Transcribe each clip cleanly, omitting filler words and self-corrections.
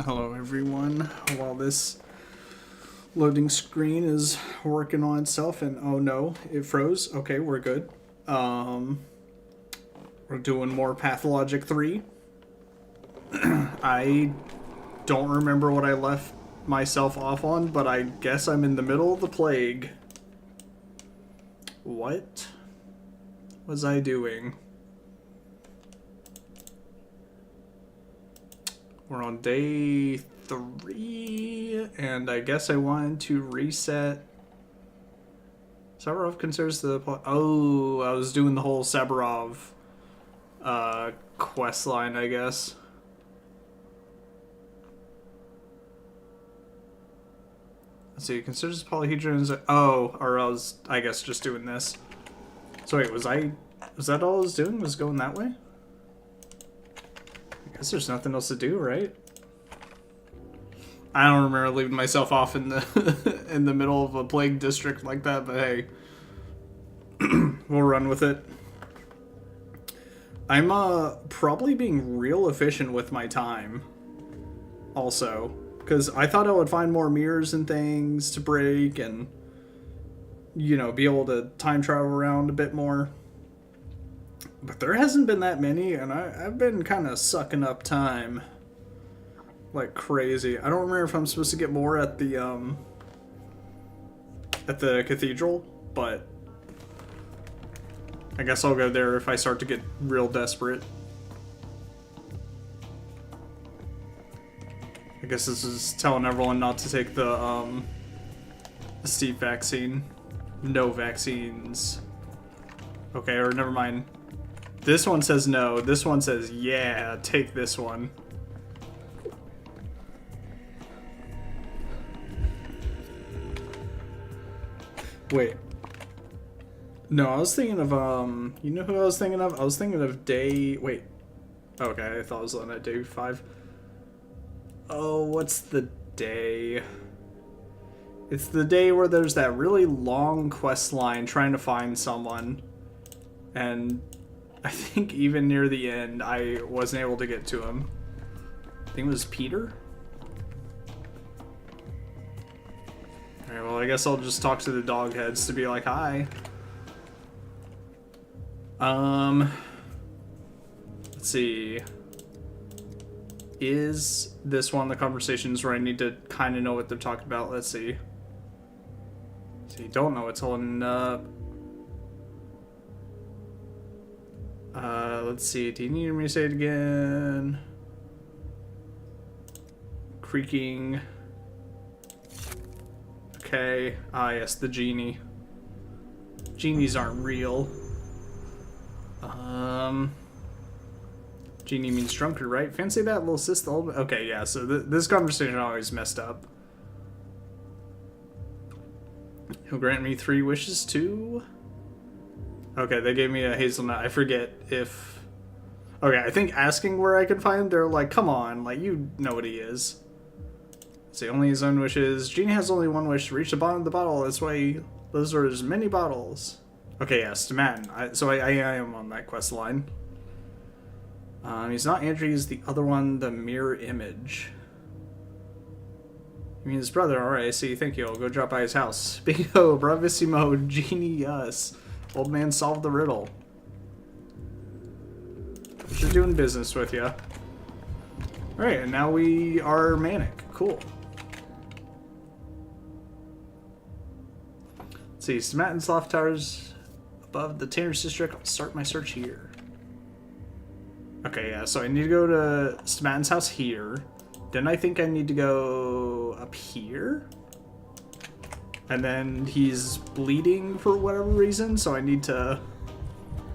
Hello everyone. While this loading screen is working on itself and oh no, it froze. Okay, we're good. We're doing more Pathologic 3. I don't remember what I left myself off on, but I guess I'm in the middle of the plague. What was I doing? We're on day 3, and I guess I wanted to reset. Saburov considers the... Oh, I was doing the whole Saburov quest line, I guess. Let's see, considers polyhedrons... Oh, or I was, I guess, just doing this. So wait, was that all I was doing? Was going that way? I guess there's nothing else to do, right? I don't remember leaving myself off in the in the middle of a plague district like that, but hey, we'll run with it. I'm probably being real efficient with my time, also, because I thought I would find more mirrors and things to break, and you know, be able to time travel around a bit more. But there hasn't been that many, and I've been kind of sucking up time like crazy. I don't remember if I'm supposed to get more at the cathedral, but I guess I'll go there if I start to get real desperate. I guess this is telling everyone not to take the Steve vaccine. No vaccines. Okay, or never mind. This one says no. This one says, yeah, take this one. Wait. No, I was thinking of, you know who I was thinking of? I was thinking of day... Wait. Okay, I thought I was on at day 5. Oh, what's the day? It's the day where there's that really long quest line trying to find someone. And... I think even near the end, I wasn't able to get to him. I think it was Peter? Alright, well, I guess I'll just talk to the dog heads to be like, hi. Let's see. Is this one of the conversations where I need to kind of know what they're talking about? Let's see. So you don't know what's holding up. Let's see. Do you need me to say it again? Creaking. Okay. Ah, yes, the genie. Genies aren't real. Genie means drunkard, right? Fancy that, little sis. Okay, yeah, so this conversation always messed up. He'll grant me 3 wishes too. Okay, they gave me a hazelnut. I forget if... Okay, I think asking where I can find him, they're like, come on, like, you know what he is. See, only his own wishes. Genie has only one wish to reach the bottom of the bottle. That's why he lives where there's many bottles. Okay, yeah, Staman. So I am on that quest line. He's not Andrew, he's the other one, the mirror image. You mean his brother? Alright, I see. Thank you. I'll go drop by his house. Bingo, bravissimo, genius. Old man solved the riddle. Just doing business with you. Alright, and now we are manic. Cool. Let's see, Smatton's loft towers above the Tanner's district. I'll start my search here. Okay, yeah, so I need to go to Smatton's house here. Then I think I need to go up here. And then he's bleeding for whatever reason, so I need to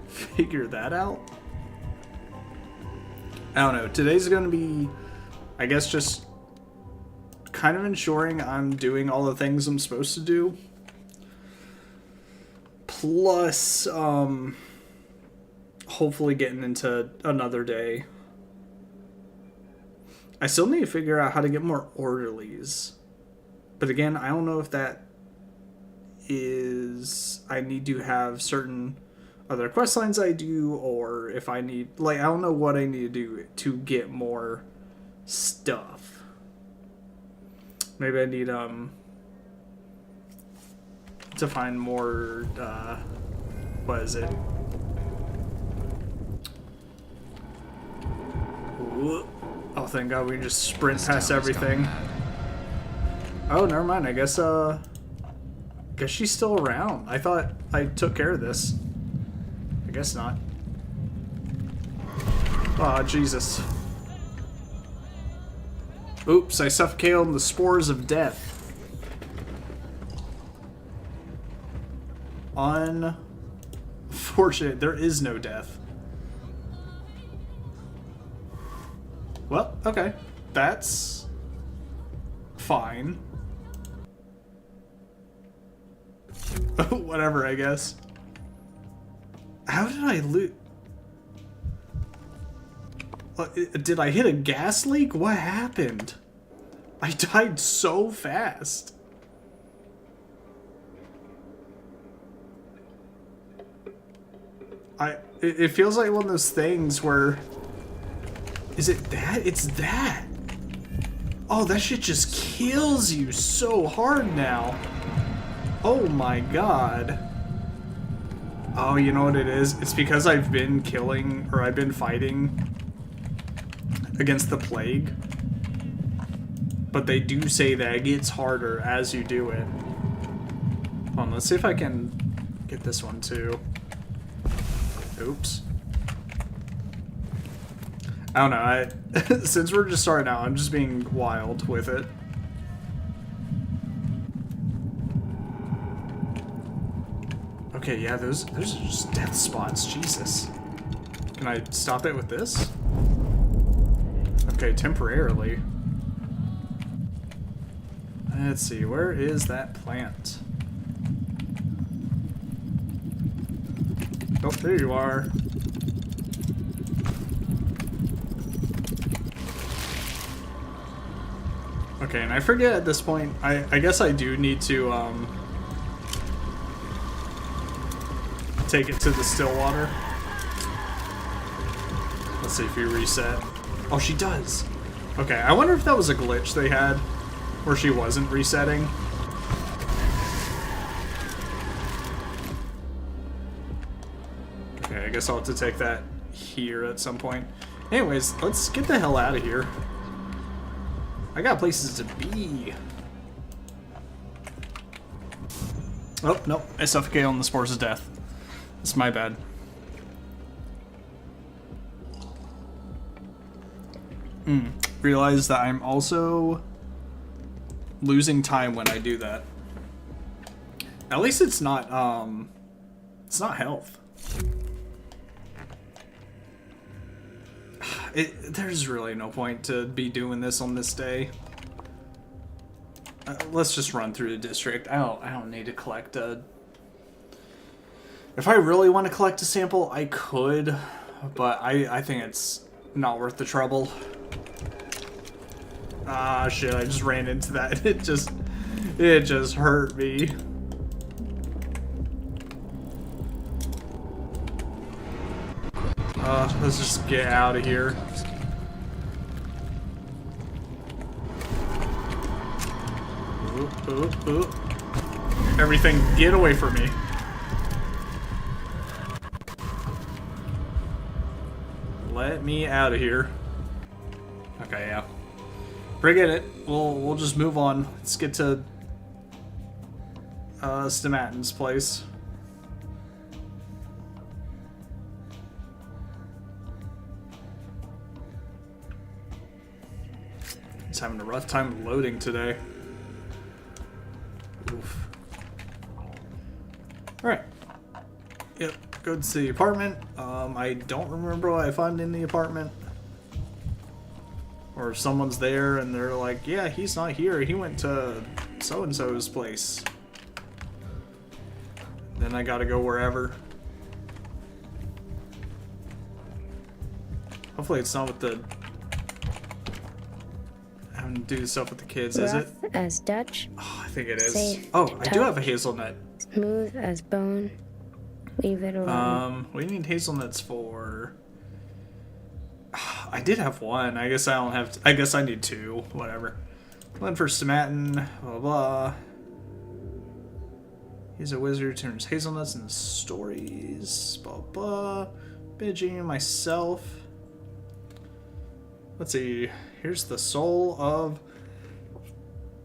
figure that out. I don't know. Today's going to be, I guess, just kind of ensuring I'm doing all the things I'm supposed to do. Plus, hopefully getting into another day. I still need to figure out how to get more orderlies. But again, I don't know if that is... I need to have certain other quest lines I do, or if I need... Like, I don't know what I need to do to get more stuff. Maybe I need to find more what is it? Ooh. Oh, thank God we can just sprint past everything. Oh, never mind. I guess she's still around. I thought I took care of this. I guess not. Oh, Jesus. Oops, I suffocated on the spores of death. Unfortunate. There is no death. Well, okay. That's fine. Whatever, I guess. How did I lose? Did I hit a gas leak? What happened? I died so fast. It feels like one of those things where... Is it that? It's that. Oh, that shit just kills you so hard now. Oh my God. Oh, you know what it is? It's because I've been killing, or I've been fighting against the plague. But they do say that it gets harder as you do it. Hold on, let's see if I can get this one too. Oops. I don't know, since we're just starting out, I'm just being wild with it. Okay, yeah, those are just death spots, Jesus. Can I stop it with this? Okay, temporarily. Let's see, where is that plant? Oh, there you are. Okay, and I forget at this point, I guess I do need to, take it to the still water. Let's see if you reset. Oh, she does. Okay, I wonder if that was a glitch they had, where she wasn't resetting. Okay, I guess I'll have to take that here at some point. Anyways, let's get the hell out of here. I got places to be. Oh, nope. I suffocated on the spores of death. It's my bad. Realize that I'm also losing time when I do that. At least it's not health. There's really no point to be doing this on this day. Let's just run through the district. I don't need to collect a... If I really want to collect a sample, I could, but I think it's not worth the trouble. Ah, shit, I just ran into that. It just hurt me. Let's just get out of here. Ooh. Everything, get away from me. Let me out of here. Okay, yeah. Forget it. We'll just move on. Let's get to Stomatin's place. He's having a rough time loading today. Oof. Alright. Yep, go to the apartment. I don't remember what I found in the apartment. Or if someone's there and they're like, yeah, he's not here. He went to so-and-so's place. Then I gotta go wherever. Hopefully it's not with the... having to do stuff with the kids, is it? Rough as Dutch. Oh, I think it is. Safe Oh, to I do have a hazelnut. Smooth as bone. Leave it alone. We need hazelnuts for... I did have one. I guess I don't have... I guess I need two. Whatever. Went for Stomatin, blah, blah. He's a wizard who turns hazelnuts into stories, blah, blah. Binging myself. Let's see. Here's the soul of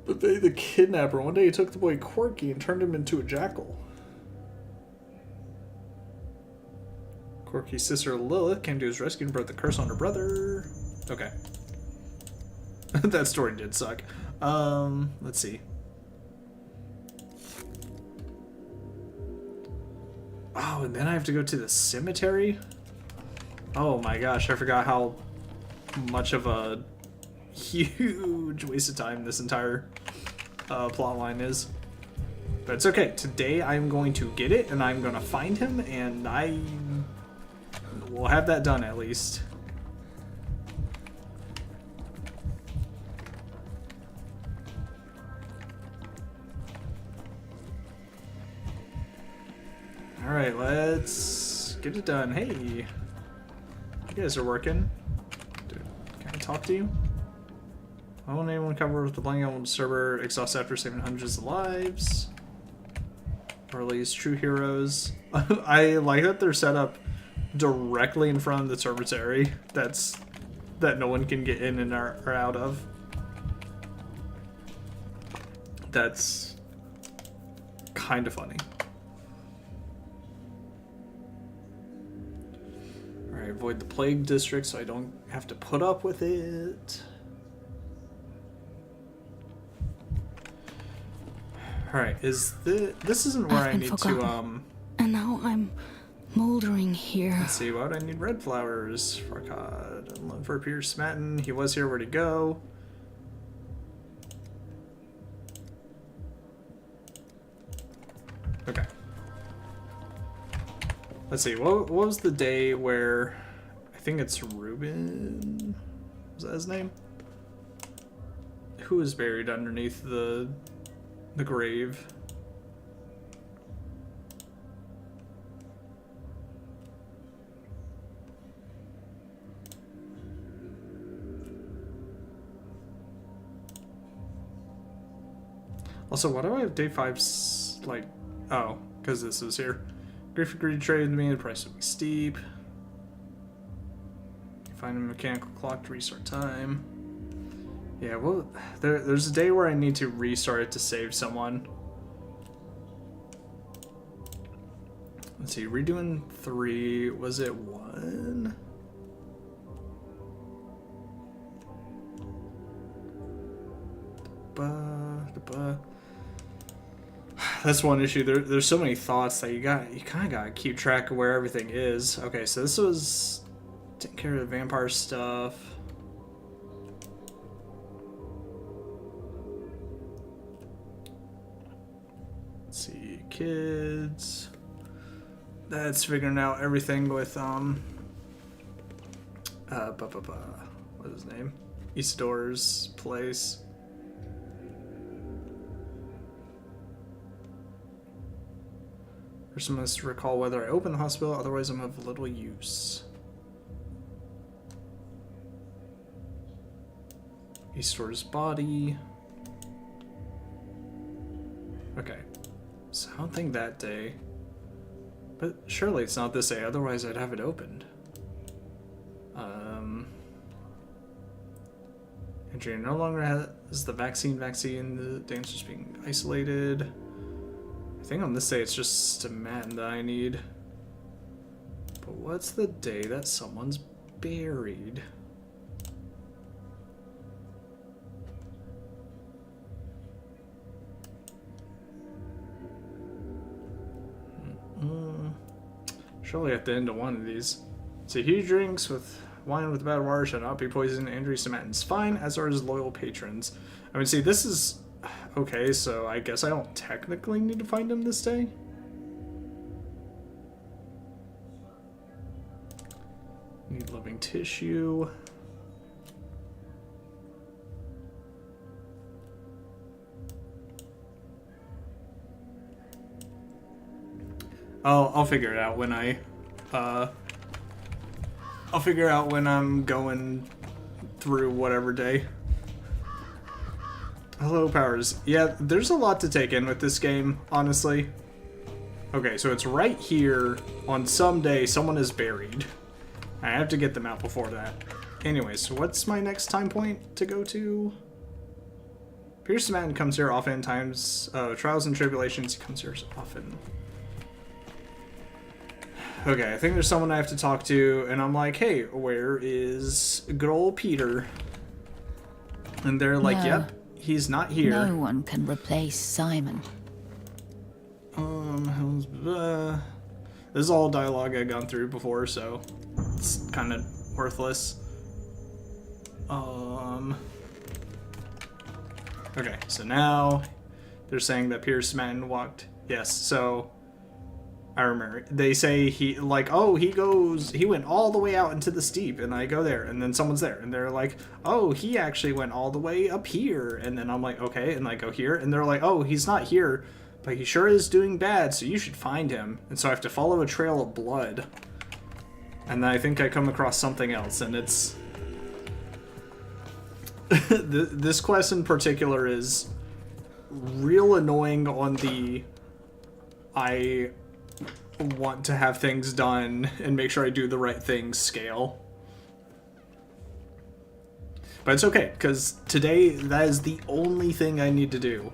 the kidnapper. One day he took the boy Corky and turned him into a jackal. Corky's sister Lilith came to his rescue and brought the curse on her brother. Okay. That story did suck. Let's see. Oh, and then I have to go to the cemetery? Oh my gosh, I forgot how much of a huge waste of time this entire plot line is. But it's okay. Today I'm going to get it, and I'm going to find him, and I will have that done at least. Alright, let's get it done. Hey, you guys are working. Dude, can I talk to you? I want anyone covered with the blanket on the server, exhaust after saving hundreds of lives. Or at least true heroes. I like that they're set up directly in front of the cemetery. That no one can get in and or out of. That's kind of funny. Alright, avoid the plague district so I don't have to put up with it. Alright, this isn't where I need to, And now I'm moldering here. let's see, why would I need red flowers? Farcod, I'm looking for Pierce Smatten. He was here, where'd he go? Okay. Let's see, what was the day where, I think it's Reuben, was that his name? Who was buried underneath the grave? Also, why do I have day 5's, like, oh, because this is here. Grief agreed to trade with me, the price would be steep. Find a mechanical clock to restart time. Yeah, well, there's a day where I need to restart it to save someone. Let's see, redoing 3, was it 1? That's one issue. There's so many thoughts that you kind of gotta keep track of where everything is. Okay, so this was taking care of the vampire stuff. Let's see, kids. That's figuring out everything with what's his name? Isidore's place. Person must recall whether I open the hospital, otherwise I'm of little use. Isidore's body. Okay. So I don't think that day. But surely it's not this day, otherwise I'd have it opened. Andrea no longer has the vaccine. The dancer's being isolated. I think on this day it's just a man that I need. But what's the day that someone's buried? Surely at the end of one of these. So he drinks with wine with bad water shall not be poisoned. Andrew Stomatin's fine, as are his loyal patrons. I mean, see, this is okay, so I guess I don't technically need to find him this day. Need living tissue. I'll figure it out when I'll figure out when I'm going through whatever day. Hello, Powers. Yeah, there's a lot to take in with this game, honestly. Okay, so it's right here. On some day, someone is buried. I have to get them out before that. Anyways, so what's my next time point to go to? Pierce Man comes here often times. Trials and tribulations, he comes here often. Okay, I think there's someone I have to talk to, and I'm like, hey, where is good old Peter? And they're like, yep, he's not here. No one can replace Simon. This is all dialogue I've gone through before, so it's kind of worthless. Okay, so now they're saying that Pierce Manton walked. Yes, so I remember. They say he, like, oh, he went all the way out into the steep, and I go there, and then someone's there, and they're like, oh, he actually went all the way up here, and then I'm like, okay, and I go here, and they're like, oh, he's not here, but he sure is doing bad, so you should find him. And so I have to follow a trail of blood. And then I think I come across something else, and it's... this quest in particular is real annoying on the... I want to have things done and make sure I do the right things scale. But it's okay, because today that is the only thing I need to do.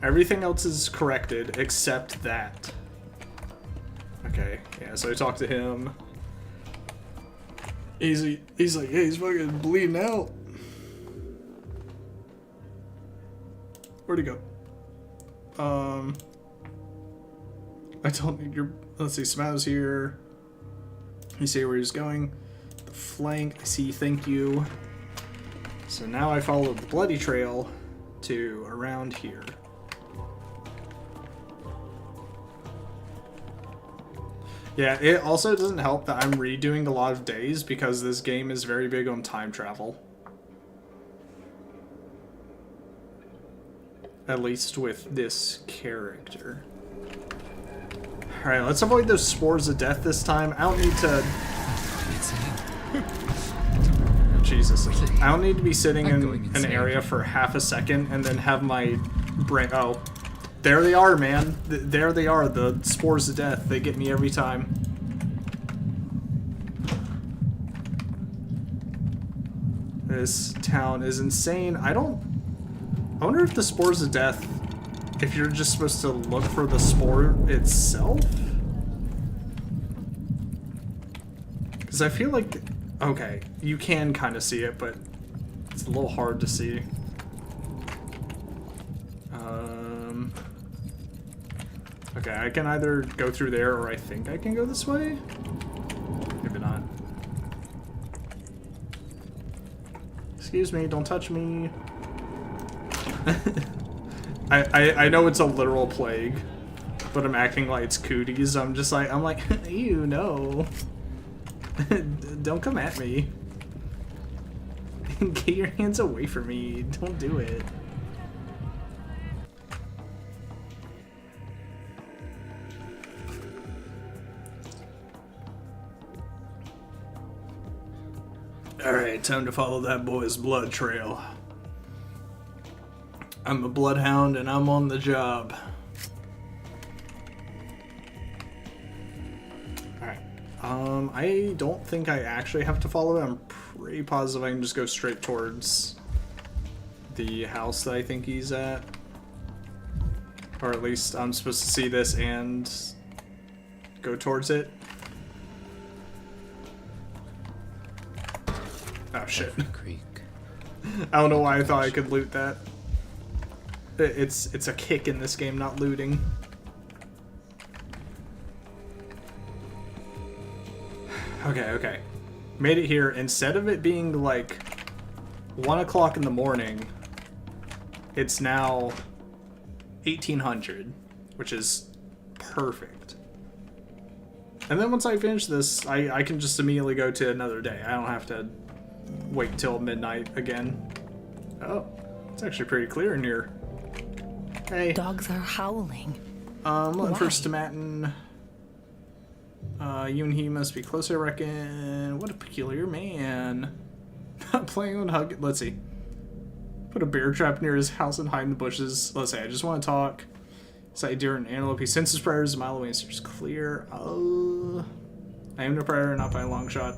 Everything else is corrected except that. Okay, yeah, so I talked to him. He's like, hey, he's fucking bleeding out. Where'd he go? I don't need your... Let's see, Smow's here. You see where he's going. The flank, I see, thank you. So now I follow the bloody trail to around here. Yeah, it also doesn't help that I'm redoing a lot of days because this game is very big on time travel. At least with this character. Alright, let's avoid those spores of death this time. I don't need to... Jesus. I don't need to be sitting in an area for half a second and then have my brain... Oh. There they are, man. There they are, the spores of death. They get me every time. This town is insane. I wonder if the spores of death, if you're just supposed to look for the spore itself? Because I feel like... Okay, you can kind of see it, but it's a little hard to see. Okay, I can either go through there, or I think I can go this way? Maybe not. Excuse me, don't touch me. I know it's a literal plague, but I'm acting like it's cooties. I'm like, ew, no. Don't come at me. Get your hands away from me. Don't do it. Alright, time to follow that boy's blood trail. I'm a bloodhound and I'm on the job. Alright. I don't think I actually have to follow it. I'm pretty positive I can just go straight towards the house that I think he's at. Or at least I'm supposed to see this and go towards it. Oh shit. Creek. I don't know why I thought I could loot that. It's a kick in this game, not looting. Okay. Made it here. Instead of it being like 1 o'clock in the morning, it's now 1800, which is perfect. And then once I finish this, I can just immediately go to another day. I don't have to wait till midnight again. Oh, it's actually pretty clear in here. Hey. Dogs are howling. Looking for Stomatin. You and he must be close, I reckon. What a peculiar man. Playing on hug. Let's see. Put a bear trap near his house and hide in the bushes. Let's say, I just want to talk. Sight deer and antelope. He senses predators a mile away and steers clear. I am the predator, not by a long shot.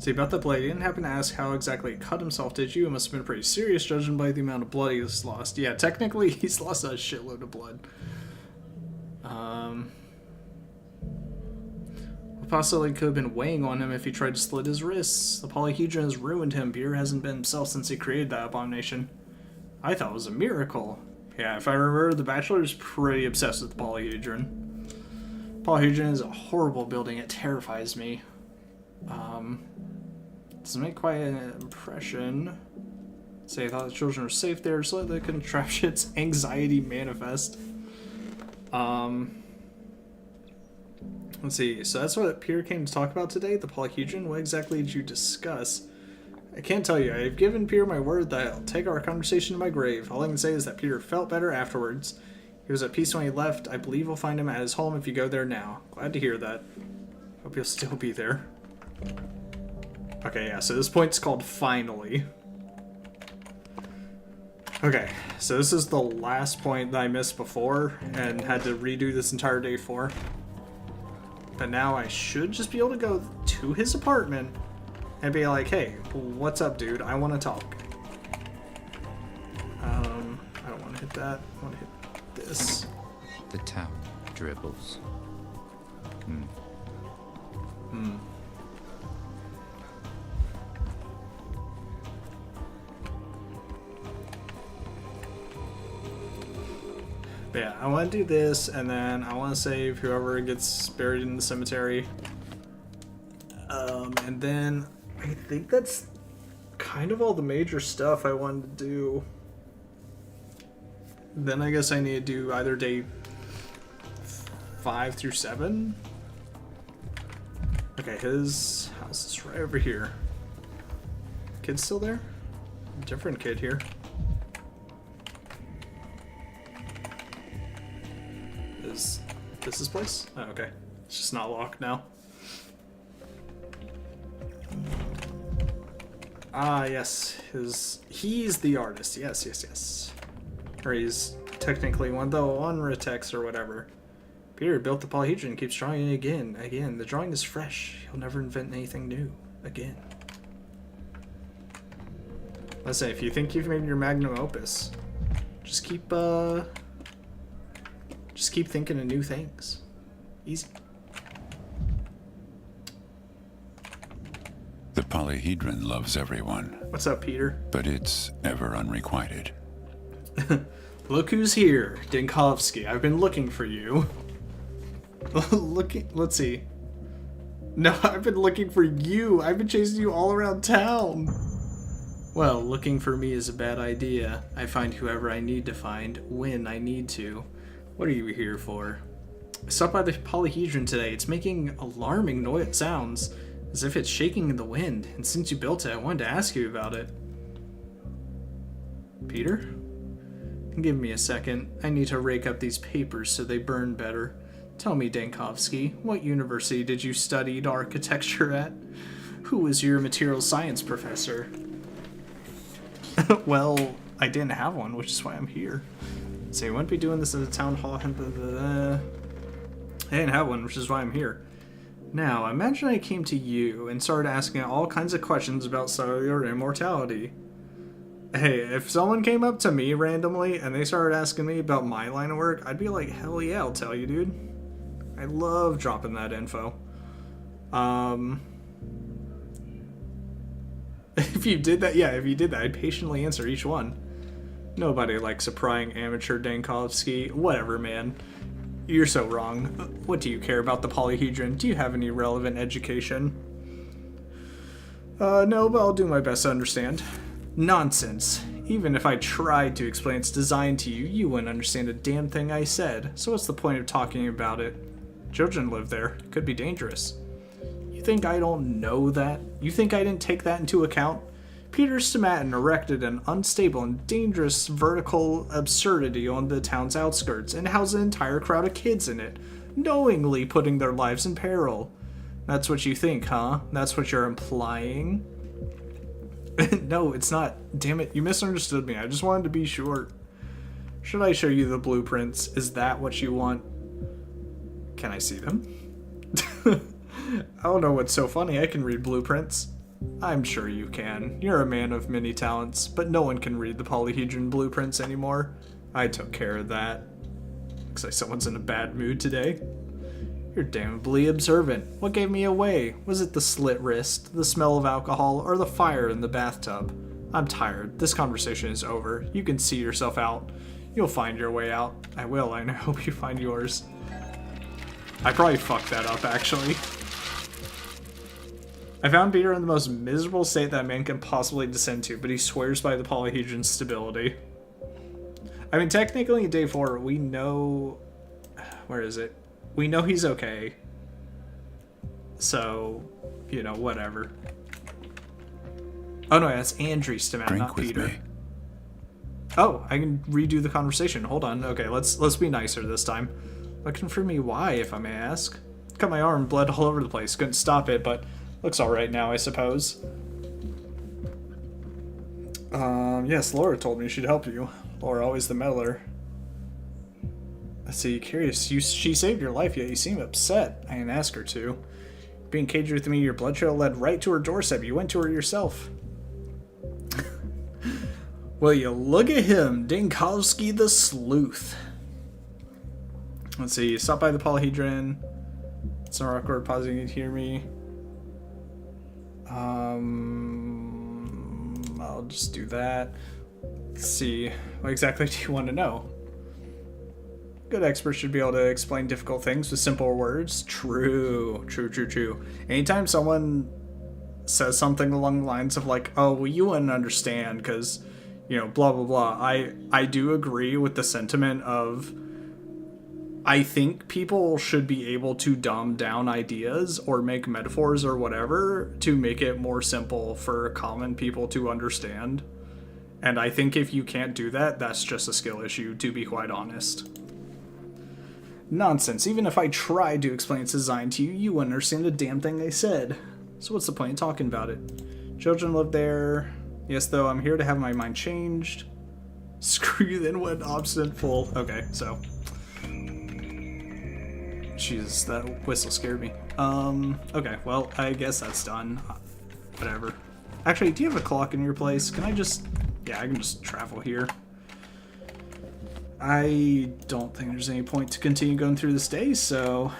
See, about that blade, he didn't happen to ask how exactly he cut himself, did you? It must have been pretty serious, judging by the amount of blood he's lost. Yeah, technically, he's lost a shitload of blood. Possibly could have been weighing on him if he tried to slit his wrists. The polyhedron has ruined him. Peter hasn't been himself since he created that abomination. I thought it was a miracle. Yeah, if I remember, the Bachelor's pretty obsessed with the polyhedron. Polyhedron is a horrible building. It terrifies me. Doesn't make quite an impression. Say, I thought the children were safe there, so they couldn't trap shit's anxiety manifest. Let's see, so that's what Peter came to talk about today, the polyhedron. What exactly did you discuss? I can't tell you. I've given Peter my word that I'll take our conversation to my grave. All I can say is that Peter felt better afterwards. He was at peace when he left. I believe we'll find him at his home if you go there now. Glad to hear that. Hope you'll still be there. Okay, yeah, so this point's called finally. Okay, so this is the last point that I missed before and had to redo this entire day for. But now I should just be able to go to his apartment and be like, hey, what's up, dude? I want to talk. I don't want to hit that. I want to hit this. The tap dribbles. But yeah, I want to do this, and then I want to save whoever gets buried in the cemetery. And then I think that's kind of all the major stuff I wanted to do. Then I guess I need to do either day 5 through 7. Okay, his house is right over here. Kid's still there? Different kid here. Is this his place? Oh, okay. It's just not locked now. Ah, yes. He's the artist. Yes. Or he's technically one, though, on Ritex or whatever. Peter built the polyhedron and keeps drawing it again. The drawing is fresh. He'll never invent anything new. Again. Let's say, if you think you've made your magnum opus, just keep thinking of new things. Easy. The polyhedron loves everyone. What's up, Peter? But it's ever unrequited. Look who's here, Dinkovsky. I've been looking for you. Let's see. No, I've been looking for you. I've been chasing you all around town. Well, looking for me is a bad idea. I find whoever I need to find when I need to. What are you here for? I stopped by the polyhedron today. It's making alarming sounds, as if it's shaking in the wind. And since you built it, I wanted to ask you about it. Peter? Give me a second. I need to rake up these papers so they burn better. Tell me, Dankovsky, what university did you study architecture at? Who was your material science professor? Well, I didn't have one, which is why I'm here. So I wouldn't be doing this at a town hall. I didn't have one, which is why I'm here. Now, imagine I came to you and started asking all kinds of questions about cellular immortality. Hey, if someone came up to me randomly and they started asking me about my line of work, I'd be like, hell yeah, I'll tell you, dude. I love dropping that info. If you did that, I'd patiently answer each one. Nobody likes a prying amateur, Dankovsky. Whatever, man. You're so wrong. What do you care about the polyhedron? Do you have any relevant education? No, but I'll do my best to understand. Nonsense. Even if I tried to explain its design to you, you wouldn't understand a damn thing I said. So what's the point of talking about it? Children live there. It could be dangerous. You think I don't know that? You think I didn't take that into account? Peter Stomatin erected an unstable and dangerous vertical absurdity on the town's outskirts and housed an entire crowd of kids in it, knowingly putting their lives in peril. That's what you think, huh? That's what you're implying? No, it's not. Damn it, you misunderstood me. I just wanted to be sure. Should I show you the blueprints? Is that what you want? Can I see them? I don't know what's so funny. I can read blueprints. I'm sure you can. You're a man of many talents, but no one can read the polyhedron blueprints anymore. I took care of that. Looks like someone's in a bad mood today. You're damnably observant. What gave me away? Was it the slit wrist, the smell of alcohol, or the fire in the bathtub? I'm tired. This conversation is over. You can see yourself out. You'll find your way out. I will, and I hope you find yours. I probably fucked that up, actually. I found Peter in the most miserable state that man can possibly descend to, but he swears by the polyhedron stability. I mean, technically, day 4, we know... Where is it? We know he's okay. So, you know, whatever. Oh no, that's Andrew's demand, Drink not with Peter. me. Oh, I can redo the conversation. Hold on. Okay, let's be nicer this time. Looking for me, why, if I may ask? Cut my arm, bled all over the place. Couldn't stop it, but looks alright now, I suppose. Yes, Laura told me she'd help you. Laura, always the meddler. Let's see, curious. She saved your life, yet you seem upset. I didn't ask her to. Being caged with me, your blood trail led right to her doorstep. You went to her yourself. Well, you look at him, Dinkovsky the Sleuth. Let's see, stop by the polyhedron. It's not awkward, pausing, you can hear me. I'll just do that. Let's see, what exactly do you want to know? Good experts should be able to explain difficult things with simple words. True. Anytime someone says something along the lines of like, oh, well, you wouldn't understand because, you know, blah, blah, blah. I do agree with the sentiment of I think people should be able to dumb down ideas or make metaphors or whatever to make it more simple for common people to understand. And I think if you can't do that, that's just a skill issue, to be quite honest. Nonsense. Even if I tried to explain its design to you, you wouldn't understand a damn thing I said. So what's the point in talking about it? Children live there. Yes, though, I'm here to have my mind changed. Screw you then, what an obstinate fool. Okay, so. Jesus, that whistle scared me. Okay, well, I guess that's done. Whatever. Actually, do you have a clock in your place? Can I just... Yeah, I can just travel here. I don't think there's any point to continue going through this day, so...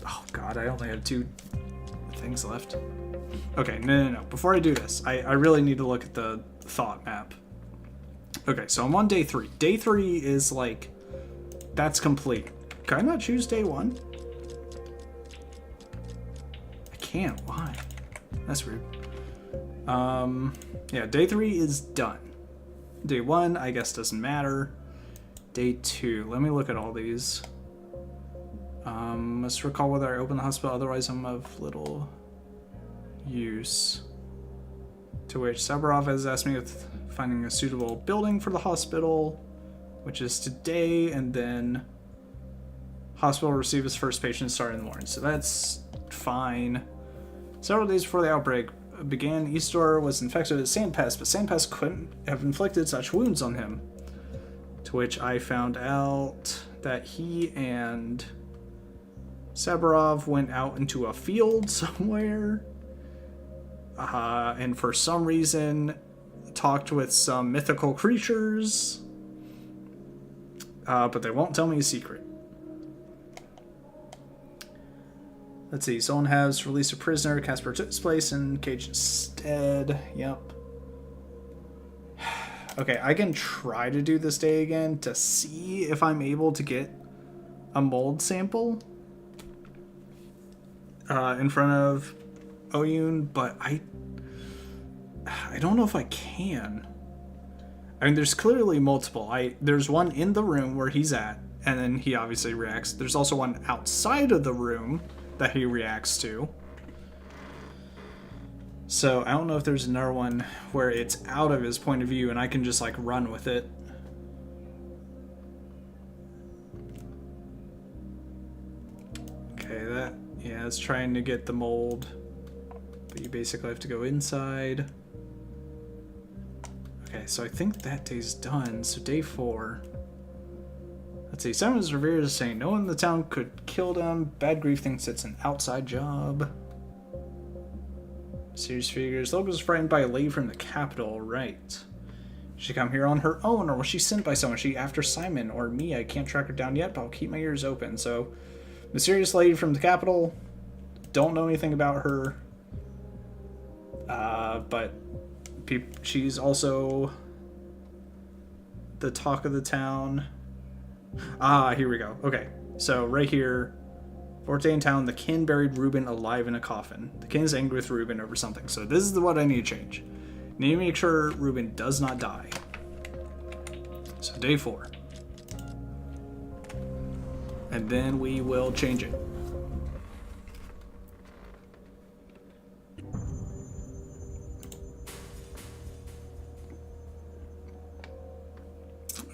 Oh god, I only have 2 things left. Okay, no. Before I do this, I really need to look at the thought map. Okay, so I'm on day 3. Day 3 is like... That's complete. Can I not choose day 1? I can't, why? That's rude. Yeah, day 3 is done. Day 1, I guess, doesn't matter. Day 2, let me look at all these. Must recall whether I open the hospital, otherwise I'm of little use. To which Sabarov has asked me with finding a suitable building for the hospital, which is today, and then hospital will receive its first patient starting in the morning. So that's fine. Several days before the outbreak began, Eastor was infected with Sandpest, but Sandpest couldn't have inflicted such wounds on him. To which I found out that he and Sabarov went out into a field somewhere, and for some reason talked with some mythical creatures, but they won't tell me a secret. Let's see, someone has released a prisoner. Casper took his place and caged instead. Yep. Okay, I can try to do this day again to see if I'm able to get a mold sample in front of Oyun, but I don't know if I can. I mean, there's clearly multiple. There's one in the room where he's at, and then he obviously reacts. There's also one outside of the room that he reacts to. So I don't know if there's another one where it's out of his point of view and I can just like run with it. Okay, yeah, it's trying to get the mold, but you basically have to go inside. Okay, so I think that day's done. So day 4. Let's see. Simon's Revere is saying no one in the town could kill them. Bad Grief thinks it's an outside job. Serious figures. Logan was frightened by a lady from the capital. Right. Did she come here on her own, or was she sent by someone? She after Simon or me? I can't track her down yet, but I'll keep my ears open. So, mysterious lady from the capital. Don't know anything about her. But she's also the talk of the town. Ah, here we go. Okay, so right here, fourth day in town, the kin buried Reuben alive in a coffin. The kin is angry with Reuben over something. So this is what I need to change. Need to make sure Reuben does not die. So day 4. And then we will change it.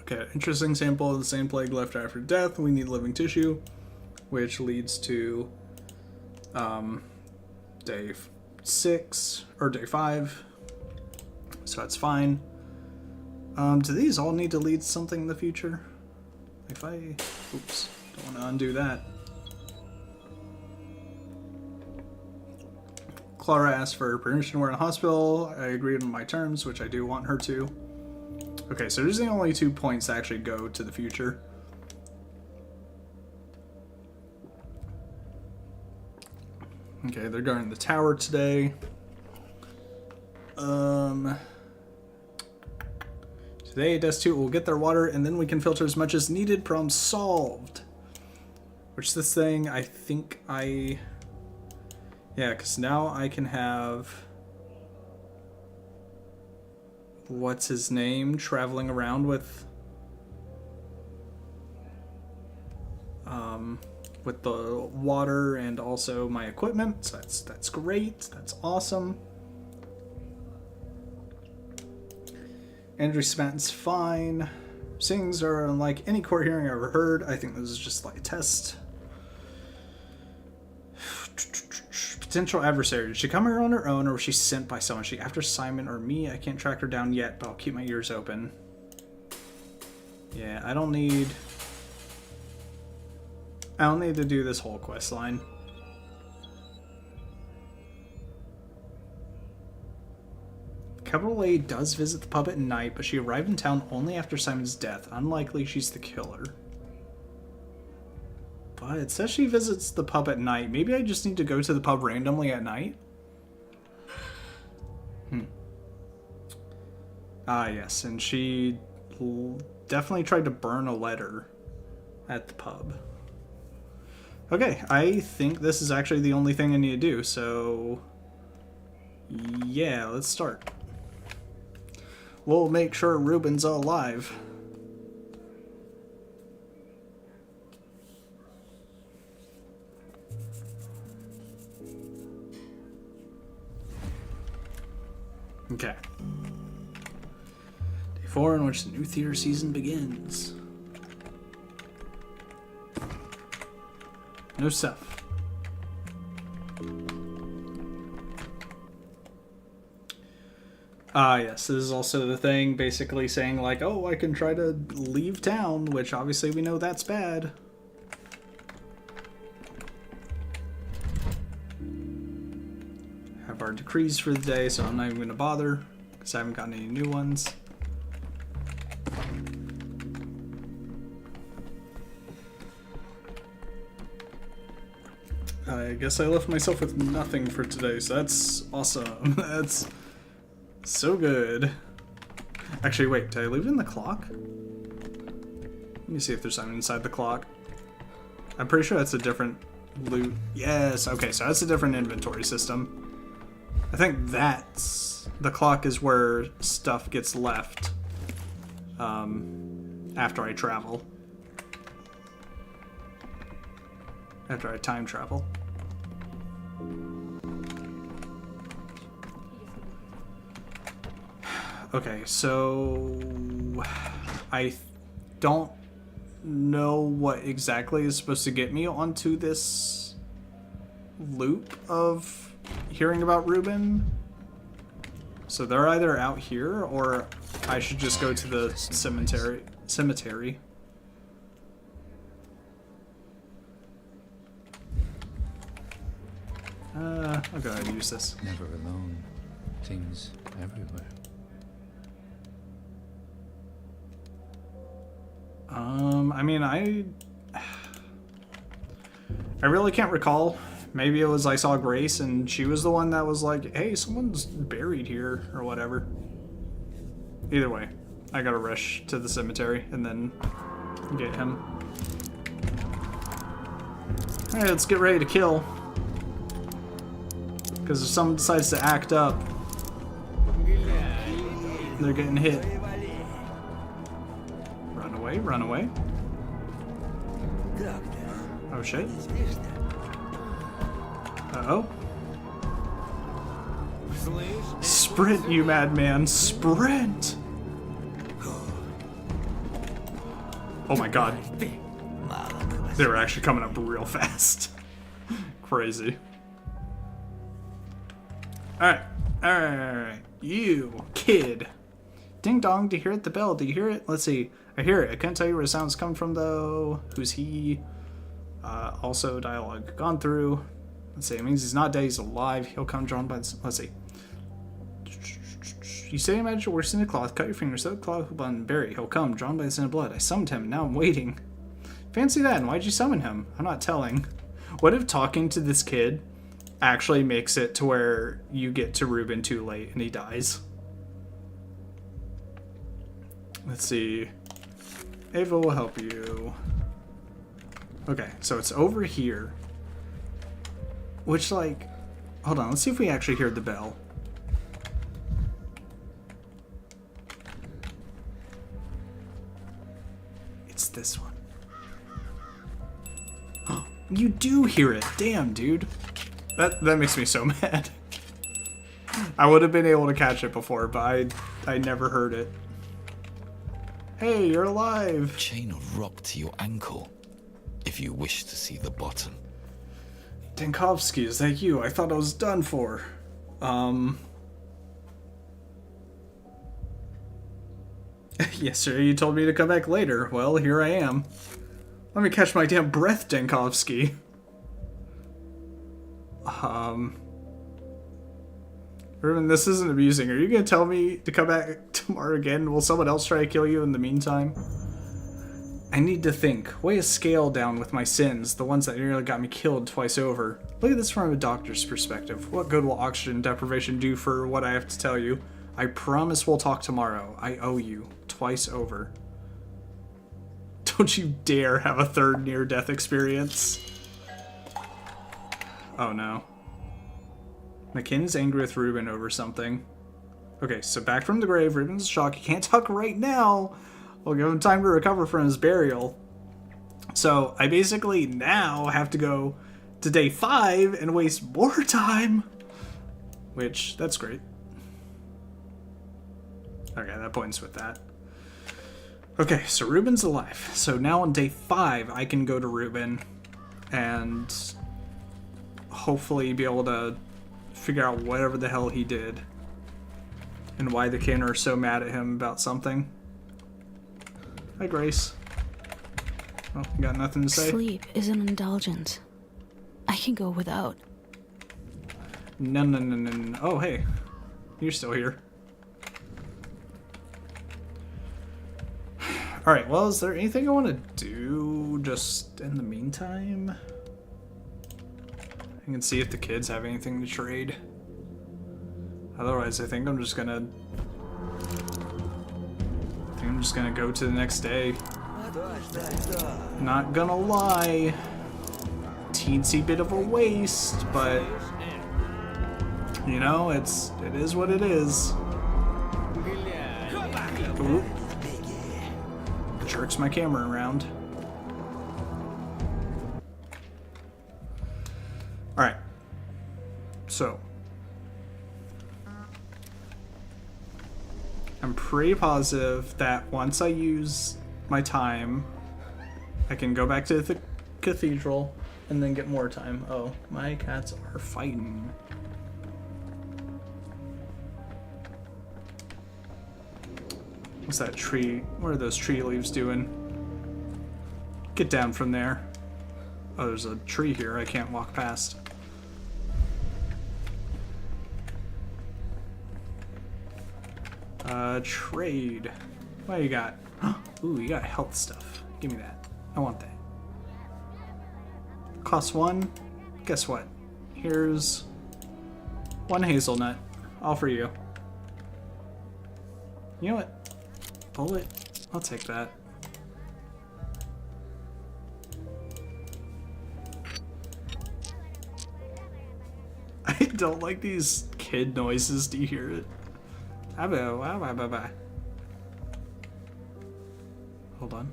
Okay, interesting sample of the same plague left after death. We need living tissue, which leads to day 6 or day 5. So that's fine. Do these all need to lead something in the future? If I... Oops. Don't want to undo that. Clara asked for permission to work in a hospital. I agreed on my terms, which I do want her to. Okay, so there's the only 2 points that actually go to the future. Okay, they're guarding the tower today. Today, Destitute will get their water, and then we can filter as much as needed. Problem solved. Which this thing, I think I... Yeah, because now I can have... What's his name? Traveling around with... with the water and also my equipment. So that's great. That's awesome. Andrew Spanton's fine. Sings are unlike any court hearing I ever heard. I think this is just like a test. Potential adversary. Did she come here on her own, or was she sent by someone? She after Simon or me? I can't track her down yet, but I'll keep my ears open. Yeah, I don't need to do this whole quest line. Capital A does visit the pub at night, but she arrived in town only after Simon's death. Unlikely she's the killer. But it says she visits the pub at night. Maybe I just need to go to the pub randomly at night? Ah, yes, and she definitely tried to burn a letter at the pub. Okay, I think this is actually the only thing I need to do, so... Yeah, let's start. We'll make sure Reuben's alive. Okay. Day 4 in which the new theater season begins. No stuff. Ah, yes, this is also the thing basically saying like, oh, I can try to leave town, which obviously we know that's bad. Have our decrees for the day, so I'm not even going to bother, because I haven't gotten any new ones. I guess I left myself with nothing for today, so that's awesome. That's so good. Actually, wait, did I leave it in the clock? Let me see if there's something inside the clock. I'm pretty sure that's a different loot. Yes, okay, so that's a different inventory system. I think that's... the clock is where stuff gets left after I travel. After I time travel. Okay, so I don't know what exactly is supposed to get me onto this loop of hearing about Reuben. So they're either out here, or I should just go to the cemetery. I'll go ahead and use this. Never alone. Things everywhere. I mean, I really can't recall. Maybe it was I saw Grace and she was the one that was like, hey, someone's buried here or whatever. Either way, I gotta rush to the cemetery and then get him. Alright, let's get ready to kill. Because if someone decides to act up, they're getting hit. Run away, run away. Oh shit. Uh-oh. Sprint, you madman, sprint! Oh my god. They were actually coming up real fast. Crazy. Alright, alright, you, kid. Ding dong, do you hear it? The bell, do you hear it? Let's see. I hear it. I can't tell you where the sound's coming from, though. Who's he? Also, dialogue gone through. Let's see, it means he's not dead, he's alive. He'll come drawn by the... Let's see. You say you managed to worsen the cloth, cut your fingers, so cloth will and bury. He'll come, drawn by the sin of blood. I summoned him, now I'm waiting. Fancy that, and why'd you summon him? I'm not telling. What if talking to this kid actually makes it to where you get to Reuben too late and he dies? Let's see. Ava will help you. Okay, so it's over here. Which, like... Hold on, let's see if we actually hear the bell. It's this one. Oh, you do hear it! Damn, dude. That makes me so mad. I would have been able to catch it before, but I never heard it. Hey, you're alive! Chain of rope to your ankle, if you wish to see the bottom. Dinkovsky, is that you? I thought I was done for. Yes, sir, you told me to come back later. Well, here I am. Let me catch my damn breath, Dinkovsky. Ruben, this isn't amusing. Are you gonna tell me to come back tomorrow again? Will someone else try to kill you in the meantime? I need to think. Weigh a scale down with my sins, the ones that nearly got me killed twice over. Look at this from a doctor's perspective. What good will oxygen deprivation do for what I have to tell you? I promise we'll talk tomorrow. I owe you. Twice over. Don't you dare have a third near-death experience. Oh no. McKinn's angry with Reuben over something. Okay, so back from the grave, Reuben's in shock. He can't talk right now. We'll give him time to recover from his burial. So I basically now have to go to day 5 and waste more time. Which, that's great. Okay, that points with that. Okay, so Reuben's alive. So now on day 5, I can go to Reuben and hopefully be able to figure out whatever the hell he did and why the kin are so mad at him about something. Hi, Grace. Oh, you got nothing to say? Sleep is an indulgence. I can go without. No. Oh, hey. You're still here. Alright, well, is there anything I want to do just in the meantime? I can see if the kids have anything to trade. Otherwise, I think I'm just gonna go to the next day. Not gonna lie. Teensy bit of a waste, but you know, it is what it is. Ooh. Jerks my camera around. Alright. So. I'm pretty positive that once I use my time, I can go back to the cathedral and then get more time. Oh, my cats are fighting. What's that tree? What are those tree leaves doing? Get down from there. Oh, there's a tree here I can't walk past. Trade. What do you got? Ooh, you got health stuff. Give me that. I want that. Cost 1. Guess what? Here's 1 hazelnut. All for you. You know what? Bullet. I'll take that. I don't like these kid noises. Do you hear it? Hold on.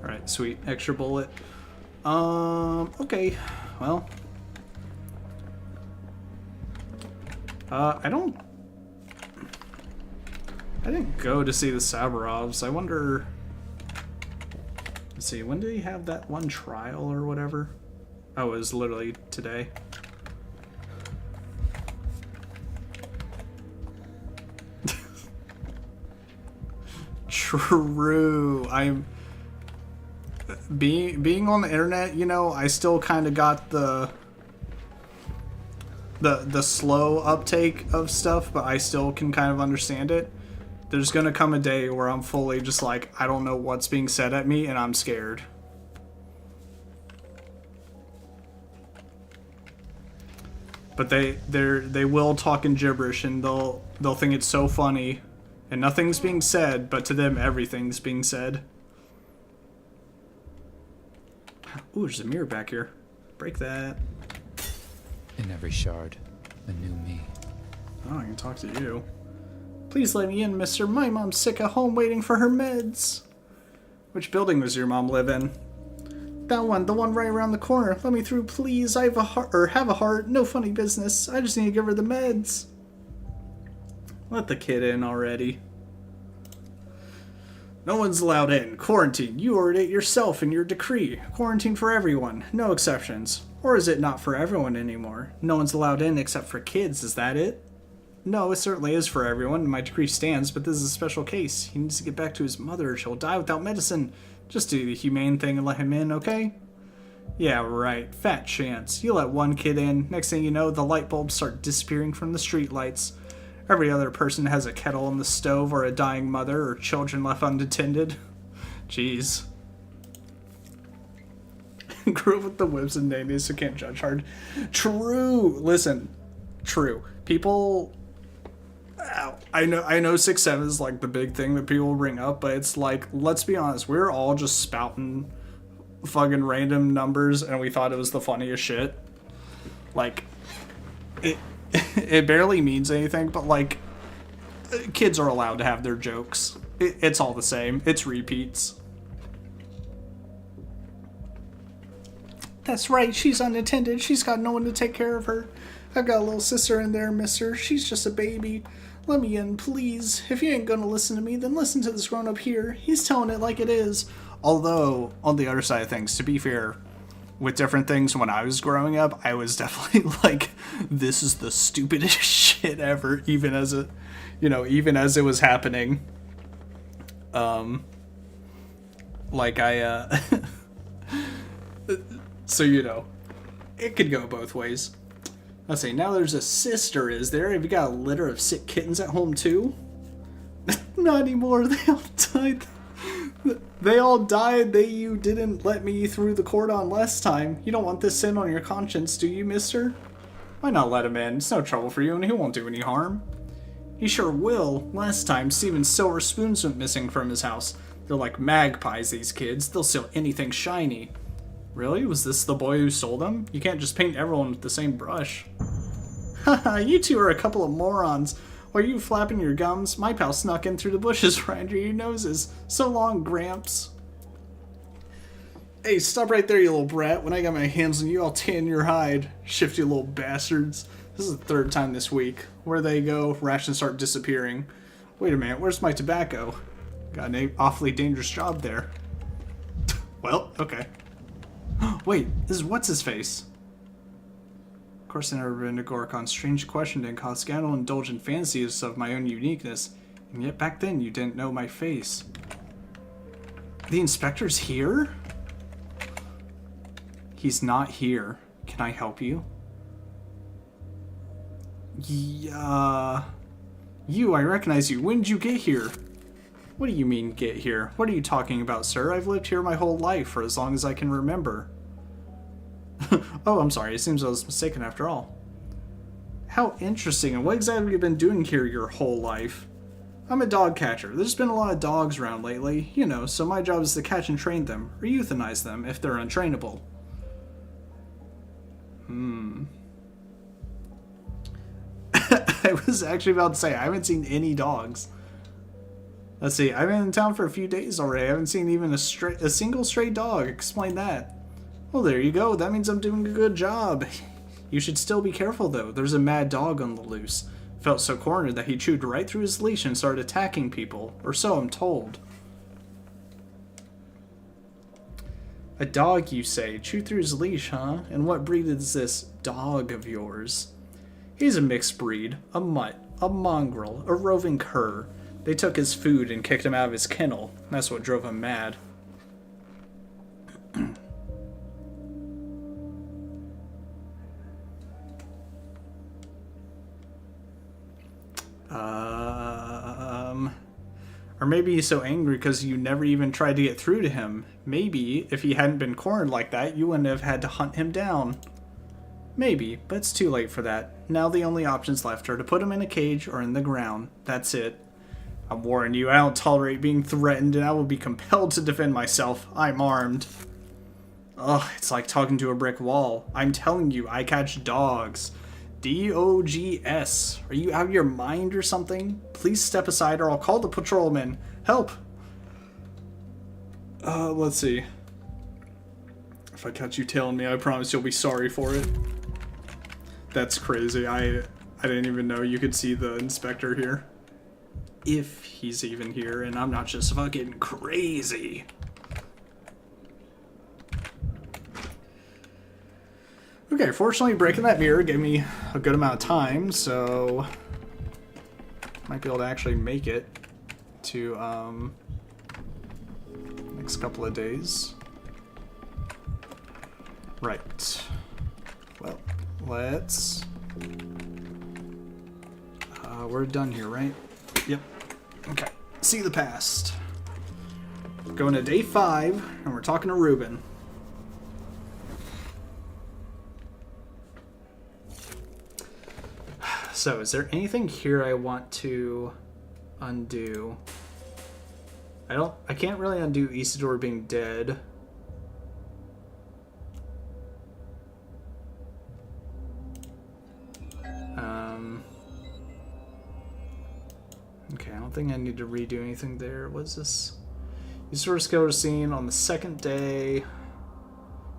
Alright, sweet. Extra bullet. Okay. Well. I didn't go to see the Sabarovs. I wonder... Let's see, when did he have that one trial or whatever? Oh, it was literally today. True. I'm being on the internet, you know, I still kind of got the slow uptake of stuff, but I still can kind of understand it. There's gonna come a day where I'm fully just like, I don't know what's being said at me and I'm scared. But they will talk in gibberish and they'll think it's so funny and nothing's being said, but to them everything's being said. Ooh, there's a mirror back here. Break that. In every shard, a new me. Oh, I can talk to you. Please let me in, mister. My mom's sick at home waiting for her meds. Which building does your mom live in? That one, the one right around the corner. Let me through, please. I have a heart, no funny business. I just need to give her the meds. Let the kid in already. No one's allowed in. Quarantine. You ordered it yourself in your decree. Quarantine for everyone. No exceptions. Or is it not for everyone anymore? No one's allowed in except for kids. Is that it? No, it certainly is for everyone. My decree stands, but this is a special case. He needs to get back to his mother or she'll die without medicine. Just do the humane thing and let him in, okay? Yeah, right. Fat chance. You let one kid in. Next thing you know, the light bulbs start disappearing from the street lights. Every other person has a kettle on the stove or a dying mother or children left unattended. Jeez. Grew up with the whips and nannies, so can't judge hard. True. Listen. True. People... I know 6'7" is like the big thing that people bring up, but it's like, let's be honest, we're all just spouting fucking random numbers and we thought it was the funniest shit. Like, it barely means anything, but like, kids are allowed to have their jokes. It's all the same. It's repeats. That's right, she's unattended. She's got no one to take care of her. I've got a little sister in there, mister. She's just a baby. Let me in, please. If you ain't gonna listen to me, then listen to this grown-up here. He's telling it like it is. Although, on the other side of things, to be fair, with different things when I was growing up, I was definitely like, this is the stupidest shit ever, even as it, even as it was happening. So, it could go both ways. Let's see, now there's a sister, is there? Have you got a litter of sick kittens at home too? Not anymore, they all died. They all died. You didn't let me through the cordon last time. You don't want this sin on your conscience, do you, mister? Why not let him in? It's no trouble for you and he won't do any harm. He sure will. Last time, Steven's silver spoons went missing from his house. They're like magpies, these kids. They'll steal anything shiny. Really? Was this the boy who stole them? You can't just paint everyone with the same brush. Haha, you two are a couple of morons. While you flapping your gums, my pal snuck in through the bushes right under your noses. So long, Gramps. Hey, stop right there, you little brat. When I got my hands on you, I'll tan your hide. Shifty little bastards. This is the third time this week. Where they go, rations start disappearing. Wait a minute, where's my tobacco? Got an awfully dangerous job there. Well, okay. Wait, this is what's-his-face. Of course, I've never been to Gorkon. Strange question and cause scandal and indulge in fantasies of my own uniqueness. And yet back then, you didn't know my face. The inspector's here? He's not here. Can I help you? Yeah. You, I recognize you. When did you get here? What do you mean, get here? What are you talking about, sir? I've lived here my whole life, for as long as I can remember. Oh, I'm sorry. It seems I was mistaken after all. How interesting. And what exactly have you been doing here your whole life? I'm a dog catcher. There's been a lot of dogs around lately, you know, so my job is to catch and train them, or euthanize them if they're untrainable. I was actually about to say, I haven't seen any dogs. Let's see, I've been in town for a few days already. I haven't seen even a single stray dog. Explain that. Well, there you go. That means I'm doing a good job. You should still be careful, though. There's a mad dog on the loose. Felt so cornered that he chewed right through his leash and started attacking people. Or so I'm told. A dog, you say? Chewed through his leash, huh? And what breed is this dog of yours? He's a mixed breed. A mutt. A mongrel. A roving cur. They took his food and kicked him out of his kennel. That's what drove him mad. Or maybe he's so angry because you never even tried to get through to him. Maybe, if he hadn't been cornered like that, you wouldn't have had to hunt him down. Maybe, but it's too late for that. Now the only options left are to put him in a cage or in the ground. That's it. I'm warning you, I don't tolerate being threatened, and I will be compelled to defend myself. I'm armed. Ugh, it's like talking to a brick wall. I'm telling you, I catch dogs. D-O-G-S. Are you out of your mind or something? Please step aside or I'll call the patrolman. Help! Let's see. If I catch you tailing me, I promise you'll be sorry for it. That's crazy. I didn't even know you could see the inspector here. If he's even here, and I'm not just fucking crazy. Okay, fortunately breaking that mirror gave me a good amount of time, so might be able to actually make it to next couple of days. Right. Well, let's we're done here, right? Yep. Okay. See the past. Going to day 5, and we're talking to Ruben. So, is there anything here I want to undo? I can't really undo Isidore being dead. Okay, I don't think I need to redo anything there. What's this? Isidore's killer scene on the second day.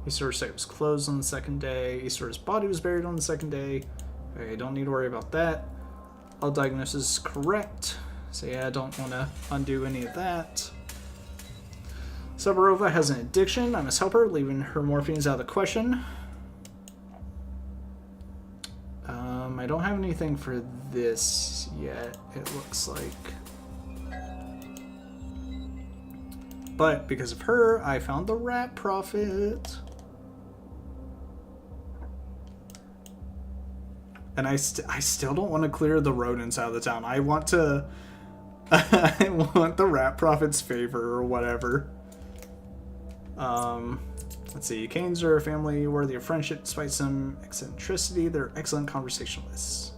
Isidore's site was closed on the second day. Isidore's body was buried on the second day. Okay, don't need to worry about that. All diagnosis is correct. So yeah, I don't want to undo any of that. Sabarova has an addiction. I must help her, leaving her morphines out of the question. I don't have anything for this yet, it looks like. But because of her, I found the rat prophet. And I still don't want to clear the rodents out of the town. I want to... I want the rat prophet's favor or whatever. Let's see. Canes are a family worthy of friendship despite some eccentricity. They're excellent conversationalists.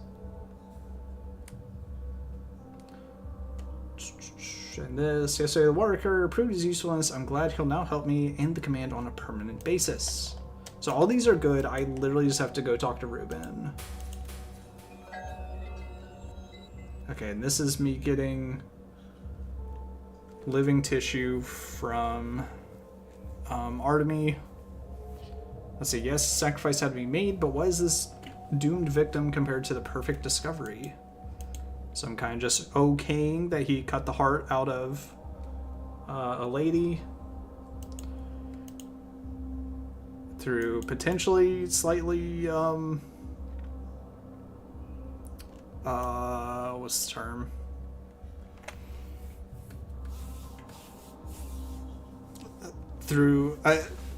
And this, yesterday the water carrier proved his usefulness. I'm glad he'll now help me and the command on a permanent basis. So all these are good. I literally just have to go talk to Ruben. Okay, and this is me getting living tissue from Artemy. Let's see, yes, sacrifice had to be made, but what is this doomed victim compared to the perfect discovery? So I'm kind of just okaying that he cut the heart out of a lady through potentially slightly What's the term? Through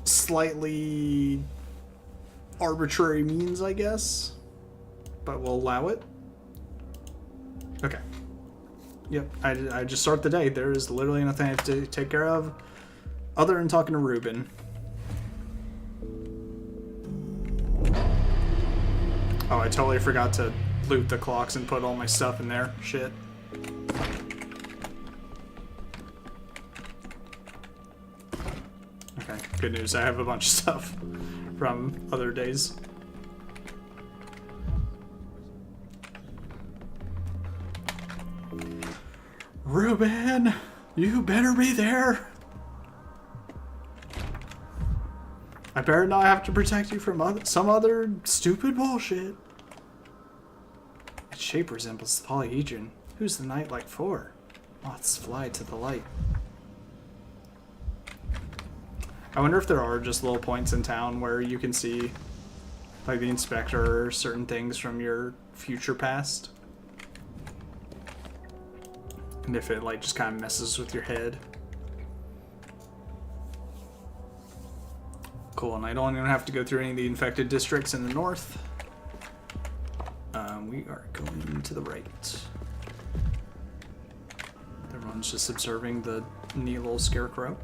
slightly arbitrary means, I guess. But we'll allow it. Okay. Yep, I just start the day. There is literally nothing I have to take care of other than talking to Ruben. Oh, I totally forgot to loot the clocks and put all my stuff in there. Shit. Okay, good news. I have a bunch of stuff from other days. Ruben, you better be there. I better not have to protect you from some other stupid bullshit. Its shape resembles the polyhedron. Who's the night like for? Moths fly to the light. I wonder if there are just little points in town where you can see, like, the inspector or certain things from your future past. And if it, like, just kind of messes with your head. Cool, and I don't even have to go through any of the infected districts in the north. We are going to the right. Everyone's just observing the neat little scarecrow.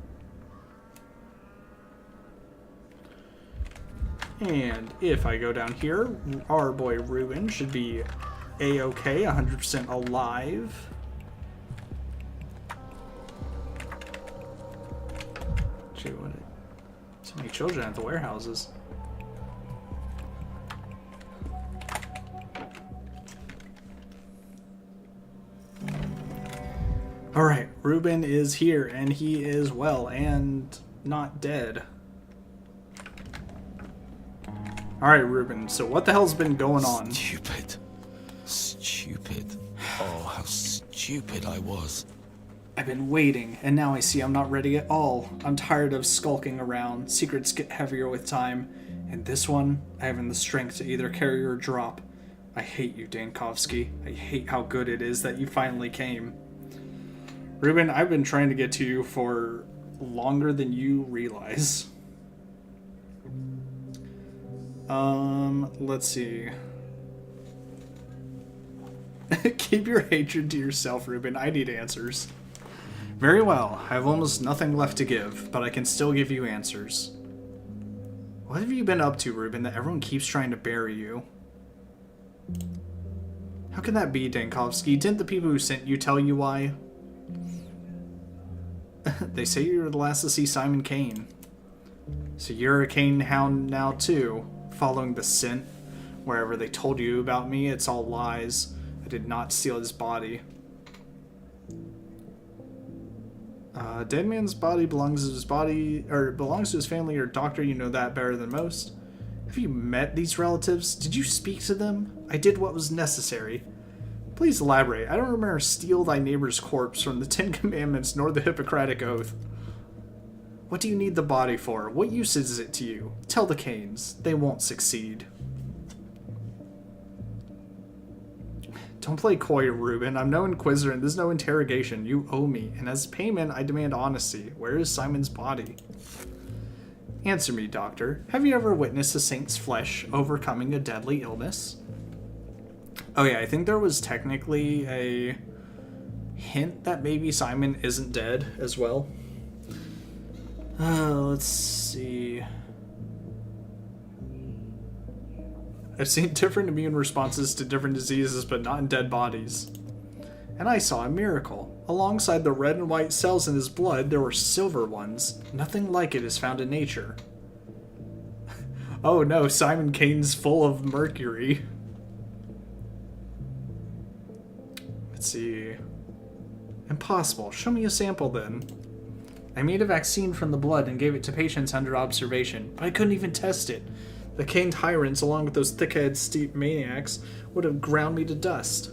And if I go down here, our boy Ruben should be A-okay, 100% alive. Gee, what? So many children at the warehouses. Alright, Ruben is here, and he is well, and not dead. Alright, Ruben, so what the hell's been going on? Stupid. Stupid. Oh, how stupid I was. I've been waiting, and now I see I'm not ready at all. I'm tired of skulking around. Secrets get heavier with time, and this one, I haven't the strength to either carry or drop. I hate you, Dankovsky. I hate how good it is that you finally came. Ruben, I've been trying to get to you for longer than you realize. Let's see. Keep your hatred to yourself, Ruben. I need answers. Very well. I have almost nothing left to give, but I can still give you answers. What have you been up to, Ruben, that everyone keeps trying to bury you? How can that be, Dankovsky? Didn't the people who sent you tell you why? They say you're the last to see Simon Kane. So you're a Kane hound now too, following the scent. Wherever they told you about me, it's all lies. I did not steal his body. Dead man's body belongs to his body, or belongs to his family or doctor. You know that better than most. Have you met these relatives? Did you speak to them? I did what was necessary. Please elaborate. I don't remember steal thy neighbor's corpse from the Ten Commandments nor the Hippocratic Oath. What do you need the body for? What use is it to you? Tell the Canes. They won't succeed. Don't play coy, Ruben. I'm no inquisitor and there's no interrogation. You owe me, and as payment, I demand honesty. Where is Simon's body? Answer me, doctor. Have you ever witnessed a saint's flesh overcoming a deadly illness? Oh yeah, I think there was technically a hint that maybe Simon isn't dead as well. Let's see. I've seen different immune responses to different diseases, but not in dead bodies. And I saw a miracle. Alongside the red and white cells in his blood, there were silver ones. Nothing like it is found in nature. Oh no, Simon Kane's full of mercury. Let's see. Impossible. Show me a sample then. I made a vaccine from the blood and gave it to patients under observation, but I couldn't even test it. The Kane tyrants, along with those thick-headed steep maniacs, would have ground me to dust.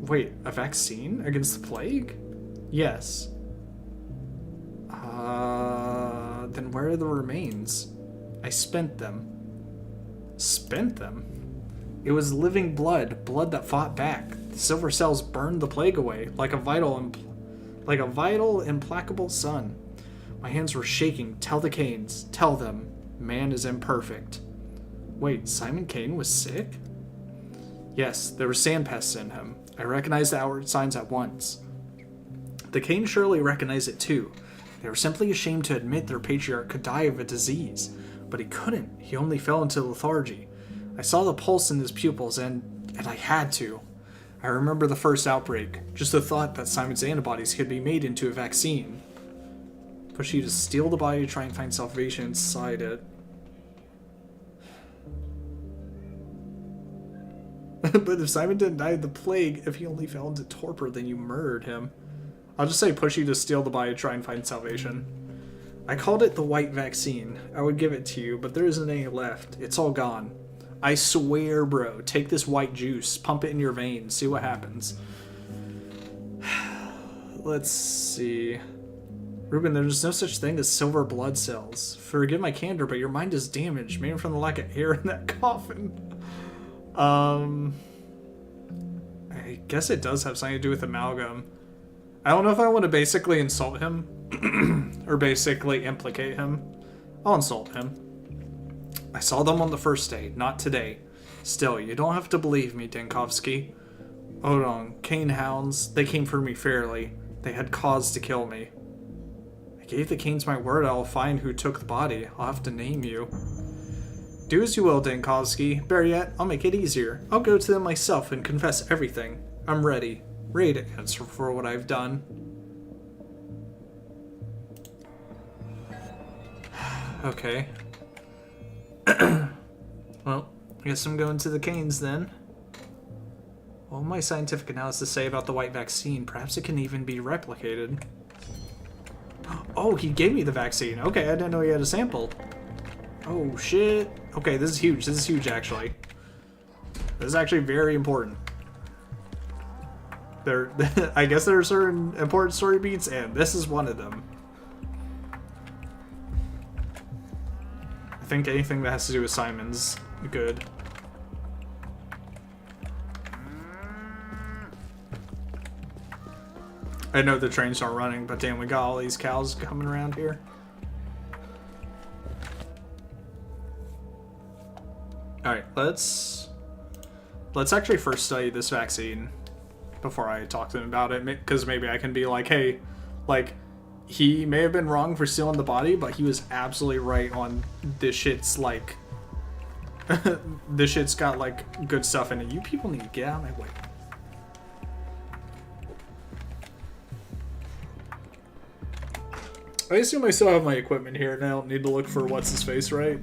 Wait, a vaccine against the plague? Yes. Then where are the remains? I spent them. Spent them? It was living blood, blood that fought back. The silver cells burned the plague away, like a vital, implacable sun. My hands were shaking. Tell the Kanes. Tell them. Man is imperfect. Wait, Simon Kane was sick? Yes, there were sand pests in him. I recognized the outward signs at once. The Kanes surely recognized it too. They were simply ashamed to admit their patriarch could die of a disease. But he couldn't. He only fell into lethargy. I saw the pulse in his pupils and I had to. I remember the first outbreak. Just the thought that Simon's antibodies could be made into a vaccine. Push you to steal the body to try and find salvation inside it. But if Simon didn't die of the plague, if he only fell into torpor, then you murdered him. I'll just say push you to steal the body to try and find salvation. I called it the white vaccine. I would give it to you, but there isn't any left. It's all gone. I swear, bro. Take this white juice, pump it in your veins, see what happens. Let's see. Ruben, there's no such thing as silver blood cells. Forgive my candor, but your mind is damaged, maybe from the lack of air in that coffin. I guess it does have something to do with amalgam. I don't know if I want to basically insult him or basically implicate him. I'll insult him. I saw them on the first day, not today. Still, you don't have to believe me, Denkovsky. Hold on, Kane hounds, they came for me fairly. They had cause to kill me. I gave the Kanes my word I'll find who took the body. I'll have to name you. Do as you will, Denkovsky. Better yet, I'll make it easier. I'll go to them myself and confess everything. I'm ready. Ready to answer for what I've done. Okay. Well, I guess I'm going to the Kanes then. What will my scientific analysis say about the white vaccine? Perhaps it can even be replicated. Oh, he gave me the vaccine. Okay, I didn't know he had a sample. Oh, shit. Okay, this is huge. This is huge, actually. This is actually very important. I guess there are certain important story beats, and this is one of them. I think anything that has to do with Simon's good. I know the trains aren't running, but damn, we got all these cows coming around here. Alright, let's actually first study this vaccine before I talk to him about it, because maybe I can be like, hey, like, he may have been wrong for stealing the body, but he was absolutely right on this shit's, like, this shit's got, like, good stuff in it. You people need to get out of my way. I assume I still have my equipment here and I don't need to look for what's-his-face, right?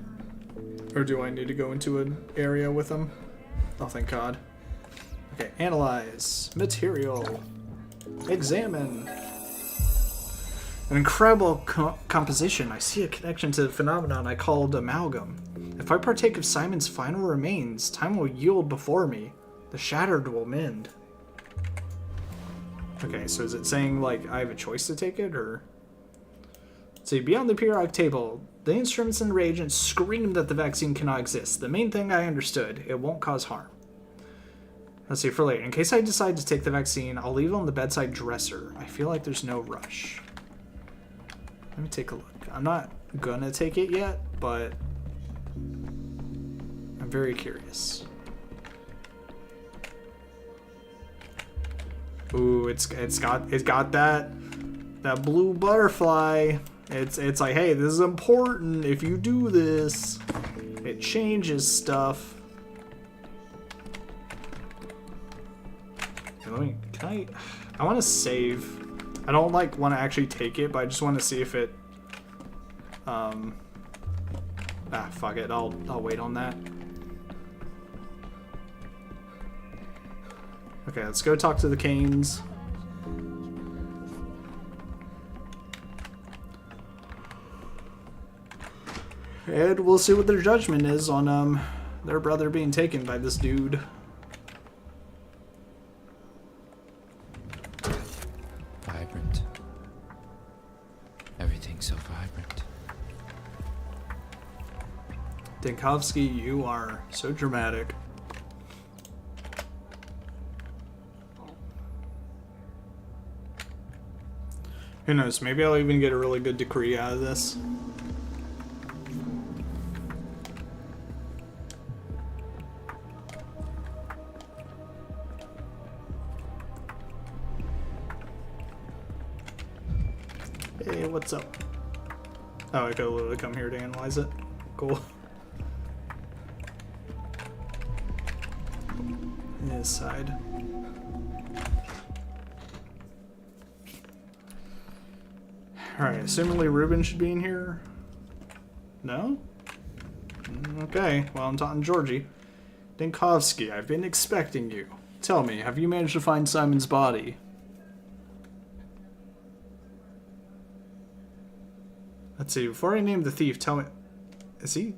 Or do I need to go into an area with him? Oh, thank God. Okay, analyze. Material. Examine. An incredible composition. I see a connection to the phenomenon I called amalgam. If I partake of Simon's final remains, time will yield before me. The shattered will mend. Okay, so is it saying, like, I have a choice to take it, or... See, beyond the periodic table, the instruments and reagents scream that the vaccine cannot exist. The main thing I understood, it won't cause harm. Let's see, for later. In case I decide to take the vaccine, I'll leave it on the bedside dresser. I feel like there's no rush. Let me take a look. I'm not gonna take it yet, but I'm very curious. Ooh, it's got that blue butterfly. It's like, hey, this is important. If you do this, it changes stuff. Okay, I want to save. I don't want to actually take it, but I just want to see if it, fuck it. I'll wait on that. Okay, let's go talk to the Kanes. And we'll see what their judgment is on their brother being taken by this dude. Vibrant. Everything's so vibrant. Denkovsky, you are so dramatic. Who knows, maybe I'll even get a really good decree out of this. Hey, what's up? Oh, I could literally come here to analyze it. Cool. His side. Alright, assumingly Ruben should be in here. No? Okay, well, I'm talking Georgie. Dinkovsky, I've been expecting you. Tell me, have you managed to find Simon's body? Let's see, before I name the thief, tell me... Is he?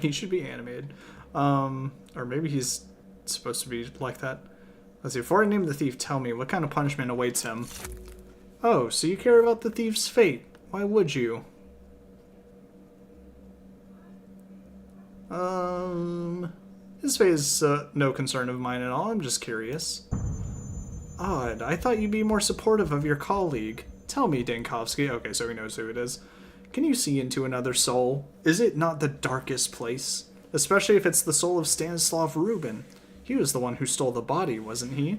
He should be animated. Or maybe he's supposed to be like that. Let's see, before I name the thief, tell me, what kind of punishment awaits him? Oh, so you care about the thief's fate. Why would you? His fate is no concern of mine at all. I'm just curious. Odd. I thought you'd be more supportive of your colleague. Tell me, Dankovsky. Okay, so he knows who it is. Can you see into another soul? Is it not the darkest place? Especially if it's the soul of Stanislav Rubin. He was the one who stole the body, wasn't he?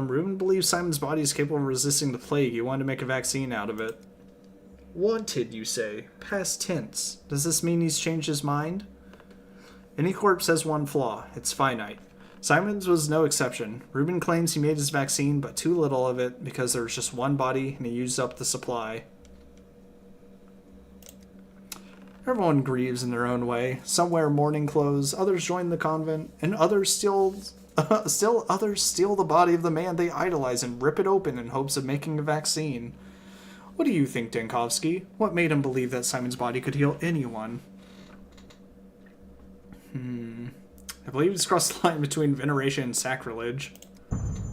Rubin believes Simon's body is capable of resisting the plague. He wanted to make a vaccine out of it. Wanted, you say? Past tense. Does this mean he's changed his mind? Any corpse has one flaw. It's finite. Simon's was no exception. Rubin claims he made his vaccine, but too little of it because there was just one body and he used up the supply. Everyone grieves in their own way. Some wear mourning clothes, others join the convent, and others still others steal the body of the man they idolize and rip it open in hopes of making a vaccine. What do you think, Dankovsky? What made him believe that Simon's body could heal anyone? I believe he's crossed the line between veneration and sacrilege.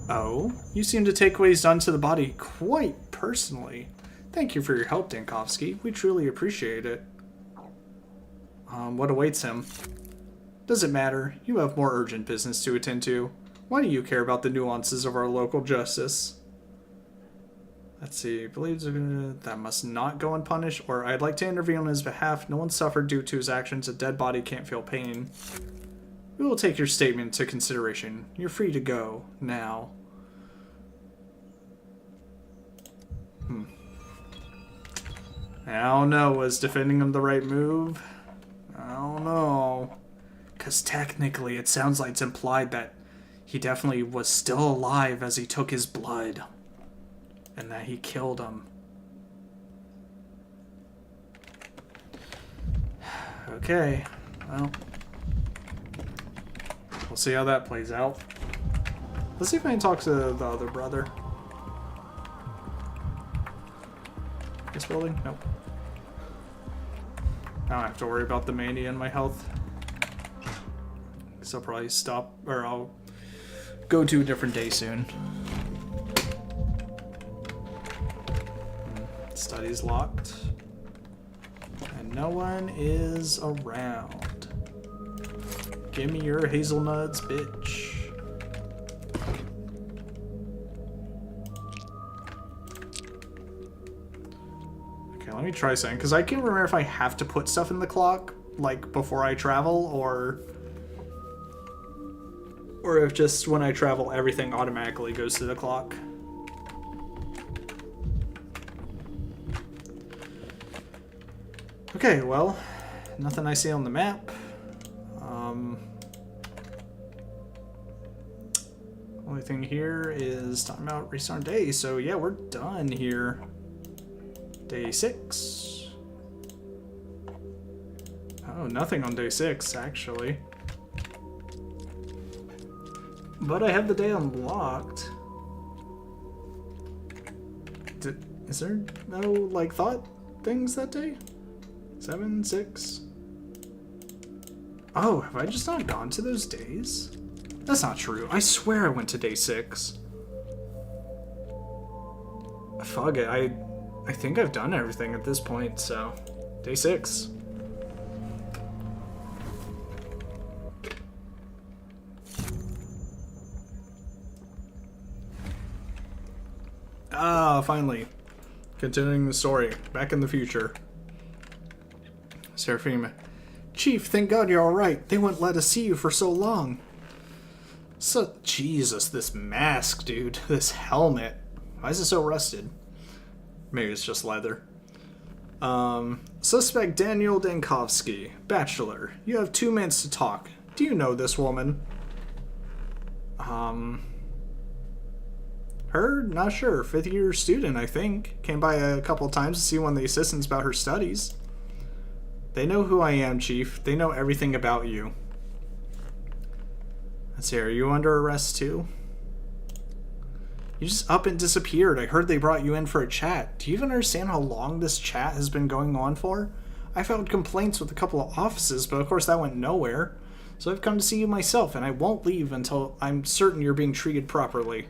Oh? You seem to take what he's done to the body quite personally. Thank you for your help, Dankovsky. We truly appreciate it. What awaits him? Doesn't matter. You have more urgent business to attend to. Why do you care about the nuances of our local justice? Let's see. Believes that must not go unpunished, or I'd like to intervene on his behalf. No one suffered due to his actions. A dead body can't feel pain. We will take your statement into consideration. You're free to go now. I don't know. Was defending him the right move? I don't know. Because technically it sounds like it's implied that he definitely was still alive as he took his blood. And that he killed him. Okay. Well. We'll see how that plays out. Let's see if I can talk to the other brother. This building? Nope. I don't have to worry about the mania and my health. So I'll probably stop, or I'll go to a different day soon. Study's locked. And no one is around. Give me your hazelnuts, bitch. Okay, let me try something, because I can't remember if I have to put stuff in the clock, like, before I travel, or if just when I travel, everything automatically goes to the clock. Okay, well, nothing I see on the map. Only thing here is talking about restart day, so yeah, we're done here. Day 6. Oh, nothing on day 6, actually. But I have the day unlocked. Is there no, like, thought things that day? 7, 6. Oh, have I just not gone to those days? That's not true. I swear I went to day 6. Fuck it. I think I've done everything at this point, so day 6. Ah, finally. Continuing the story. Back in the future. Seraphim. Chief, thank God you're alright. They wouldn't let us see you for so long. So, Jesus, this mask, dude. This helmet. Why is it so rusted? Maybe it's just leather. Suspect Daniel Dankovsky. Bachelor. You have 2 minutes to talk. Do you know this woman? Her? Not sure. 5th year student, I think. Came by a couple times to see one of the assistants about her studies. They know who I am, Chief. They know everything about you. Let's see, are you under arrest too? You just up and disappeared. I heard they brought you in for a chat. Do you even understand how long this chat has been going on for? I filed complaints with a couple of offices, but of course that went nowhere. So I've come to see you myself, and I won't leave until I'm certain you're being treated properly.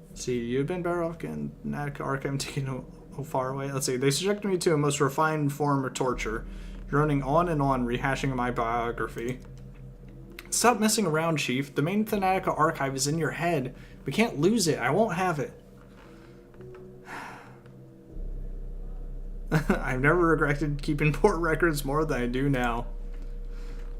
Let's see, you've been better off getting Natica Archive taken far away. Let's see, they subjected me to a most refined form of torture. Droning on and on, rehashing my biography. Stop messing around, Chief. The main Thanatica archive is in your head. We can't lose it. I won't have it. I've never regretted keeping poor records more than I do now.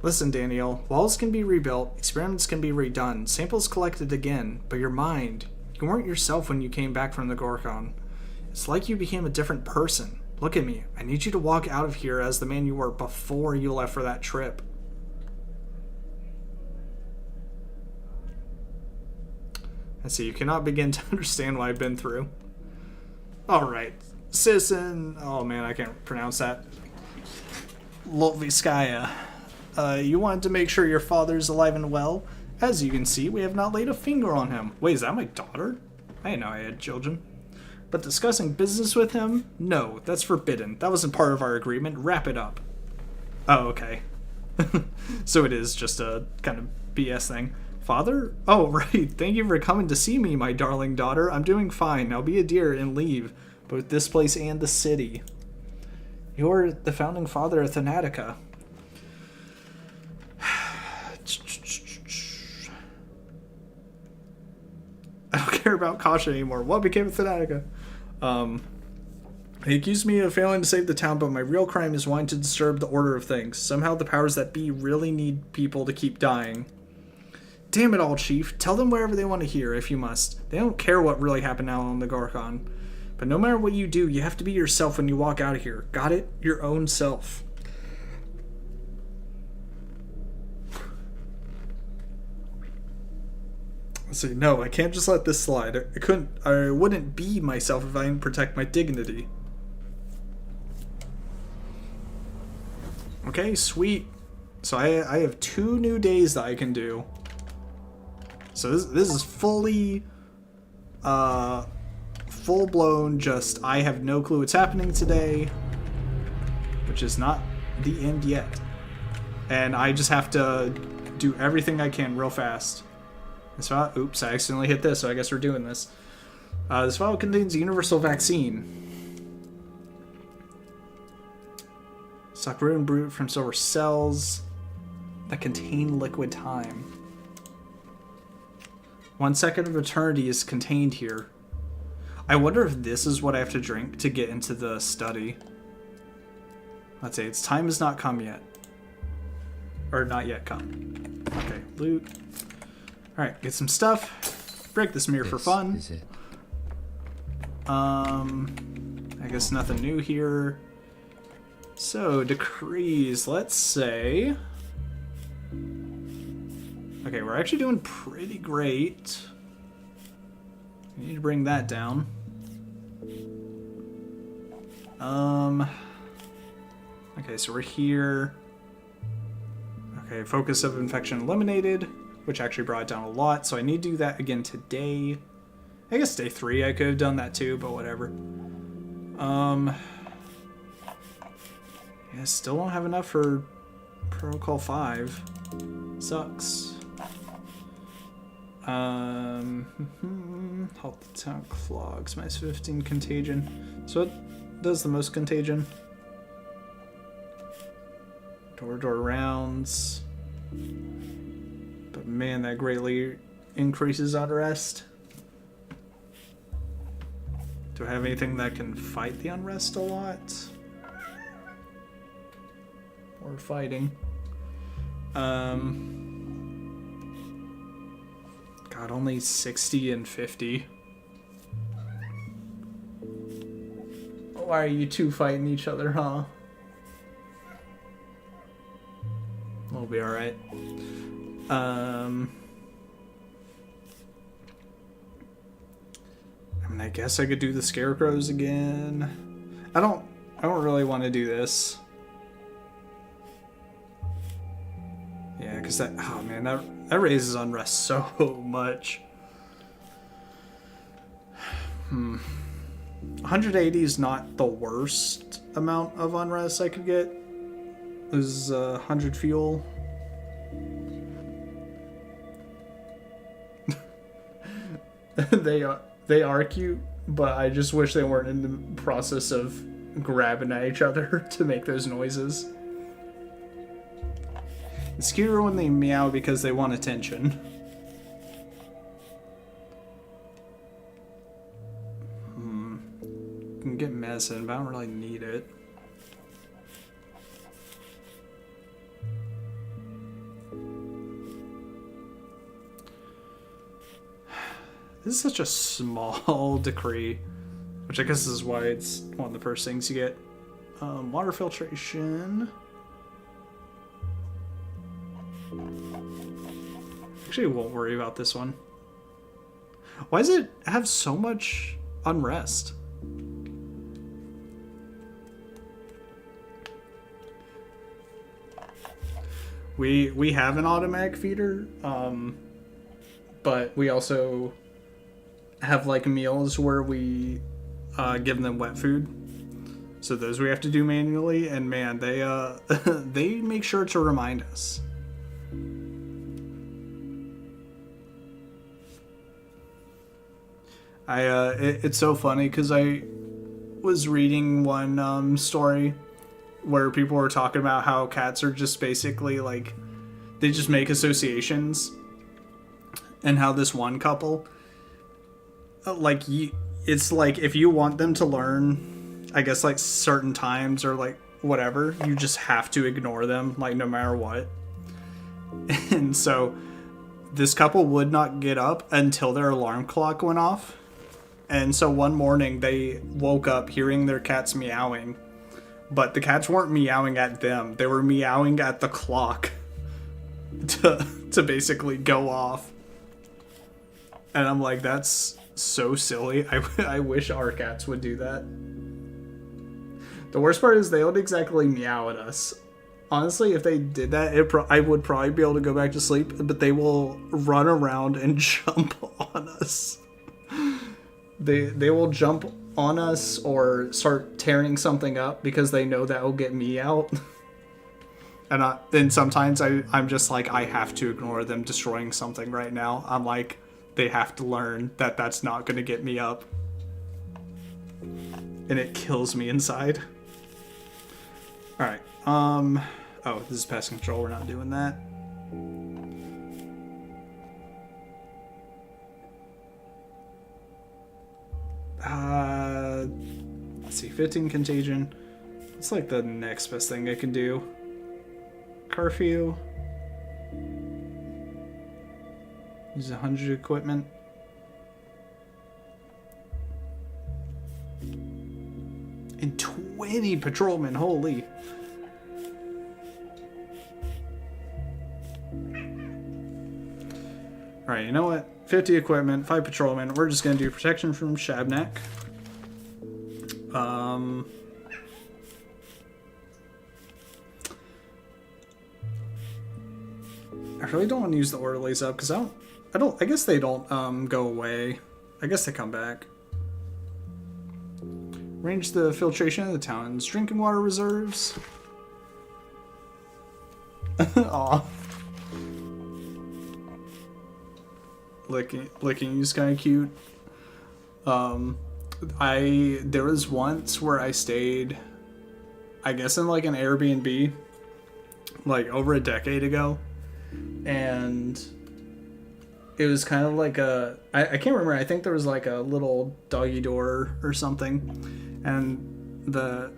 Listen, Daniel. Walls can be rebuilt. Experiments can be redone. Samples collected again. But your mind. You weren't yourself when you came back from the Gorkon. It's like you became a different person. Look at me. I need you to walk out of here as the man you were before you left for that trip. I see. You cannot begin to understand what I've been through. Alright. Citizen... Oh man, I can't pronounce that. Lotviskaya. You wanted to make sure your father's alive and well? As you can see, we have not laid a finger on him. Wait, is that my daughter? I didn't know I had children. But discussing business with him? No, that's forbidden. That wasn't part of our agreement. Wrap it up. Oh, okay. So it is just a kind of BS thing. Father? Oh, right. Thank you for coming to see me, my darling daughter. I'm doing fine. Now be a dear and leave both this place and the city. You're the founding father of Thanatica. I don't care about Kasha anymore. What became of Thanatica? They accused me of failing to save the town, but my real crime is wanting to disturb the order of things. Somehow the powers that be really need people to keep dying. Damn it all, Chief. Tell them whatever they want to hear, if you must. They don't care what really happened out on the Gorkon. But no matter what you do, you have to be yourself when you walk out of here. Got it? Your own self. Let's see. No, I can't just let this slide. I wouldn't be myself if I didn't protect my dignity. Okay, sweet. So I have 2 new days that I can do. So this is fully full-blown just I have no clue what's happening today, which is not the end yet. And I just have to do everything I can real fast. This file, oops, I accidentally hit this, so I guess we're doing this. This file contains a universal vaccine. Suck root and brute from silver cells that contain liquid time. 1 second of eternity is contained here. I wonder if this is what I have to drink to get into the study. Let's say its time has not come yet. Or not yet come. Okay, loot. Alright, get some stuff. Break this mirror for fun. Is it? I guess nothing new here. So, decrees, let's say... Okay, we're actually doing pretty great. We need to bring that down. Okay, so we're here. Okay, focus of infection eliminated, which actually brought it down a lot. So I need to do that again today. I guess day 3 I could have done that too, but whatever. Yeah, still don't have enough for Protocol 5. Sucks. Halt the town clogs. Minus 15 contagion. So it does the most contagion. Door-to-door rounds. But man, that greatly increases unrest. Do I have anything that can fight the unrest a lot? Or fighting? God, only 60 and 50. Why are you two fighting each other, huh? We'll be alright. I mean, I guess I could do the scarecrows again. I don't really want to do this. Yeah, because that, oh man, that raises unrest so much. 180 is not the worst amount of unrest I could get. This is 100 fuel. They are cute, but I just wish they weren't in the process of grabbing at each other to make those noises. It's cuter when they meow because they want attention. Can get medicine, but I don't really need it. This is such a small decree, which I guess is why it's one of the first things you get. Water filtration. Actually, I won't worry about this one. Why does it have so much unrest? We have an automatic feeder, but we also have like meals where we give them wet food. So those we have to do manually, and man, they they make sure to remind us. It's so funny because I was reading one story where people were talking about how cats are just basically like, they just make associations, and how this one couple, it's like if you want them to learn, I guess like certain times or like whatever, you just have to ignore them, like no matter what. And so this couple would not get up until their alarm clock went off. And so one morning they woke up hearing their cats meowing, but the cats weren't meowing at them. They were meowing at the clock to basically go off. And I'm like, that's so silly. I wish our cats would do that. The worst part is they don't exactly meow at us. Honestly, if they did that, I would probably be able to go back to sleep, but they will run around and jump on us. They will jump on us or start tearing something up because they know that will get me out. And then sometimes I'm just like, I have to ignore them destroying something right now. I'm like, they have to learn that that's not going to get me up. And it kills me inside. Alright, oh, this is pest control, we're not doing that. Let's see, 15 contagion. It's like the next best thing I can do. Curfew. Use 100 equipment. And 20 patrolmen, holy. Alright, you know what? 50 equipment, 5 patrolmen. We're just gonna do protection from Shabnak. I really don't want to use the orderlies up because I guess they don't go away. I guess they come back. Arrange the filtration of the town's drinking water reserves. Aw. Licking is kind of cute. There was once where I stayed, I guess in like an Airbnb, like over a decade ago, and it was kind of like I can't remember. I think there was like a little doggy door or something, and the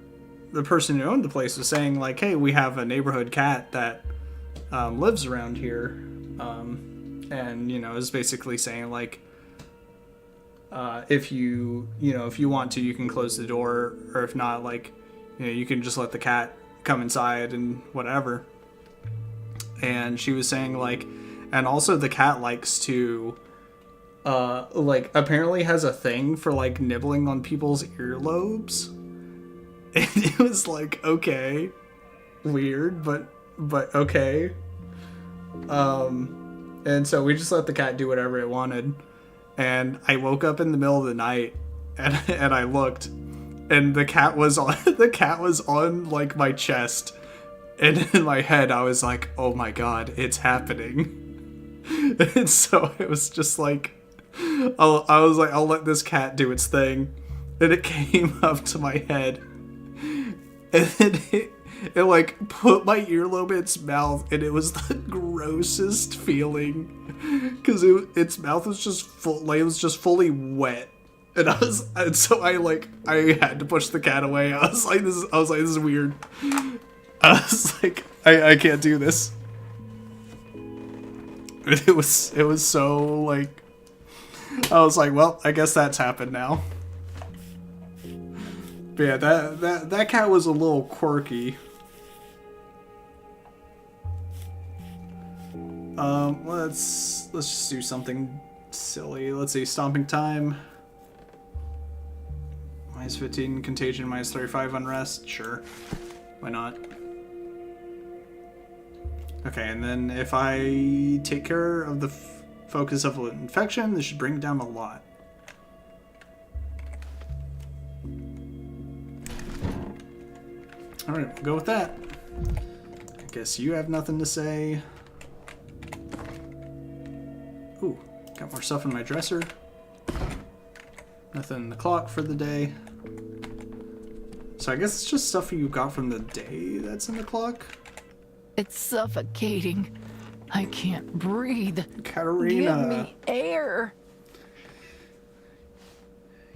person who owned the place was saying like, "Hey, we have a neighborhood cat that lives around here," and is basically saying like, if you want to, you can close the door, or if not, like, you can just let the cat come inside and whatever. And she was saying like, and also the cat likes to like apparently has a thing for like nibbling on people's earlobes. And it was like, okay, weird, but okay. And so we just let the cat do whatever it wanted. And I woke up in the middle of the night and I looked, and the cat was on like my chest. And in my head, I was like, oh my god, it's happening. And so it was just like, I was like, I'll let this cat do its thing. And it came up to my head. And then it like put my earlobe in its mouth. And it was the grossest feeling. Because its mouth was just full, like it was just fully wet. And so I had to push the cat away. I was like, this is weird. I was like, I can't do this. It was so like, I was like, well, I guess that's happened now. But yeah, that cat was a little quirky. Let's just do something silly. Let's see, stomping time. -15 contagion, -35 unrest. Sure, why not? Okay, and then if I take care of the focus of infection, this should bring it down a lot. Alright, we'll go with that. I guess you have nothing to say. Ooh, got more stuff in my dresser. Nothing in the clock for the day. So I guess it's just stuff you got from the day that's in the clock? It's suffocating. I can't breathe. Katerina. Give me air.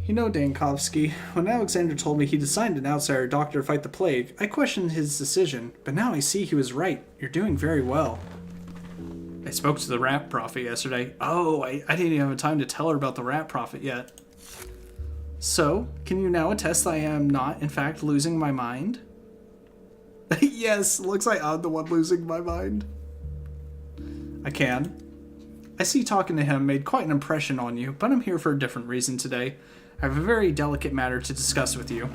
You know, Dankovsky, when Alexander told me he assigned an outsider doctor to fight the plague, I questioned his decision, but now I see he was right. You're doing very well. I spoke to the rat prophet yesterday. Oh, I didn't even have time to tell her about the rat prophet yet. So, can you now attest that I am not, in fact, losing my mind? Yes, looks like I'm the one losing my mind. I can. I see talking to him made quite an impression on you, but I'm here for a different reason today. I have a very delicate matter to discuss with you.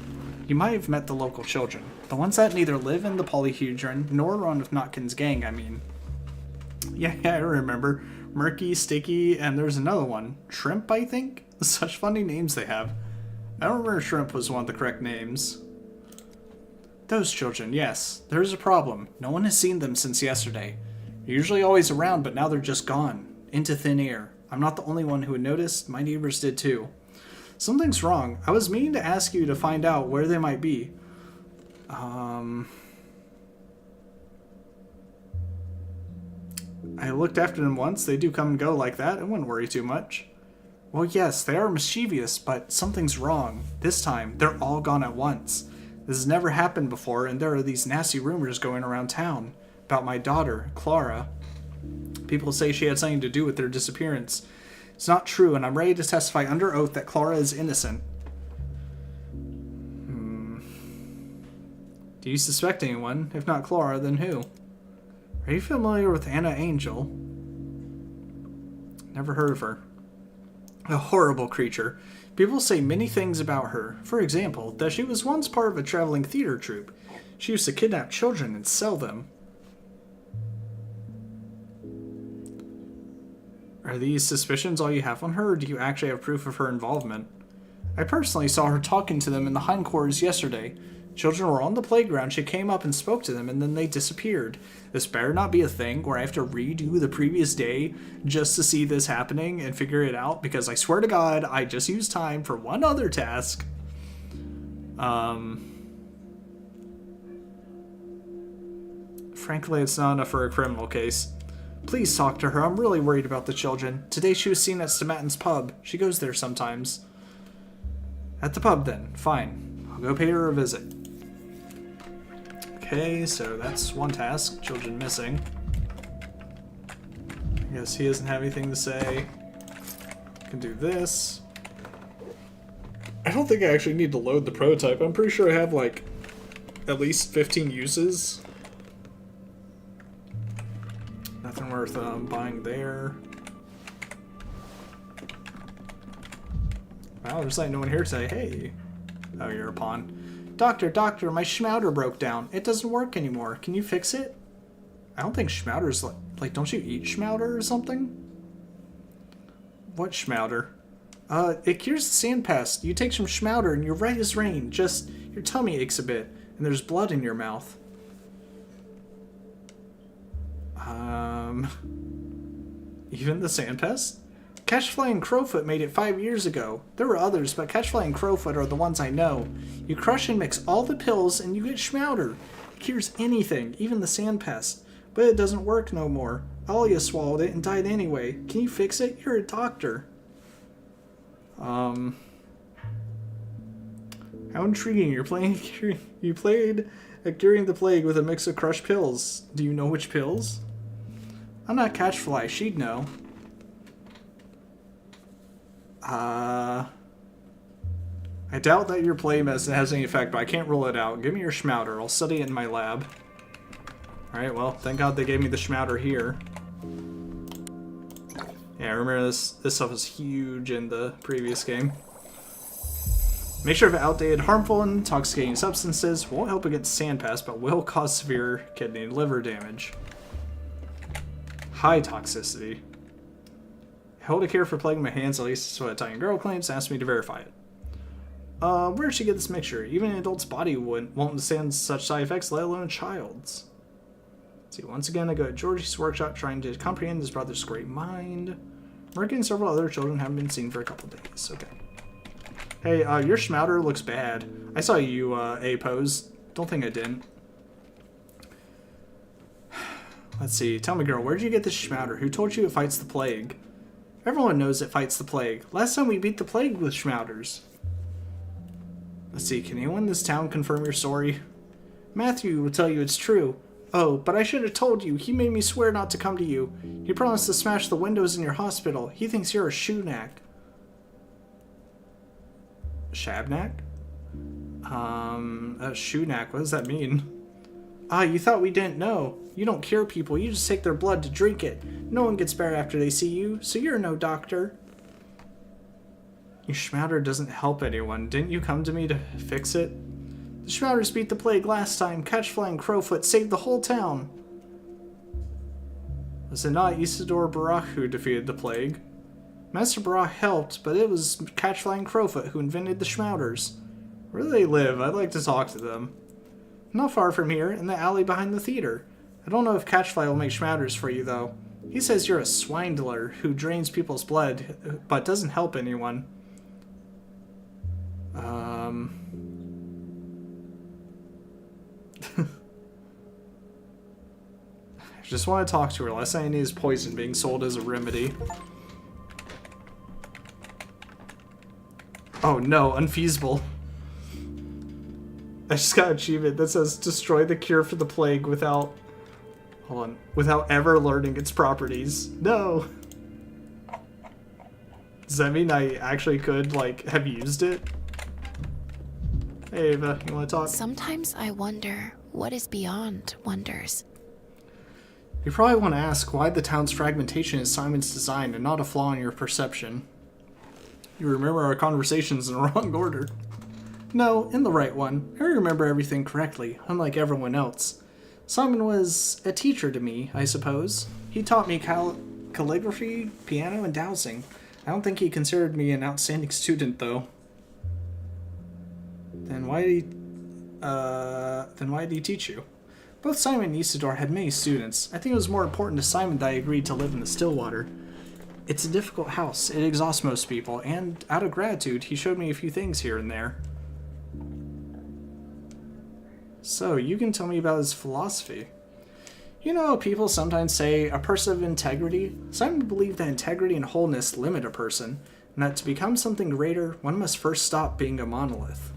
You might have met the local children. The ones that neither live in the polyhedron, nor run with Notkin's gang, I mean. Yeah, I remember. Murky, Sticky, and there's another one. Shrimp, I think? Such funny names they have. I don't remember Shrimp was one of the correct names. Those children, yes. There's a problem. No one has seen them since yesterday. They're usually always around, but now they're just gone. Into thin air. I'm not the only one who had noticed. My neighbors did too. Something's wrong. I was meaning to ask you to find out where they might be. I looked after them once. They do come and go like that. I wouldn't worry too much. Well, yes, they are mischievous, but something's wrong. This time, they're all gone at once. This has never happened before, and there are these nasty rumors going around town about my daughter, Clara. People say she had something to do with their disappearance. It's not true, and I'm ready to testify under oath that Clara is innocent. Do you suspect anyone? If not Clara, then who? Are you familiar with Anna Angel? Never heard of her. A horrible creature. People say many things about her. For example, that she was once part of a traveling theater troupe. She used to kidnap children and sell them. Are these suspicions all you have on her, or do you actually have proof of her involvement? I personally saw her talking to them in the hindquarters yesterday. Children were on the playground, she came up and spoke to them, and then they disappeared. This better not be a thing where I have to redo the previous day just to see this happening and figure it out, because I swear to God, I just used time for one other task. Frankly, it's not enough for a criminal case. Please talk to her. I'm really worried about the children. Today she was seen at Stomatin's pub. She goes there sometimes. At the pub, then. Fine. I'll go pay her a visit. Okay, so that's one task. Children missing. I guess he doesn't have anything to say. Can do this. I don't think I actually need to load the prototype. I'm pretty sure I have, like, at least 15 uses. Nothing worth buying there. Well, there's like no one here to say, hey. Oh, you're a pawn. Doctor, my schmouder broke down. It doesn't work anymore. Can you fix it? I don't think schmouder's like, don't you eat schmouder or something? What schmouder? It cures the sand pest. You take some schmouder and you're right as rain. Just, your tummy aches a bit, and there's blood in your mouth. Even the sand pest? Catchfly and Crowfoot made it 5 years ago. There were others, but Catchfly and Crowfoot are the ones I know. You crush and mix all the pills and you get schmouder. It cures anything, even the sand pest. But it doesn't work no more. Alia swallowed it and died anyway. Can you fix it? You're a doctor. How intriguing. You played at curing the plague with a mix of crushed pills. Do you know which pills? I'm not Catchfly. She'd know. I doubt that your play medicine has any effect, but I can't rule it out. Give me your schmouder. I'll study it in my lab. Alright, well, thank God they gave me the schmouder here. Yeah, remember this stuff was huge in the previous game. Make sure of outdated, harmful, and intoxicating substances. Won't help against sand pest, but will cause severe kidney and liver damage. High toxicity. Held a cure for plague in my hands, at least that's what a Italian girl claims, and asked me to verify it. Where did she get this mixture? Even an adult's body won't withstand such side effects, let alone a child's. Let's see, once again, I go to Georgie's workshop trying to comprehend his brother's great mind. Merkin and several other children haven't been seen for a couple days. Okay. Hey, your schmouder looks bad. I saw you, A-pose. Don't think I didn't. Let's see. Tell me, girl, where'd you get this schmouder? Who told you it fights the plague? Everyone knows it fights the plague. Last time we beat the plague with schmouders. Let's see. Can anyone in this town confirm your story? Matthew will tell you it's true. Oh, but I should have told you. He made me swear not to come to you. He promised to smash the windows in your hospital. He thinks you're a shoenack. Shabnak? A shoenack. What does that mean? Ah, you thought we didn't know. You don't cure people, you just take their blood to drink it. No one gets better after they see you, so you're no doctor. Your schmouder doesn't help anyone. Didn't you come to me to fix it? The schmouders beat the plague last time. Catchfly and Crowfoot saved the whole town. Was it not Isidore Barak who defeated the plague? Master Barak helped, but it was Catchfly and Crowfoot who invented the schmouders. Where do they live? I'd like to talk to them. Not far from here, in the alley behind the theater. I don't know if Catchfly will make schmouders for you, though. He says you're a swindler who drains people's blood, but doesn't help anyone. I just want to talk to her. Last thing I need is poison being sold as a remedy. Oh no, unfeasible. I just got an achievement that says destroy the cure for the plague without... Hold on. Without ever learning its properties. No! Does that mean I actually could, like, have used it? Hey, Ava, you want to talk? Sometimes I wonder what is beyond wonders. You probably want to ask why the town's fragmentation is Simon's design and not a flaw in your perception. You remember our conversations in the wrong order. No, in the right one. I remember everything correctly, unlike everyone else. Simon was a teacher to me, I suppose. He taught me calligraphy, piano, and dowsing. I don't think he considered me an outstanding student, though. Then why did he teach you? Both Simon and Isidore had many students. I think it was more important to Simon that I agreed to live in the Stillwater. It's a difficult house. It exhausts most people, and out of gratitude, he showed me a few things here and there. So, you can tell me about his philosophy. You know, people sometimes say a person of integrity. Some believe that integrity and wholeness limit a person, and that to become something greater, one must first stop being a monolith.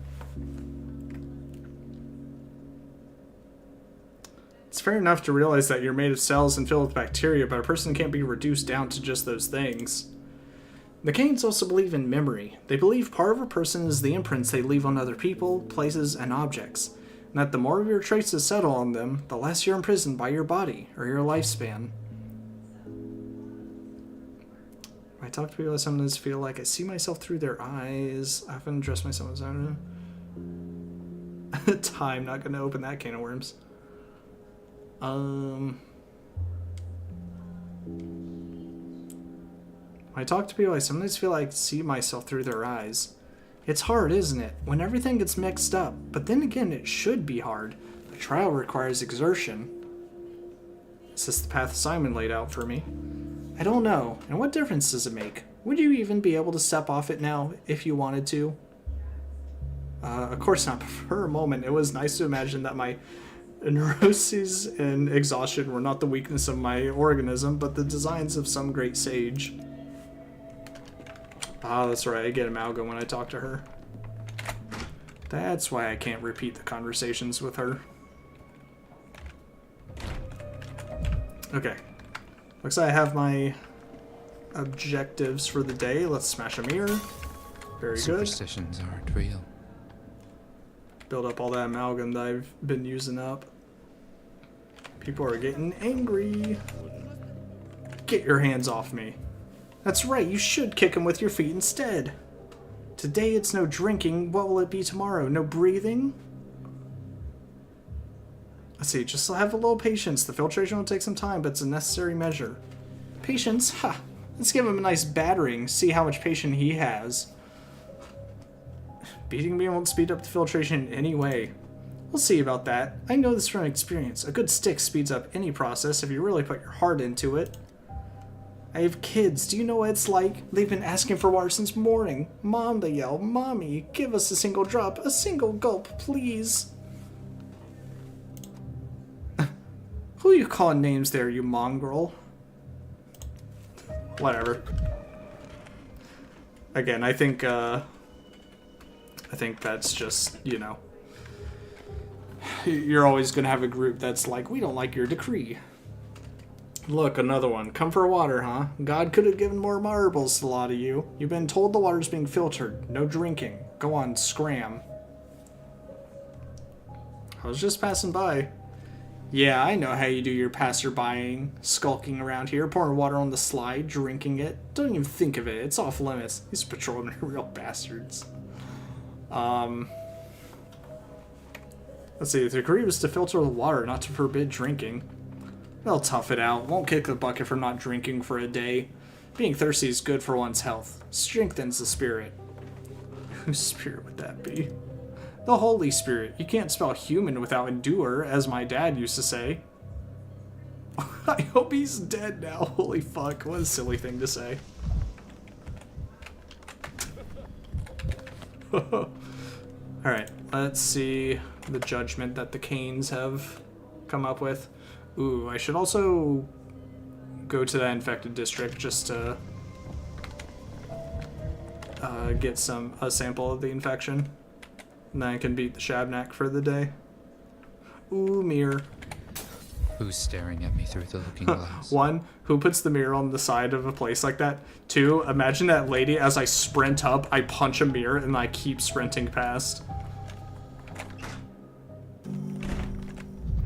It's fair enough to realize that you're made of cells and filled with bacteria, but a person can't be reduced down to just those things. The Canes also believe in memory. They believe part of a person is the imprints they leave on other people, places, and objects, and that the more of your traces settle on them, the less you're imprisoned by your body or your lifespan. I talk to people, I sometimes feel like I see myself through their eyes. I often dress myself as time, not gonna open that can of worms. When I talk to people, I sometimes feel like I see myself through their eyes. It's hard, isn't it? When everything gets mixed up. But then again, it should be hard. The trial requires exertion. Is this the path Simon laid out for me? I don't know. And what difference does it make? Would you even be able to step off it now if you wanted to? Of course not. But for a moment, it was nice to imagine that my neuroses and exhaustion were not the weakness of my organism, but the designs of some great sage. Ah, that's right, I get amalgam when I talk to her. That's why I can't repeat the conversations with her. Okay. Looks like I have my objectives for the day. Let's smash a mirror. Very good. Superstitions aren't real. Build up all that amalgam that I've been using up. People are getting angry. Get your hands off me. That's right, you should kick him with your feet instead. Today it's no drinking, what will it be tomorrow? No breathing? Let's see, just have a little patience. The filtration will take some time, but it's a necessary measure. Patience? Ha! Let's give him a nice battering, see how much patience he has. Beating me won't speed up the filtration in any way. We'll see about that. I know this from experience. A good stick speeds up any process if you really put your heart into it. I have kids. Do you know what it's like? They've been asking for water since morning. Mom, they yell. Mommy, give us a single drop. A single gulp, please. Who are you calling names there, you mongrel? Whatever. Again, I think that's just, you know. You're always going to have a group that's like, we don't like your decree. Look, another one. Come for water, huh? God could have given more marbles to a lot of you. You've been told the water's being filtered. No drinking. Go on, scram. I was just passing by. Yeah, I know how you do your passerbying, skulking around here, pouring water on the slide, drinking it. Don't even think of it. It's off limits. These patrolmen are real bastards. Let's see. The decree was to filter the water, not to forbid drinking. They'll tough it out. Won't kick the bucket for not drinking for a day. Being thirsty is good for one's health. Strengthens the spirit. Whose spirit would that be? The Holy Spirit. You can't spell human without endure, as my dad used to say. I hope he's dead now. Holy fuck. What a silly thing to say. Alright, let's see the judgment that the Canes have come up with. Ooh, I should also go to that infected district just to get a sample of the infection. And then I can beat the Shabnak for the day. Ooh, mirror. Who's staring at me through the looking glass? 1, who puts the mirror on the side of a place like that? 2, imagine that lady as I sprint up, I punch a mirror and I keep sprinting past.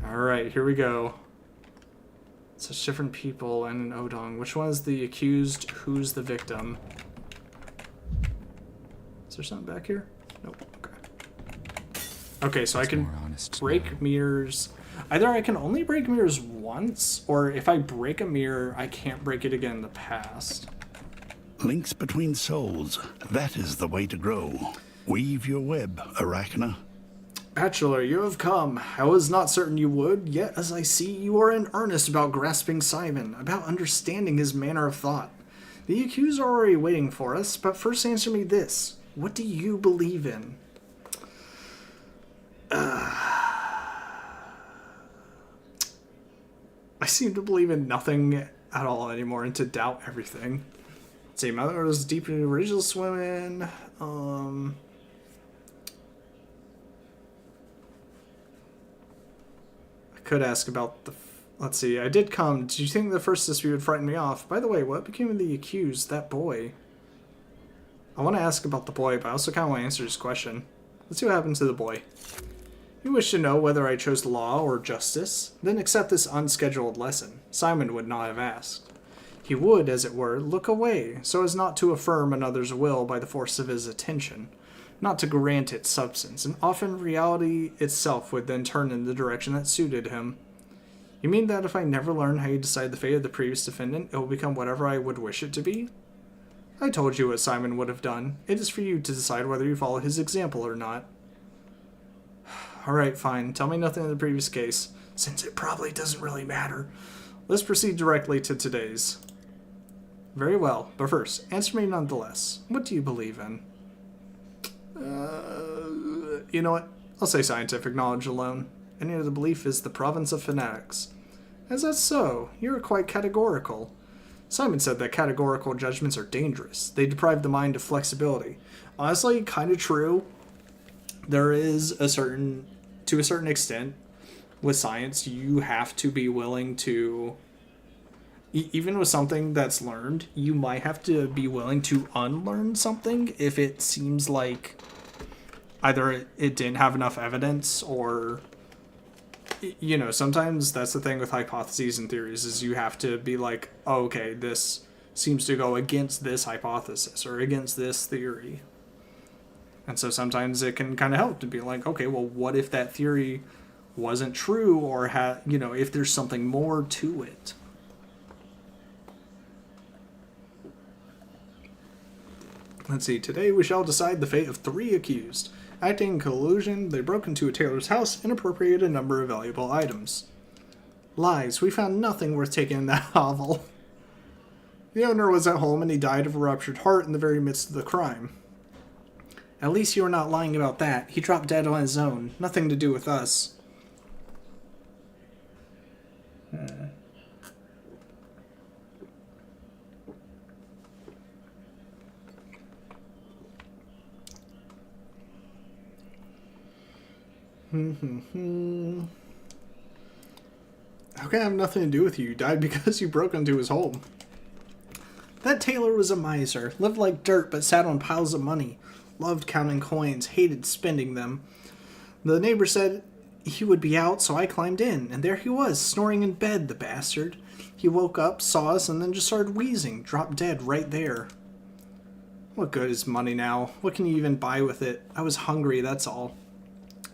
Alright, here we go. Such different people and an Odong. Which one is the accused? Who's the victim? Is there something back here? Nope. Okay. Okay, so I can break mirrors. Either I can only break mirrors once, or if I break a mirror, I can't break it again in the past. Links between souls. That is the way to grow. Weave your web, Arachna. Bachelor, you have come. I was not certain you would, yet as I see, you are in earnest about grasping Simon, about understanding his manner of thought. The accused are already waiting for us, but first answer me this. What do you believe in? I seem to believe in nothing at all anymore and to doubt everything. Let's see, my mother was deep into original swimming. I could ask about the... Let's see, I did come. Did you think the first dispute would frighten me off? By the way, what became of the accused, that boy? I want to ask about the boy, but I also kind of want to answer his question. Let's see what happened to the boy. You wish to know whether I chose law or justice? Then accept this unscheduled lesson. Simon would not have asked. He would, as it were, look away, so as not to affirm another's will by the force of his attention, not to grant it substance, and often reality itself would then turn in the direction that suited him. You mean that if I never learn how you decide the fate of the previous defendant, it will become whatever I would wish it to be? I told you what Simon would have done. It is for you to decide whether you follow his example or not. Alright, fine. Tell me nothing of the previous case, since it probably doesn't really matter. Let's proceed directly to today's. Very well, but first, answer me nonetheless. What do you believe in? You know what? I'll say scientific knowledge alone. Any other belief is the province of fanatics. Is that so? You're quite categorical. Simon said that categorical judgments are dangerous. They deprive the mind of flexibility. Honestly, kind of true. There is to a certain extent, with science, you have to be willing to, even with something that's learned, you might have to be willing to unlearn something if it seems like either it didn't have enough evidence or, you know, sometimes that's the thing with hypotheses and theories is you have to be like, oh, okay, this seems to go against this hypothesis or against this theory. And so sometimes it can kind of help to be like, okay, well, what if that theory wasn't true or if there's something more to it? Let's see, today we shall decide the fate of 3 accused. Acting in collusion, they broke into a tailor's house and appropriated a number of valuable items. Lies, we found nothing worth taking in that hovel. The owner was at home and he died of a ruptured heart in the very midst of the crime. At least you are not lying about that. He dropped dead on his own. Nothing to do with us. How can I have nothing to do with you? You died because you broke into his home. That tailor was a miser. Lived like dirt but sat on piles of money. Loved counting coins, hated spending them. The neighbor said he would be out, so I climbed in, and there he was, snoring in bed, the bastard. He woke up, saw us, and then just started wheezing, dropped dead right there. What good is money now? What can you even buy with it? I was hungry, that's all.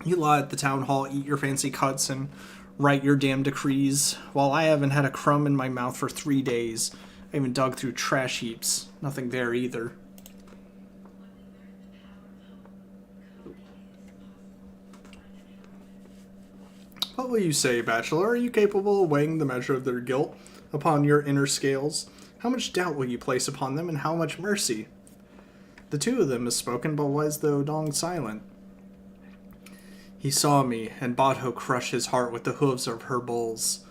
You lie at the town hall, eat your fancy cuts, and write your damn decrees, while I haven't had a crumb in my mouth for 3 days. I even dug through trash heaps. Nothing there either. What will you say, Bachelor? Are you capable of weighing the measure of their guilt upon your inner scales? How much doubt will you place upon them, and how much mercy? The 2 of them have spoken, but why is the Odong silent? He saw me, and bade her crush his heart with the hooves of her bulls.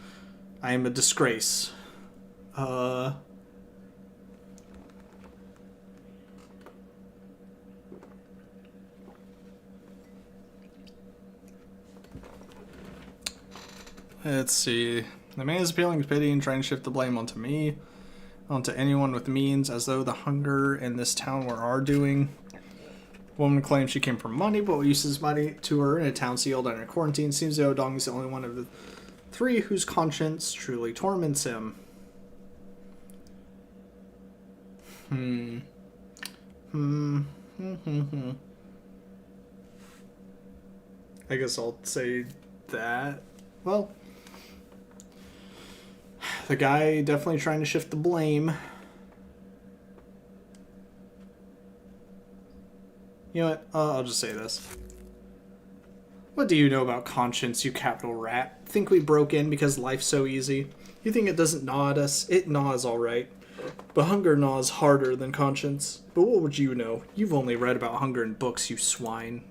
I am a disgrace. Let's see. The man is appealing to pity and trying to shift the blame onto me, onto anyone with means, as though the hunger in this town were our doing. Woman claims she came for money, but what use is money to her in a town sealed under quarantine? Seems that Odong is the only one of the 3 whose conscience truly torments him. I guess I'll say that. Well, the guy definitely trying to shift the blame. You know what? I'll just say this. What do you know about conscience, you capital rat? Think we broke in because life's so easy? You think it doesn't gnaw at us? It gnaws alright. But hunger gnaws harder than conscience. But what would you know? You've only read about hunger in books, you swine.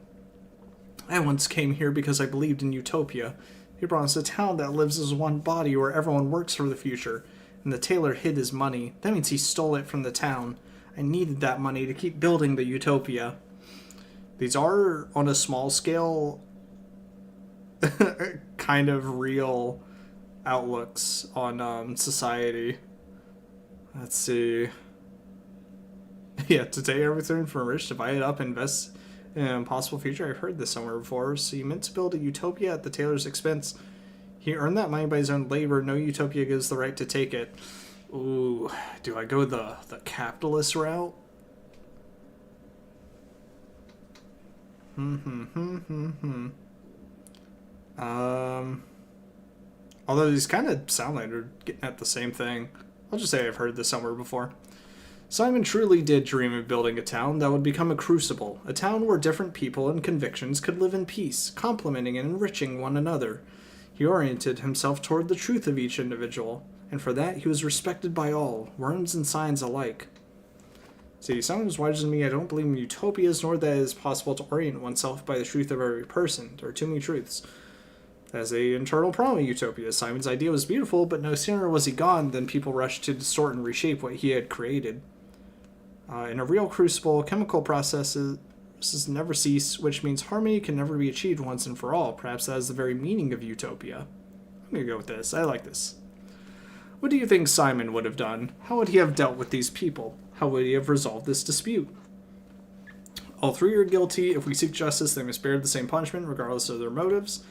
I once came here because I believed in utopia. He promised a town that lives as one body where everyone works for the future, and the tailor hid his money. That means he stole it from the town. I needed that money to keep building the utopia. These are, on a small scale, kind of real outlooks on society. Let's see. Yeah, to take everything from rich, divide it up, invest in an impossible future. I've heard this somewhere before. So you meant to build a utopia at the tailor's expense. He earned that money by his own labor. No utopia gives the right to take it. Ooh, do I go the capitalist route? Although these kind of sound like they're getting at the same thing. I'll just say I've heard this somewhere before. Simon truly did dream of building a town that would become a crucible, a town where different people and convictions could live in peace, complementing and enriching one another. He oriented himself toward the truth of each individual, and for that he was respected by all, worms and signs alike. See, Simon was wiser than me. I don't believe in utopias, nor that it is possible to orient oneself by the truth of every person. There are too many truths. As an internal problem of utopia, Simon's idea was beautiful, but no sooner was he gone than people rushed to distort and reshape what he had created. In a real crucible, chemical processes never cease, which means harmony can never be achieved once and for all. Perhaps that is the very meaning of utopia. I'm going to go with this. I like this. What do you think Simon would have done? How would he have dealt with these people? How would he have resolved this dispute? All three are guilty. If we seek justice, they must bear the same punishment, regardless of their motives.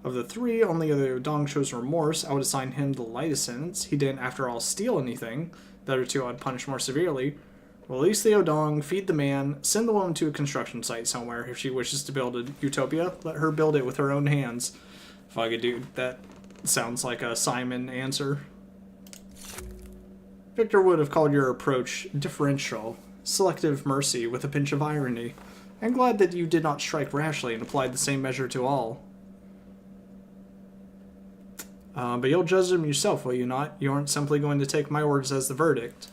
Of the three, only the Dong shows remorse. I would assign him the lightest sentence. He didn't, after all, steal anything. The other two I'd punish more severely. Release the Odong, feed the man, send the woman to a construction site somewhere. If she wishes to build a utopia, let her build it with her own hands. Fuck it, dude. That sounds like a Simon answer. Victor would have called your approach differential, selective mercy with a pinch of irony. I'm glad that you did not strike rashly and applied the same measure to all. But you'll judge them yourself, will you not? You aren't simply going to take my words as the verdict.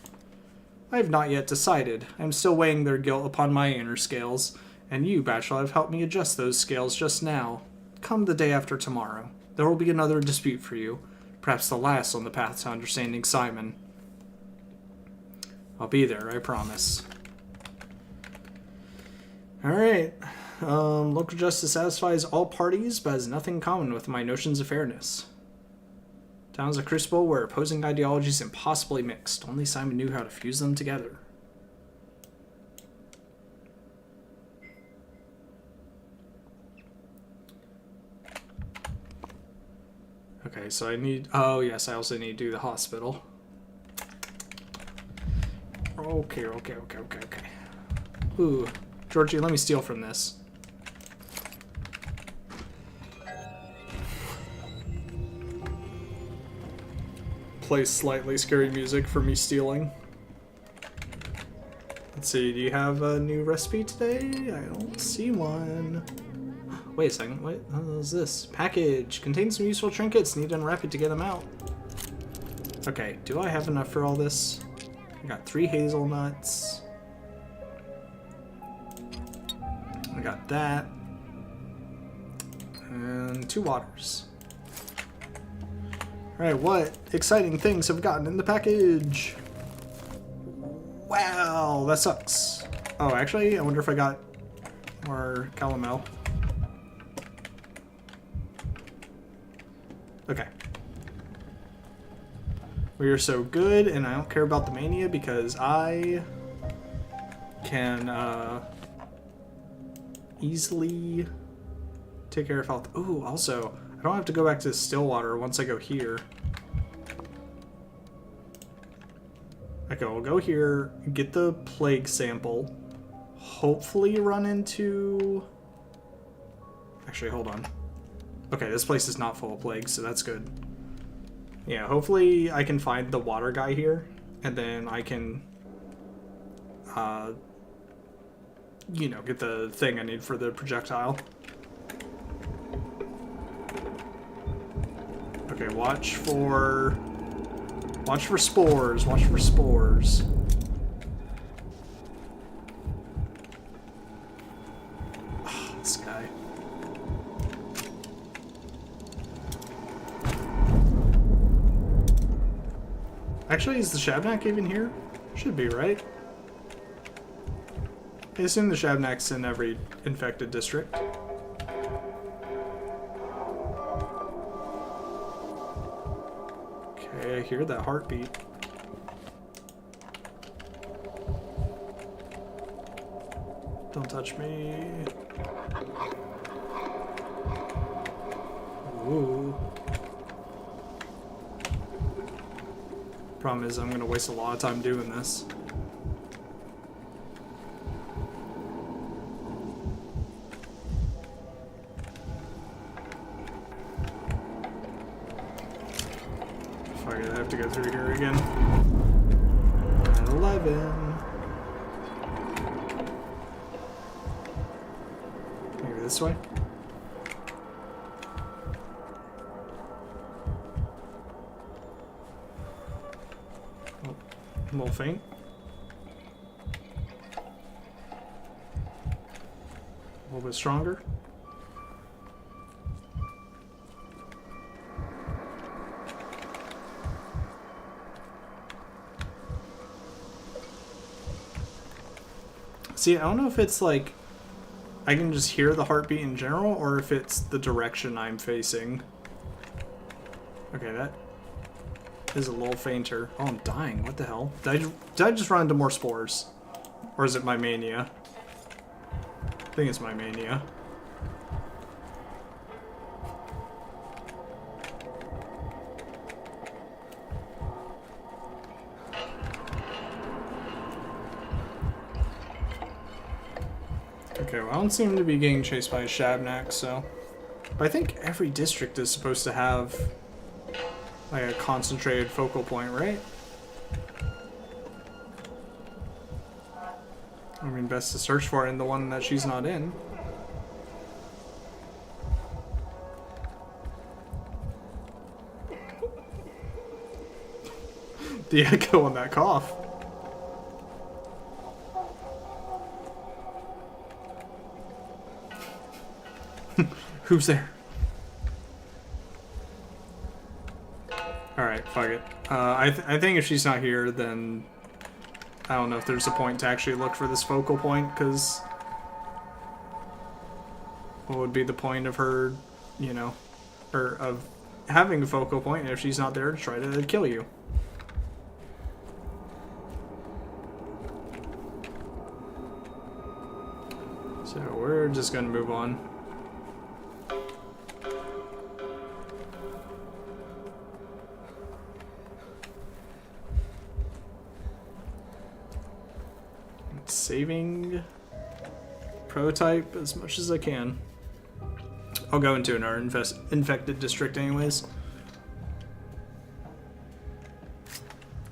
I have not yet decided. I am still weighing their guilt upon my inner scales, and you, Bachelor, have helped me adjust those scales just now. Come the day after tomorrow. There will be another dispute for you, perhaps the last on the path to understanding Simon. I'll be there, I promise. Alright. Local justice satisfies all parties, but has nothing in common with my notions of fairness. Town is a crucible where opposing ideologies impossibly mixed. Only Simon knew how to fuse them together. Okay, so I need... Oh, yes, I also need to do the hospital. Okay. Ooh. Georgie, let me steal from this. Play slightly scary music for me stealing. Let's see, do you have a new recipe today? I don't see one. Wait a second, what is this? Package. Contains some useful trinkets. Need to unwrap it to get them out. Okay, do I have enough for all this? I got 3 hazelnuts. I got that. And 2 waters. Alright, what exciting things have gotten in the package? Wow, that sucks. Oh, actually, I wonder if I got more calomel. Okay. We are so good, and I don't care about the mania because I can easily take care of health. Ooh, also, I don't have to go back to Stillwater once I go here. Okay, we'll go here, get the plague sample, hopefully run into... Actually, hold on. Okay, this place is not full of plague, so that's good. Yeah, hopefully I can find the water guy here, and then I can, you know, get the thing I need for the projectile. Okay, watch for spores, watch for spores. Oh, this guy. Actually, is the Shabnak even here? Should be, right? I assume the Shabnak's in every infected district. Okay, I hear that heartbeat. Don't touch me. Ooh. Problem is, I'm gonna waste a lot of time doing this. Fuck it, I have to go through here again. At 11. Maybe this way? Oh, a little faint. A little bit stronger. See, I don't know if it's like I can just hear the heartbeat in general or if it's the direction I'm facing. Okay, that is a little fainter. Oh, I'm dying. What the hell? Did I just run into more spores? Or is it my mania? I think it's my mania. Okay, well, I don't seem to be getting chased by a Shabnak, so... But I think every district is supposed to have, like, a concentrated focal point, right? I mean, best to search for it in the one that she's not in. The echo on that cough. Who's there? Alright, fuck it. I think if she's not here, then I don't know if there's a point to actually look for this focal point, because what would be the point of her, you know, or of having a focal point if she's not there to try to kill you? So we're just gonna move on. Saving prototype as much as I can. I'll go into our infected district anyways.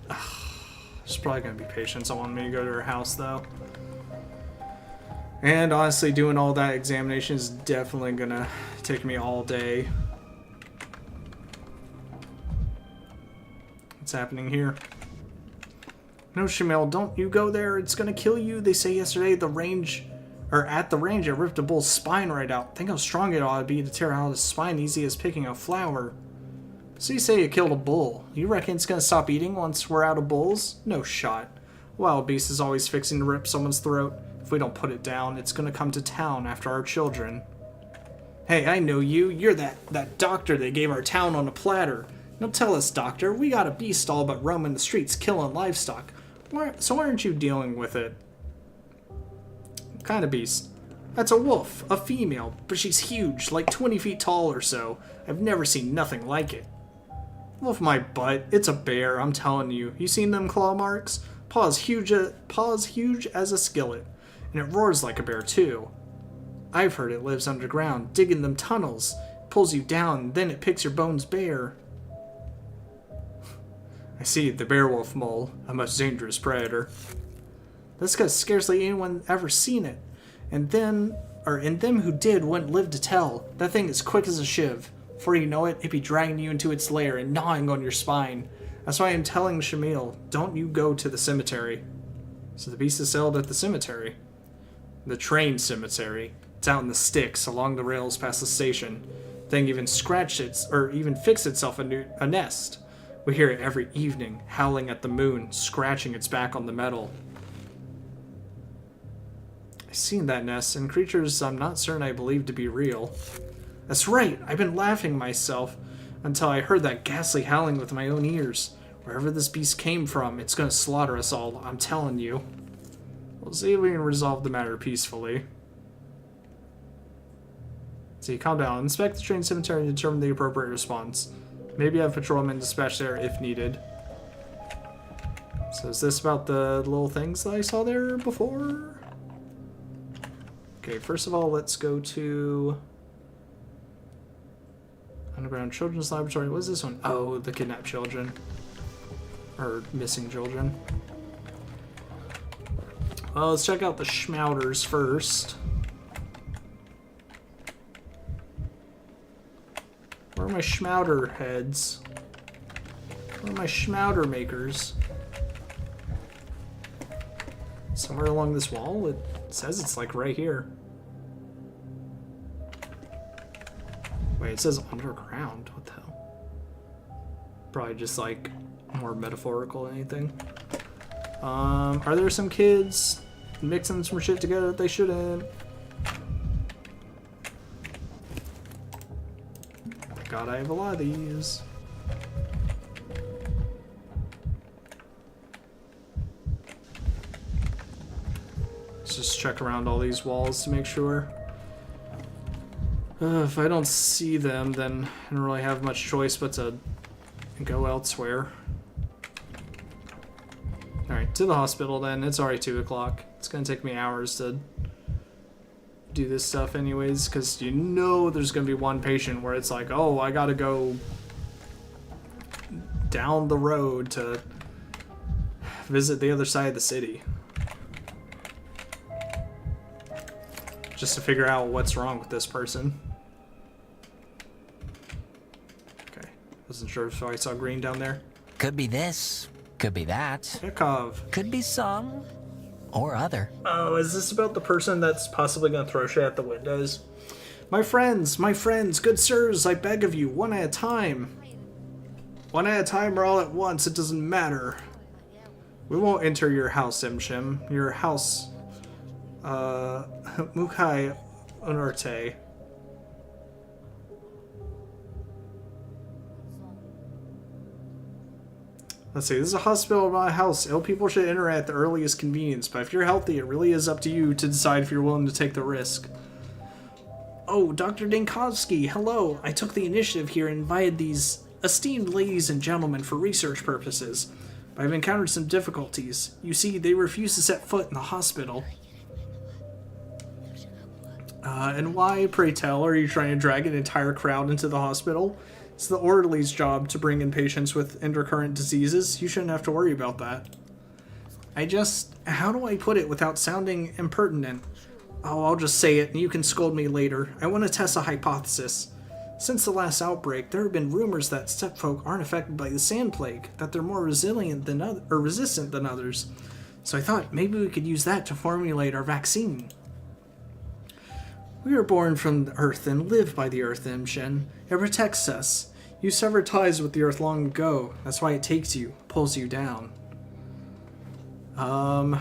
There's probably gonna be patients. I want me to go to her house though. And honestly, doing all that examination is definitely gonna take me all day. What's happening here? No, Shamil, don't you go there. It's gonna kill you. They say yesterday at the range it ripped a bull's spine right out. Think how strong it ought to be to tear out his spine easy as picking a flower. So you say you killed a bull. You reckon it's gonna stop eating once we're out of bulls? No shot. Wild beast is always fixing to rip someone's throat. If we don't put it down, it's gonna come to town after our children. Hey, I know you. You're that doctor they gave our town on a platter. Don't tell us, doctor. We got a beast all but roaming the streets killing livestock. So why aren't you dealing with it? What kind of beast? That's a wolf, a female, but she's huge, like 20 feet tall or so. I've never seen nothing like it. Wolf my butt, it's a bear, I'm telling you. You seen them claw marks? Paws huge as a skillet, and it roars like a bear too. I've heard it lives underground, digging them tunnels. It pulls you down, then it picks your bones bare. I see, the beowulf mole, a much dangerous predator. That's because scarcely anyone ever seen it. And them who did wouldn't live to tell. That thing is quick as a shiv. Before you know it, it'd be dragging you into its lair and gnawing on your spine. That's why I'm telling Shamil, don't you go to the cemetery. So the beast is held at the cemetery. The train cemetery. It's out in the sticks, along the rails past the station. Thing even scratched its, or even fixed itself a nest. We hear it every evening, howling at the moon, scratching its back on the metal. I've seen that nest, and creatures I'm not certain I believe to be real. That's right, I've been laughing myself until I heard that ghastly howling with my own ears. Wherever this beast came from, it's gonna slaughter us all, I'm telling you. We'll see if we can resolve the matter peacefully. See, calm down. Inspect the train cemetery and determine the appropriate response. Maybe have patrolmen dispatched there if needed. So is this about the little things that I saw there before? Okay, first of all, let's go to Underground Children's Laboratory. What is this one? Oh, the kidnapped children. Or missing children. Well, let's check out the Schmouters first. Where are my Schmouter heads? Where are my Schmouter makers? Somewhere along this wall? It says it's like right here. Wait, it says underground. What the hell? Probably just like more metaphorical than anything. Are there some kids mixing some shit together that they shouldn't? God, I have a lot of these. Let's just check around all these walls to make sure. If I don't see them, then I don't really have much choice but to go elsewhere. Alright, to the hospital then. It's already 2 o'clock. It's gonna take me hours to do this stuff anyways, because you know there's gonna be one patient where it's like, oh, I gotta go down the road to visit the other side of the city. Just to figure out what's wrong with this person. Okay, wasn't sure if I saw green down there. Could be this, could be that, Yakov. could be some or other. Oh, is this about the person that's possibly going to throw shit at the windows? My friends, good sirs, I beg of you, one at a time. One at a time or all at once, it doesn't matter. We won't enter your house, Imshim. Your house, Mukai Unarte. Let's see, this is a hospital, not a house. Ill people should enter at the earliest convenience, but if you're healthy, it really is up to you to decide if you're willing to take the risk. Oh, Dr. Dinkovsky, hello. I took the initiative here and invited these esteemed ladies and gentlemen for research purposes, but I've encountered some difficulties. You see, they refuse to set foot in the hospital. And why, pray tell, are you trying to drag an entire crowd into the hospital? It's the orderly's job to bring in patients with intercurrent diseases. You shouldn't have to worry about that. How do I put it without sounding impertinent? Oh, I'll just say it and you can scold me later. I want to test a hypothesis. Since the last outbreak, there have been rumors that stepfolk aren't affected by the sand plague, that they're more resistant than others. So I thought maybe we could use that to formulate our vaccine. We are born from the earth and live by the earth, Imshin. It protects us. You severed ties with the earth long ago. That's why it takes you, pulls you down. I'm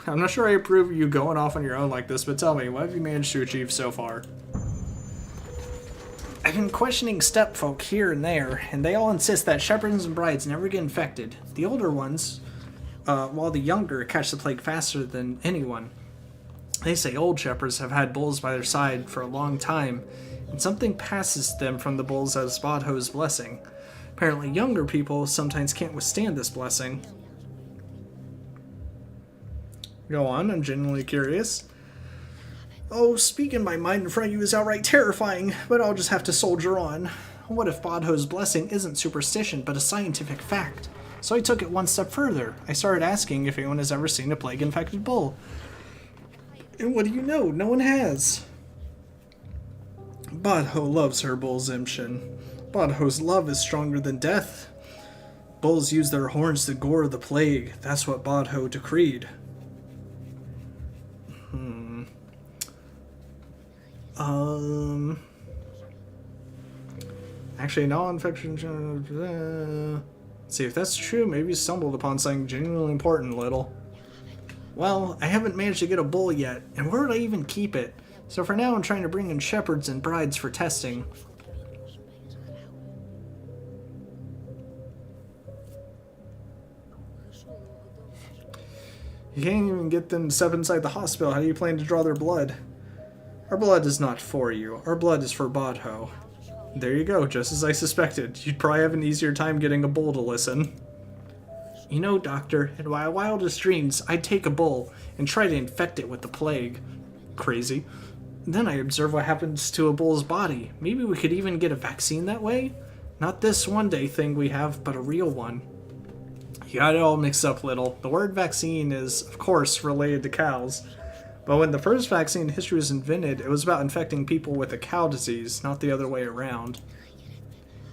not sure I approve of you going off on your own like this, but tell me, what have you managed to achieve so far? I've been questioning stepfolk here and there, and they all insist that shepherds and brides never get infected. The older ones, while the younger catch the plague faster than anyone. They say old shepherds have had bulls by their side for a long time, and something passes them from the bulls as Bodho's blessing. Apparently younger people sometimes can't withstand this blessing. Go on, I'm genuinely curious. Oh, speaking my mind in front of you is outright terrifying, but I'll just have to soldier on. What if Bodho's blessing isn't superstition, but a scientific fact? So I took it one step further. I started asking if anyone has ever seen a plague-infected bull. And what do you know? No one has. Bodho loves her bulls, Imshin. Bodho's love is stronger than death. Bulls use their horns to gore the plague. That's what Bodho decreed. Actually, no infection. See if that's true. Maybe you stumbled upon something genuinely important, little. Well, I haven't managed to get a bull yet, and where would I even keep it? So for now, I'm trying to bring in shepherds and brides for testing. You can't even get them to step inside the hospital. How do you plan to draw their blood? Our blood is not for you. Our blood is for Bodho. There you go, just as I suspected. You'd probably have an easier time getting a bull to listen. You know, Doctor, in my wildest dreams, I'd take a bull and try to infect it with the plague. Crazy. And then I observe what happens to a bull's body. Maybe we could even get a vaccine that way? Not this one-day thing we have, but a real one. You got it all mixed up, little. The word vaccine is, of course, related to cows. But when the first vaccine in history was invented, it was about infecting people with a cow disease, not the other way around.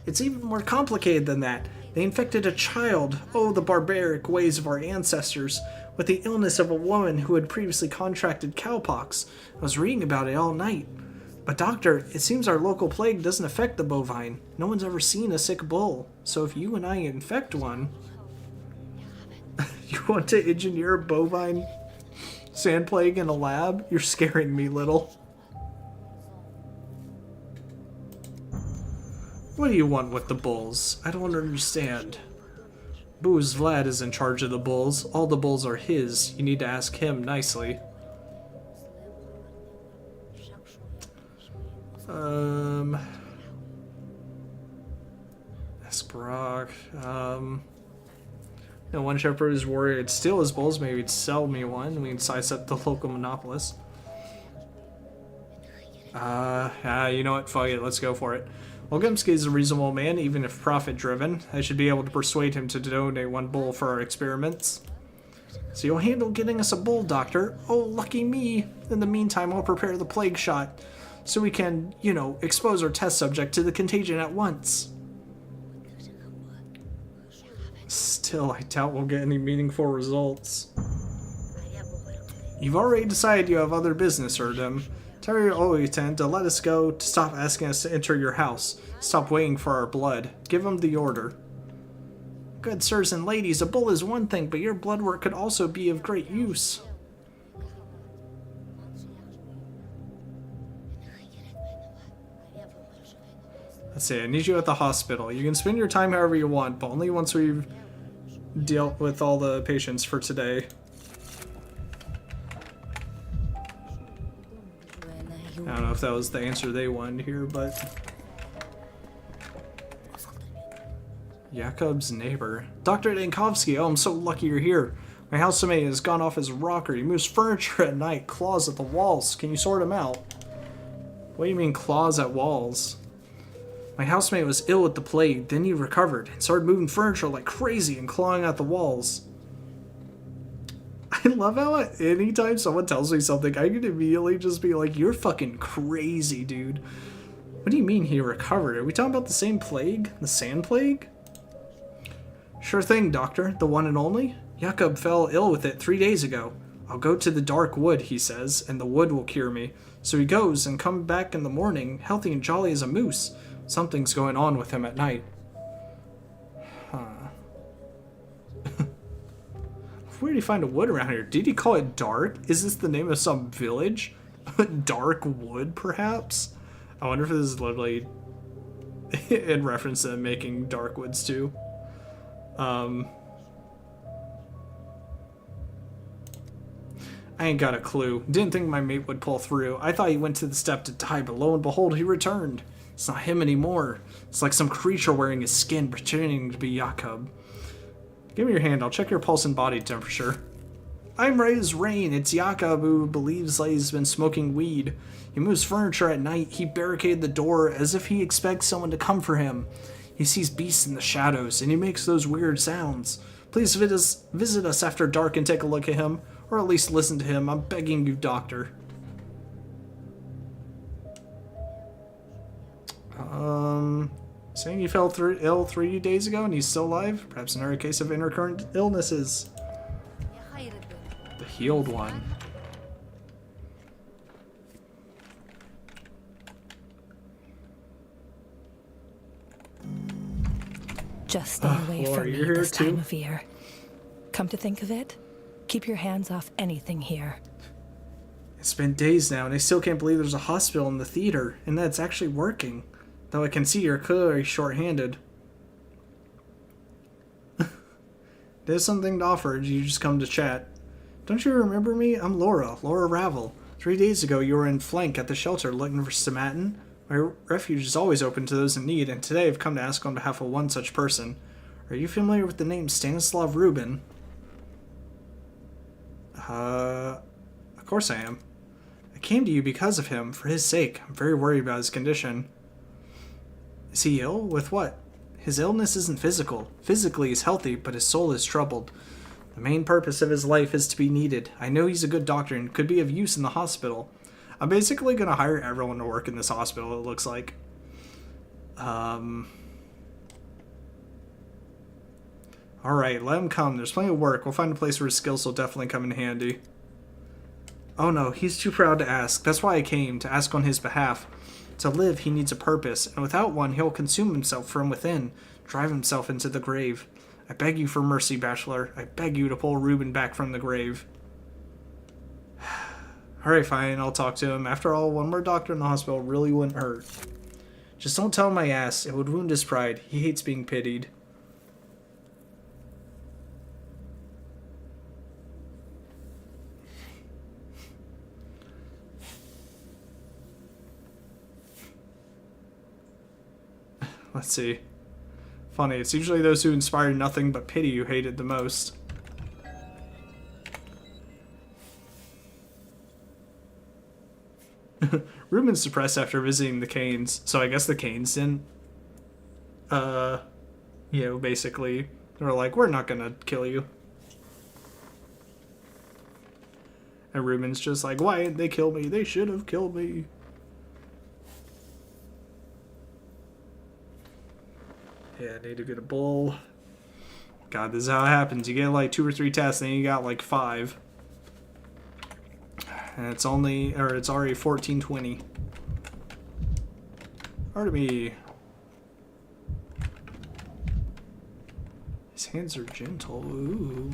It's even more complicated than that. They infected a child, oh, the barbaric ways of our ancestors, with the illness of a woman who had previously contracted cowpox. I was reading about it all night. But doctor, it seems our local plague doesn't affect the bovine. No one's ever seen a sick bull. So if you and I infect one... You want to engineer a bovine sand plague in a lab? You're scaring me, little. What do you want with the bulls? I don't understand. Booze Vlad is in charge of the bulls. All the bulls are his. You need to ask him nicely. Ask Brock. No, one shepherd is worried I'd steal his bulls. Maybe he'd sell me one. We can sidestep the local monopolist. You know what? Fuck it. Let's go for it. Volgumsky is a reasonable man, even if profit-driven. I should be able to persuade him to donate one bull for our experiments. So you'll handle getting us a bull, Doctor? Oh, lucky me. In the meantime, I'll prepare the plague shot, so we can, you know, expose our test subject to the contagion at once. Still, I doubt we'll get any meaningful results. You've already decided you have other business, Erdem. Tell your Olitan to let us go, to stop asking us to enter your house. Stop waiting for our blood. Give him the order. Good sirs and ladies, a bull is one thing, but your blood work could also be of great use. Let's see, I need you at the hospital. You can spend your time however you want, but only once we've dealt with all the patients for today. I don't know if that was the answer they wanted here, but... Jakob's neighbor. Dr. Dankovsky, oh, I'm so lucky you're here. My housemate has gone off his rocker. He moves furniture at night, claws at the walls. Can you sort him out? What do you mean, claws at walls? My housemate was ill with the plague, then he recovered and started moving furniture like crazy and clawing at the walls. I love how anytime someone tells me something, I can immediately just be like, you're fucking crazy, dude. What do you mean he recovered? Are we talking about the same plague? The sand plague? Sure thing, Doctor. The one and only? Jakob fell ill with it 3 days ago. I'll go to the dark wood, he says, and the wood will cure me. So he goes and comes back in the morning, healthy and jolly as a moose. Something's going on with him at night. Huh. Where did he find a wood around here? Did he call it dark? Is this the name of some village? Dark wood, perhaps? I wonder if this is literally in reference to making dark woods too. I ain't got a clue. Didn't think my mate would pull through. I thought he went to the step to die, but lo and behold, he returned. It's not him anymore. It's like some creature wearing his skin, pretending to be Jakob. Give me your hand. I'll check your pulse and body temperature. I'm right as rain. It's Jakob who believes that he's been smoking weed. He moves furniture at night. He barricaded the door as if he expects someone to come for him. He sees beasts in the shadows, and he makes those weird sounds. Please visit us after dark and take a look at him, or at least listen to him. I'm begging you, Doctor. Saying he fell ill 3 days ago and he's still alive? Perhaps another case of intercurrent illnesses. The healed one. Just stay away Laura, from me you're here this time too? of year. Come to think of it, keep your hands off anything here. It's been days now, and I still can't believe there's a hospital in the theater, and that it's actually working. Though I can see you're clearly short-handed. There's something to offer. You just come to chat. Don't you remember me? I'm Laura Ravel. 3 days ago, you were in flank at the shelter looking for Samatin. My refuge is always open to those in need, and today I've come to ask on behalf of one such person. Are you familiar with the name Stanislav Rubin? Of course I am. I came to you because of him, for his sake. I'm very worried about his condition. Is he ill? With what? His illness isn't physical. Physically he's healthy, but his soul is troubled. The main purpose of his life is to be needed. I know he's a good doctor and could be of use in the hospital. I'm basically going to hire everyone to work in this hospital, it looks like. Alright, let him come. There's plenty of work. We'll find a place where his skills will definitely come in handy. Oh no, he's too proud to ask. That's why I came, to ask on his behalf. To live, he needs a purpose, and without one, he'll consume himself from within, drive himself into the grave. I beg you for mercy, Bachelor. I beg you to pull Reuben back from the grave. Alright, fine, I'll talk to him. After all, one more doctor in the hospital really wouldn't hurt. Just don't tell him I asked. It would wound his pride. He hates being pitied. Let's see. Funny, it's usually those who inspire nothing but pity who hate it the most. Reuben's depressed after visiting the Canes, so I guess the Canes didn't, basically, they were like, we're not gonna kill you. And Reuben's just like, why didn't they kill me? They should have killed me. Yeah, I need to get a bull. God, this is how it happens. You get like 2 or 3 tests, and then you got like 5. And it's already 1420. Artemy. His hands are gentle. Ooh.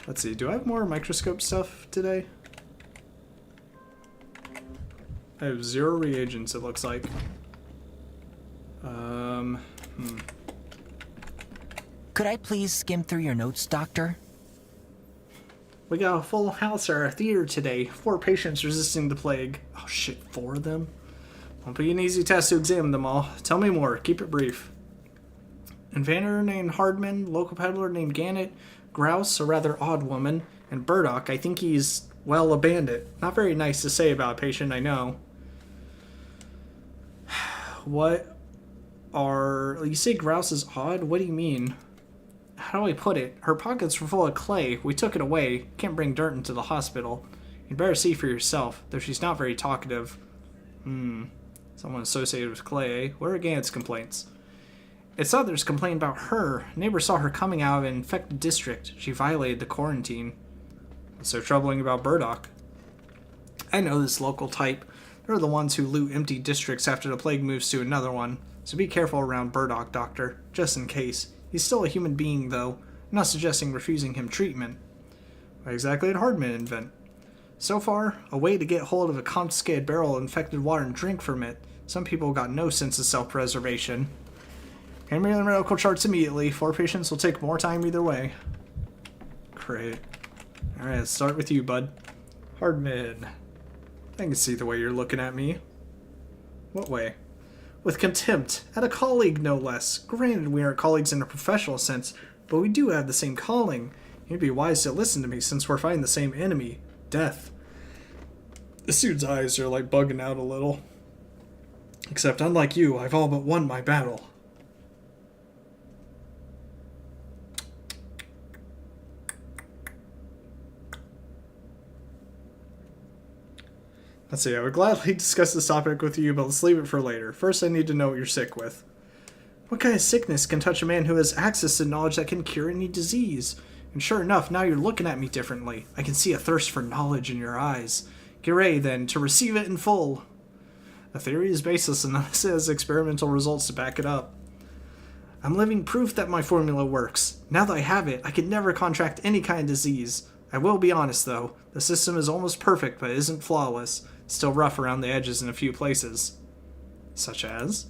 Let's see, do I have more microscope stuff today? I have 0 reagents, it looks like. Could I please skim through your notes, Doctor? We got a full house at our theater today. 4 patients resisting the plague. Oh shit, 4 of them? Won't be an easy task to examine them all. Tell me more, keep it brief. Inventor named Hardman, local peddler named Gannett, Grouse, a rather odd woman, and Burdock, I think he's, well, a bandit. Not very nice to say about a patient, I know. You say Grouse is odd? What do you mean? How do I put it? Her pockets were full of clay. We took it away. Can't bring dirt into the hospital. You'd better see for yourself, though she's not very talkative. Someone associated with clay, eh? What are Gannett's complaints? It's others complained about her. Neighbors saw her coming out of an infected district. She violated the quarantine. What's so troubling about Burdock? I know this local type. They're the ones who loot empty districts after the plague moves to another one. So be careful around Burdock, Doctor. Just in case. He's still a human being, though. I'm not suggesting refusing him treatment. What exactly did Hardman invent? So far, a way to get hold of a confiscated barrel of infected water and drink from it. Some people got no sense of self-preservation. Hand me the medical charts immediately. 4 patients will take more time either way. Great. Alright, let's start with you, bud. Hardman. I can see the way you're looking at me. What way? With contempt. At a colleague, no less. Granted, we aren't colleagues in a professional sense, but we do have the same calling. You'd be wise to listen to me since we're fighting the same enemy. Death. This dude's eyes are like bugging out a little. Except unlike you, I've all but won my battle. Let's see, I would gladly discuss this topic with you, but let's leave it for later. First, I need to know what you're sick with. What kind of sickness can touch a man who has access to knowledge that can cure any disease? And sure enough, now you're looking at me differently. I can see a thirst for knowledge in your eyes. Get ready, then, to receive it in full. The theory is baseless unless it has experimental results to back it up. I'm living proof that my formula works. Now that I have it, I could never contract any kind of disease. I will be honest though, the system is almost perfect but isn't flawless. It's still rough around the edges in a few places. Such as?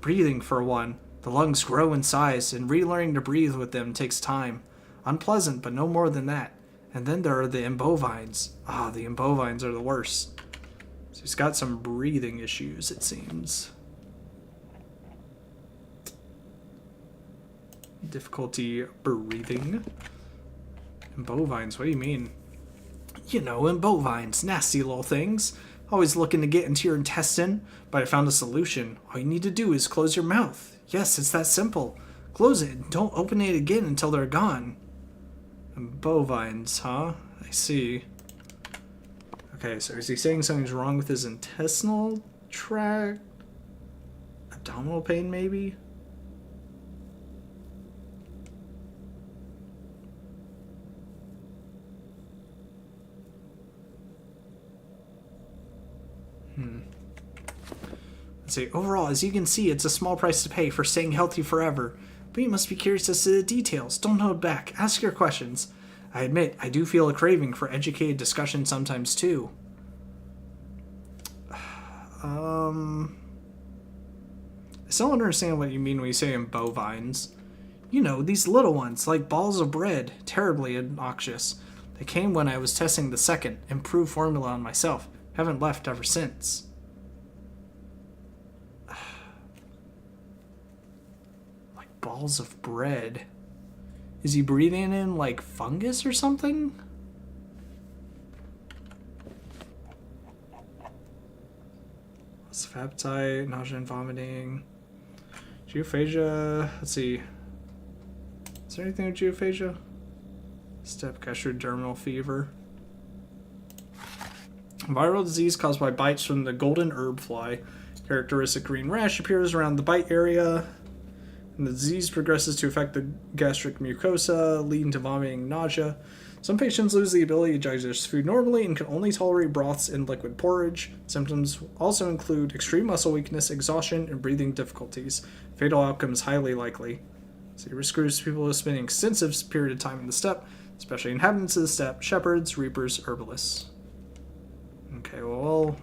Breathing, for one. The lungs grow in size, and relearning to breathe with them takes time. Unpleasant, but no more than that. And then there are the imbovines. The imbovines are the worst. So he's got some breathing issues, it seems. Difficulty breathing. Imbovines, what do you mean? You know, imbovines, nasty little things. Always looking to get into your intestine, but I found a solution. All you need to do is close your mouth. Yes, it's that simple. Close it and don't open it again until they're gone. Bovines, huh? I see. Okay, so is he saying something's wrong with his intestinal tract? Abdominal pain, maybe? Let's see. Overall, as you can see, it's a small price to pay for staying healthy forever. But you must be curious as to the details. Don't hold back. Ask your questions. I admit, I do feel a craving for educated discussion sometimes too. I still don't understand what you mean when you say bovines. You know, these little ones, like balls of bread, terribly obnoxious. They came when I was testing the second, improved formula on myself. Haven't left ever since. Like balls of bread. Is he breathing in, like, fungus or something? Loss of appetite, nausea and vomiting. Geophagia. Let's see. Is there anything with geophagia? Step gastrodermal fever. Viral disease caused by bites from the golden herb fly. Characteristic green rash appears around the bite area. And the disease progresses to affect the gastric mucosa, leading to vomiting and nausea. Some patients lose the ability to digest food normally and can only tolerate broths and liquid porridge. Symptoms also include extreme muscle weakness, exhaustion, and breathing difficulties. Fatal outcome is highly likely. So he risk groups people spending extensive period of time in the steppe, especially inhabitants of the steppe, shepherds, reapers, herbalists. Okay, well, we'll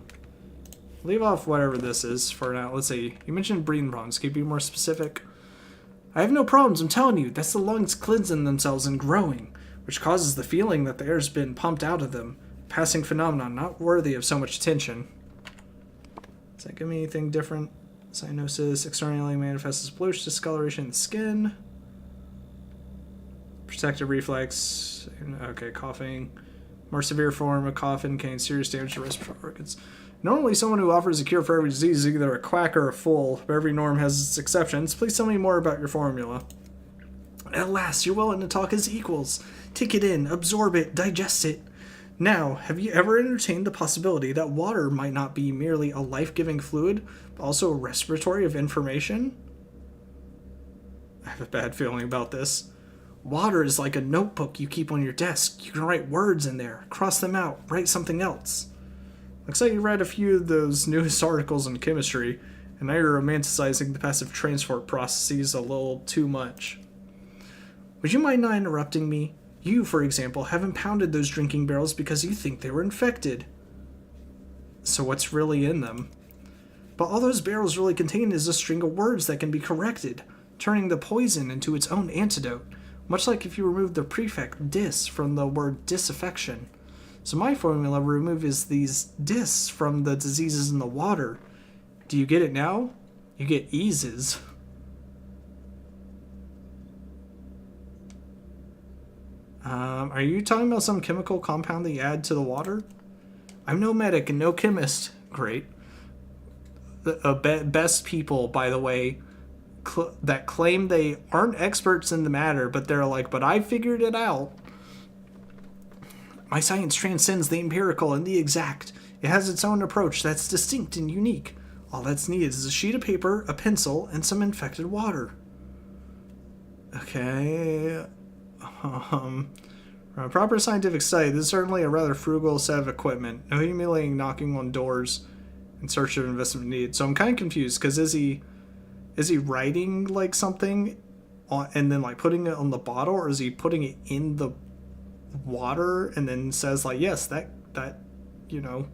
leave off whatever this is for now. Let's see. You mentioned breathing problems. Can you be more specific? I have no problems, I'm telling you. That's the lungs cleansing themselves and growing, which causes the feeling that the air's been pumped out of them. Passing phenomenon, not worthy of so much attention. Does that give me anything different? Cyanosis externally manifests as bluish discoloration in the skin. Protective reflex. Okay, coughing. More severe form of cough indicating serious damage to respiratory organs. Normally, someone who offers a cure for every disease is either a quack or a fool, but every norm has its exceptions. Please tell me more about your formula. At last, you're willing to talk as equals. Take it in, absorb it, digest it. Now, have you ever entertained the possibility that water might not be merely a life-giving fluid, but also a respiratory of information? I have a bad feeling about this. Water is like a notebook you keep on your desk. You can write words in there, cross them out, write something else. Looks like you read a few of those newest articles in chemistry, and now you're romanticizing the passive transport processes a little too much. Would you mind not interrupting me? You, for example, have impounded those drinking barrels because you think they were infected. So what's really in them? But all those barrels really contain is a string of words that can be corrected, turning the poison into its own antidote, much like if you remove the prefix dis from the word disaffection. So my formula removes these dis from the diseases in the water. Do you get it now? You get eases. Are you talking about some chemical compound that you add to the water? I'm no medic and no chemist. Great. The best people, by the way, that claim they aren't experts in the matter, but they're like, but I figured it out. My science transcends the empirical and the exact. It has its own approach that's distinct and unique. All that's needed is a sheet of paper, a pencil, and some infected water. Okay. From a proper scientific study, this is certainly a rather frugal set of equipment. No humiliating knocking on doors In search of investment needed. So I'm kind of confused because is he writing like something on, and then like putting it on the bottle, or is he putting it in the water and then says like, yes, that you know,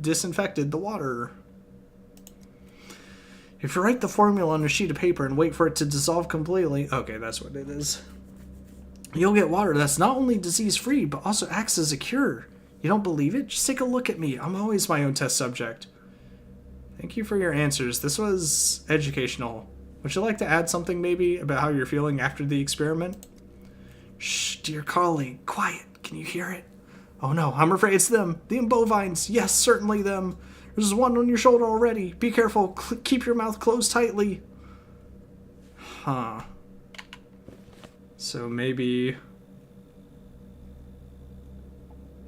disinfected the water. If you write the formula on a sheet of paper and wait for it to dissolve completely, okay, that's what it is. You'll get water that's not only disease-free, but also acts as a cure. You don't believe it? Just take a look at me. I'm always my own test subject. Thank you for your answers. This was educational. Would you like to add something maybe about how you're feeling after the experiment? Shh, dear colleague, quiet. Can you hear it? Oh no, I'm afraid it's them. The bovines. Yes, certainly them. There's one on your shoulder already. Be careful. Keep your mouth closed tightly. Huh. So maybe...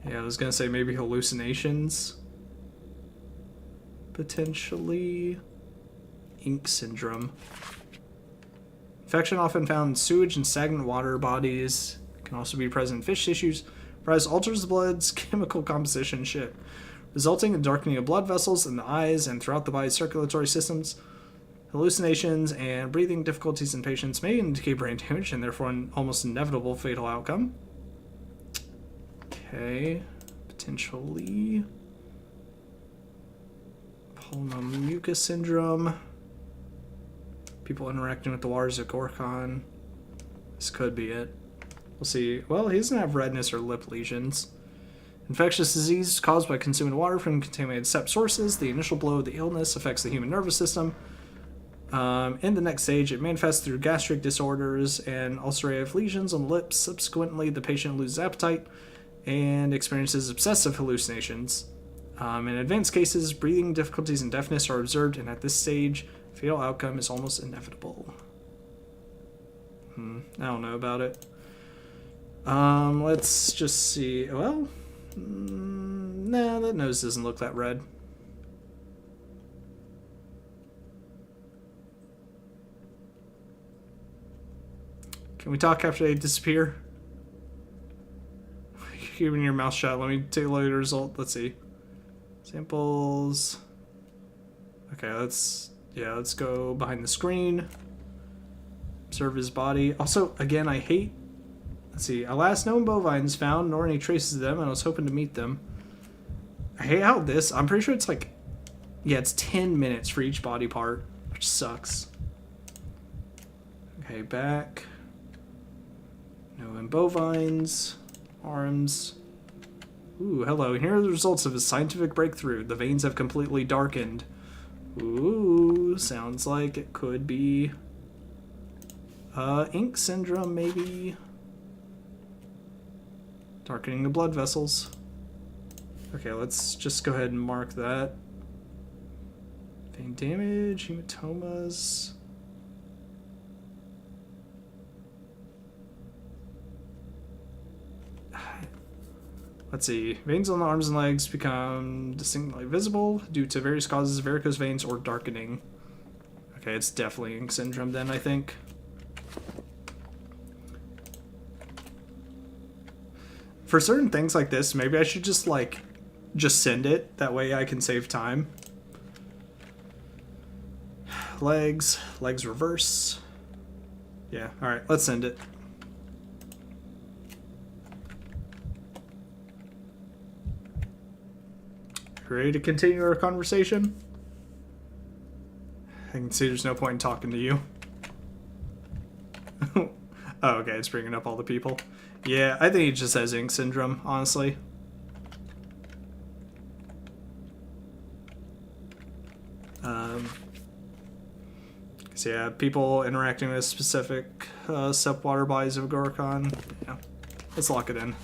Yeah, I was gonna say maybe hallucinations. Potentially. Ink syndrome. Infection often found in sewage and stagnant water bodies. Can also be present in fish tissues. Rise alters the blood's chemical composition shit, resulting in darkening of blood vessels in the eyes and throughout the body's circulatory systems. Hallucinations and breathing difficulties in patients may indicate brain damage and therefore an almost inevitable fatal outcome. Okay, potentially pulmomucus syndrome. People interacting with the waters of Gorkon. This could be it. We'll see. Well, he doesn't have redness or lip lesions. Infectious disease caused by consuming water from contaminated sep sources. The initial blow of the illness affects the human nervous system. In the next stage, it manifests through gastric disorders and ulcerative lesions on the lips. Subsequently, the patient loses appetite and experiences obsessive hallucinations. In advanced cases, breathing difficulties and deafness are observed, and at this stage, fatal outcome is almost inevitable. I don't know about it. Let's just see. Well, nah, that nose doesn't look that red. Can we talk after they disappear? Keeping your mouth shut. Let me take a look at the result. Let's see. Samples. Okay, let's go behind the screen. Observe his body. Also, again, I hate... Let's see. Alas, no bovines found, nor any traces of them, and I was hoping to meet them. I hate how this... I'm pretty sure it's like... Yeah, it's 10 minutes for each body part, which sucks. Okay, back. No bovines. Arms. Ooh, hello. Here are the results of his scientific breakthrough. The veins have completely darkened. Ooh, sounds like it could be... ink syndrome, maybe. Darkening the blood vessels. Okay, let's just go ahead and mark that. Vein damage, hematomas. Let's see. Veins on the arms and legs become distinctly visible due to various causes, varicose veins, or darkening. Okay, it's definitely ink syndrome then, I think. For certain things like this, maybe I should just send it. That way I can save time. Legs reverse. Yeah, alright, let's send it. Ready to continue our conversation? I can see there's no point in talking to you. Oh, okay, it's bringing up all the people. Yeah, I think he just has ink syndrome, honestly. So yeah, people interacting with specific sep water bodies of Gorkon. Yeah, let's lock it in.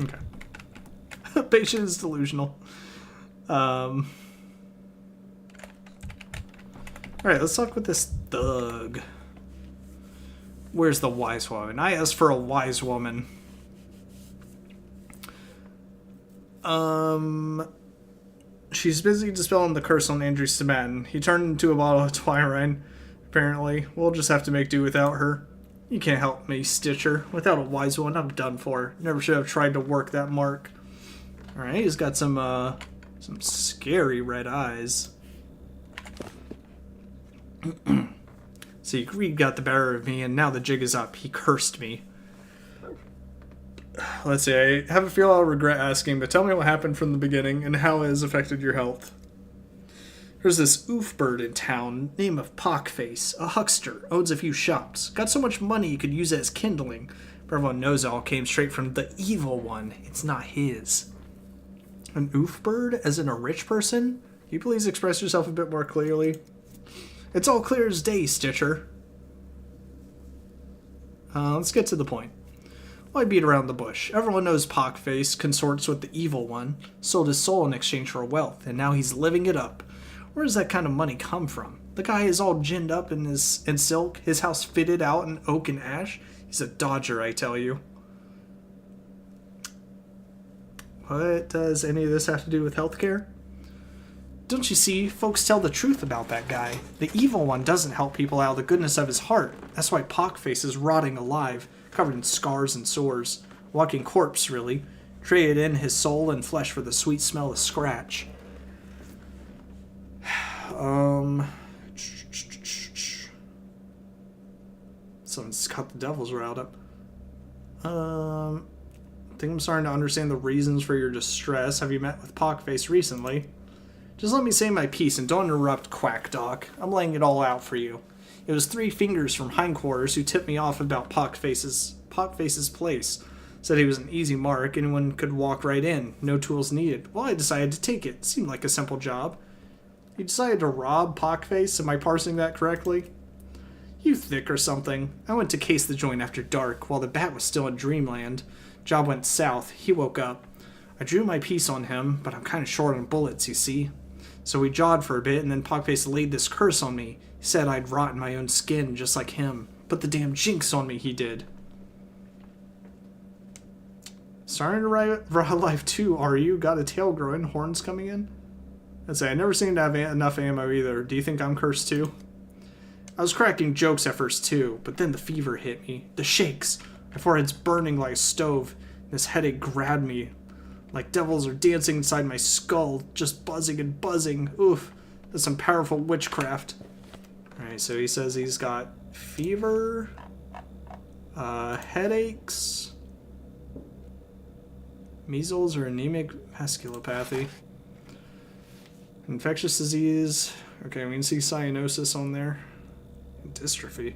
Okay. Patient is delusional. Alright, let's talk with this thug. Where's the wise woman? I asked for a wise woman. She's busy dispelling the curse on Andrew Stamattin. He turned into a bottle of Twyrine, apparently. We'll just have to make do without her. You can't help me, Stitcher. Without a wise one, I'm done for. Never should have tried to work that mark. Alright, he's got some scary red eyes. See, greed got the better of me, and now the jig is up. He cursed me. Let's see, I have a feel I'll regret asking, but tell me what happened from the beginning and how it has affected your health. There's this oof bird in town, name of Pockface, a huckster, owns a few shops. Got so much money he could use it as kindling, but everyone knows it all came straight from the evil one. It's not his. An oof bird, as in a rich person? Can you please express yourself a bit more clearly? It's all clear as day, Stitcher. Let's get to the point. Why beat around the bush? Everyone knows Pockface consorts with the evil one, sold his soul in exchange for wealth, and now he's living it up. Where does that kind of money come from? The guy is all ginned up in silk, his house fitted out in oak and ash. He's a dodger, I tell you. What does any of this have to do with healthcare? Don't you see? Folks tell the truth about that guy. The evil one doesn't help people out of the goodness of his heart. That's why Pockface is rotting alive, covered in scars and sores. Walking corpse, really. Traded in his soul and flesh for the sweet smell of scratch. Someone's cut the devil's route up. I think I'm starting to understand the reasons for your distress. Have you met with Pockface recently? Just let me say my piece and don't interrupt, Quack Doc. I'm laying it all out for you. It was 3 fingers from hindquarters who tipped me off about Pockface's place. Said he was an easy mark, anyone could walk right in, no tools needed. Well, I decided to take it. Seemed like a simple job. You decided to rob Pockface? Am I parsing that correctly? You thick or something. I went to case the joint after dark, while the bat was still in dreamland. Job went south. He woke up. I drew my piece on him, but I'm kind of short on bullets, you see. So we jawed for a bit, and then Pockface laid this curse on me. He said I'd rot in my own skin, just like him. Put the damn jinx on me, he did. Starting to write life too, are you? Got a tail growing, horns coming in? I'd say I never seem to have enough ammo either. Do you think I'm cursed too? I was cracking jokes at first too, but then the fever hit me. The shakes. My forehead's burning like a stove. This headache grabbed me. Like devils are dancing inside my skull, just buzzing and buzzing. Oof, that's some powerful witchcraft. Alright, so he says he's got fever, headaches, measles or anemic vasculopathy, infectious disease. Okay, we can see cyanosis on there. And dystrophy.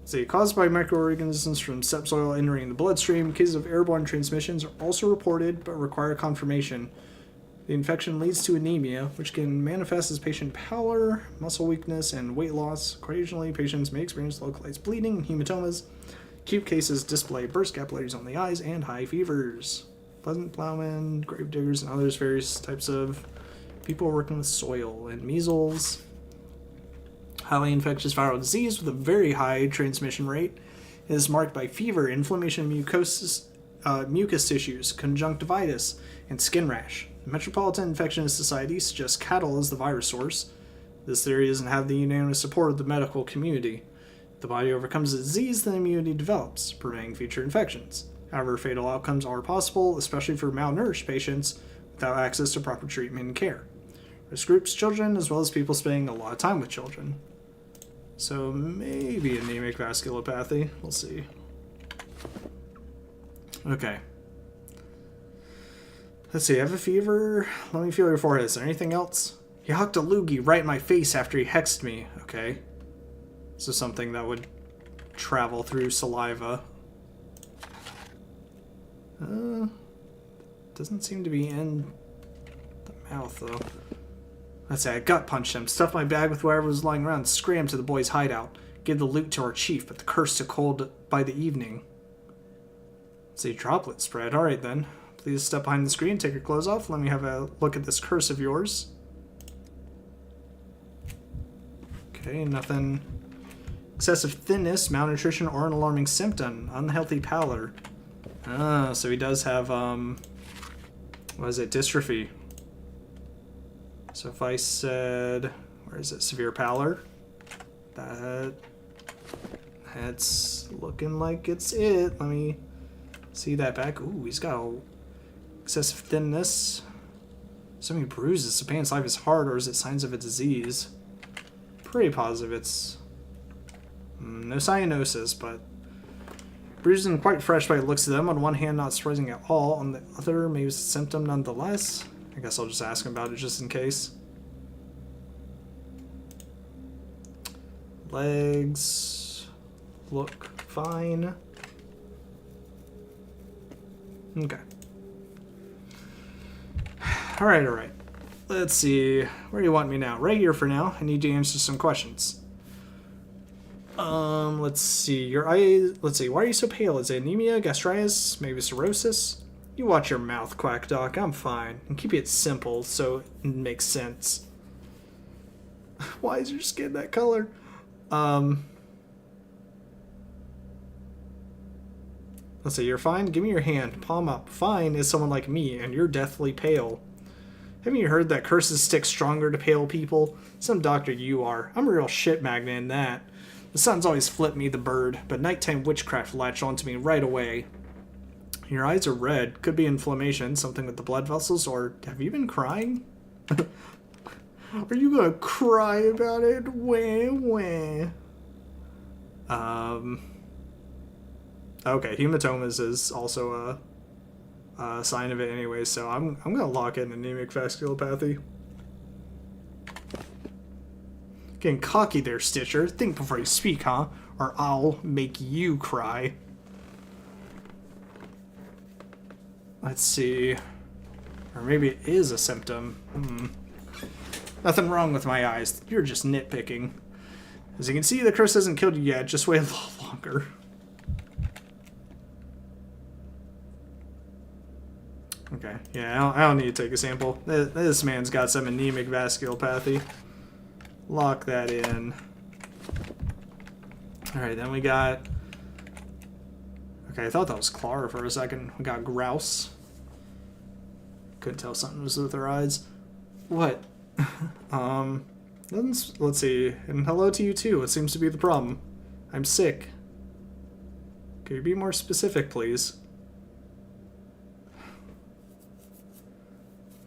See, caused by microorganisms from steppe soil entering the bloodstream. Cases of airborne transmissions are also reported but require confirmation. The infection leads to anemia, which can manifest as patient pallor, muscle weakness, and weight loss. Occasionally, patients may experience localized bleeding and hematomas. Acute cases display burst capillaries on the eyes and high fevers. Pleasant plowmen, grave diggers, and others, various types of people working with soil. And measles, highly infectious viral disease with a very high transmission rate. It is marked by fever, inflammation of mucous tissues, conjunctivitis, and skin rash. The Metropolitan Infectious Society suggests cattle as the virus source. This theory doesn't have the unanimous support of the medical community. If the body overcomes the disease, then immunity develops, preventing future infections. However, fatal outcomes are possible, especially for malnourished patients without access to proper treatment and care. Risk groups, children, as well as people spending a lot of time with children. So maybe anemic vasculopathy. We'll see. Okay. Let's see. I have a fever. Let me feel your forehead. Is there anything else? He hucked a loogie right in my face after he hexed me. Okay. So something that would travel through saliva. Doesn't seem to be in the mouth though. Let's say I gut punched him, stuffed my bag with whatever was lying around, scrammed to the boys' hideout, gave the loot to our chief, but the curse took hold by the evening. Let's see, droplet spread. Alright then. Please step behind the screen, take your clothes off. Let me have a look at this curse of yours. Okay, nothing. Excessive thinness, malnutrition, or an alarming symptom. Unhealthy pallor. Ah, so he does have, what is it? Dystrophy. So if I said, where is it? Severe pallor. That It's looking like it's it. Let me see that back. Ooh, he's got excessive thinness. So many bruises. The pain's life is hard, or is it signs of a disease? Pretty positive it's no cyanosis, but bruises and quite fresh by the looks of them. On one hand, not surprising at all. On the other, maybe it's a symptom nonetheless. I guess I'll just ask him about it just in case. Legs look fine. Okay. Alright. Let's see. Where do you want me now? Right here for now. I need to answer some questions. Let's see. Your eyes. Let's see. Why are you so pale? Is it anemia, gastritis, maybe cirrhosis? You watch your mouth, Quack Doc. I'm fine. And keep it simple so it makes sense. Why is your skin that color? Let's see. You're fine? Give me your hand. Palm up. Fine is someone like me, and you're deathly pale. Haven't you heard that curses stick stronger to pale people? Some doctor you are. I'm a real shit magnet in that. The sun's always flipped me the bird, but nighttime witchcraft latched onto me right away. Your eyes are red. Could be inflammation, something with the blood vessels, or have you been crying? Are you gonna cry about it? Wah. Okay, hematomas is also a sign of it anyway, so I'm gonna lock in anemic vasculopathy. Getting cocky there, Stitcher. Think before you speak, huh? Or I'll make you cry. Let's see. Or maybe it is a symptom. Nothing wrong with my eyes. You're just nitpicking. As you can see, the curse hasn't killed you yet. Just wait a little longer. Okay, yeah, I don't need to take a sample. This man's got some anemic vasculopathy. Lock that in. Alright, then we got... Okay, I thought that was Clara for a second. We got Grouse. Couldn't tell something was with her eyes. What? Let's see. And hello to you too. What seems to be the problem? I'm sick. Could you be more specific, please?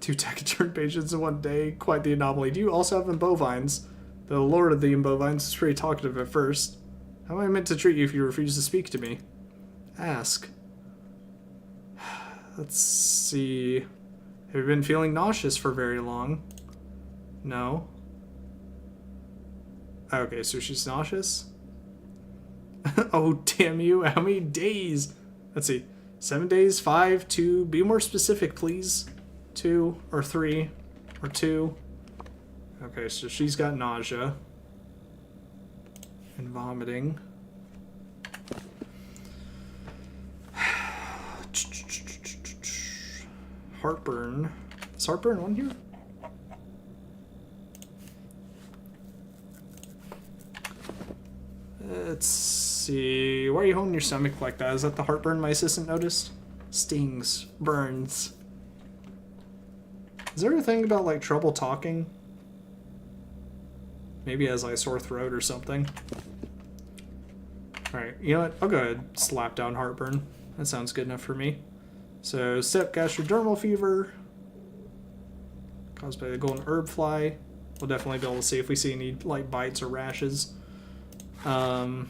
2 taciturn patients in one day. Quite the anomaly. Do you also have imbovines? The lord of the imbovines is pretty talkative at first. How am I meant to treat you if you refuse to speak to me? Ask. Let's see. Have you been feeling nauseous for very long? No. Okay, so she's nauseous? Oh, damn you. How many days? Let's see. 7 days? 5? 2? Be more specific, please. 2 or 3 or 2. Okay, so she's got nausea and vomiting. Heartburn. Is heartburn on here? Let's see. Why are you holding your stomach like that? Is that the heartburn my assistant noticed? Stings. Burns. Is there a thing about, like, trouble talking? Maybe has, like, a sore throat or something. Alright, you know what? I'll go ahead and slap down heartburn. That sounds good enough for me. So, step gastrodermal fever. Caused by the golden herb fly. We'll definitely be able to see if we see any, like, bites or rashes. Oh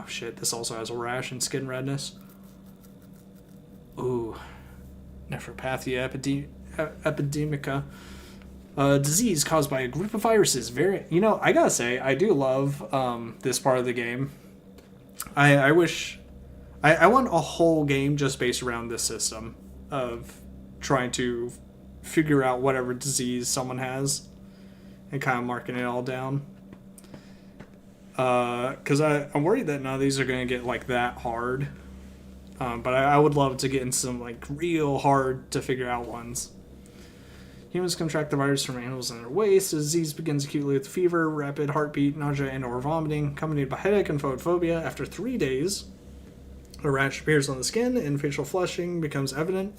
shit, this also has a rash and skin redness. Ooh. Nephropathia epidemica. Disease caused by a group of viruses. You know, I gotta say, I do love this part of the game. I wish... I want a whole game just based around this system of trying to figure out whatever disease someone has and kind of marking it all down. Because I'm worried that none of these are going to get, like, that hard. But I would love to get in some, like, real hard to figure out ones. Humans contract the virus from animals in their waste. The disease begins acutely with fever, rapid heartbeat, nausea, and or vomiting, accompanied by headache and photophobia. After 3 days, a rash appears on the skin and facial flushing becomes evident.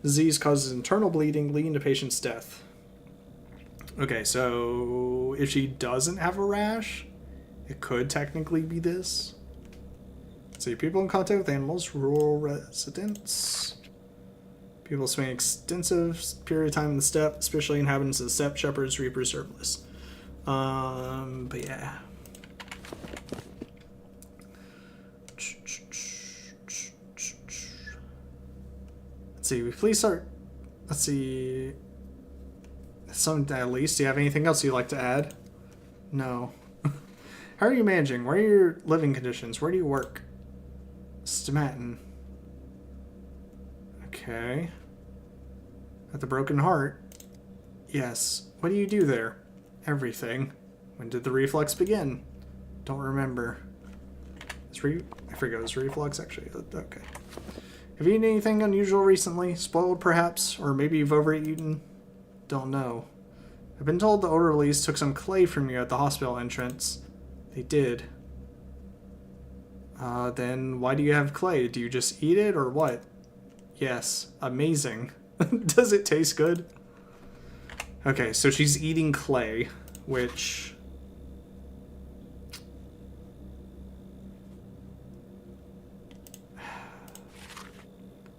Disease causes internal bleeding, leading to patient's death. Okay, so if she doesn't have a rash, It could technically be this. Let's see, people in contact with animals, rural residents. People spending extensive period of time in the steppe, especially inhabitants of the steppe, shepherds, reapers, herbalists. But yeah. Let's see, please start. Let's see. Some at least. Do you have anything else you'd like to add? No. How are you managing? What are your living conditions? Where do you work? Stomatin. Okay. At the Broken Heart. Yes. What do you do there? Everything. When did the reflux begin? Don't remember. I forget, it was reflux actually. Okay. Have you eaten anything unusual recently? Spoiled perhaps? Or maybe you've overeaten? Don't know. I've been told the orderlies took some clay from you at the hospital entrance. They did. Then why do you have clay? Do you just eat it or what? Yes. Amazing. Does it taste good? Okay, so she's eating clay, which...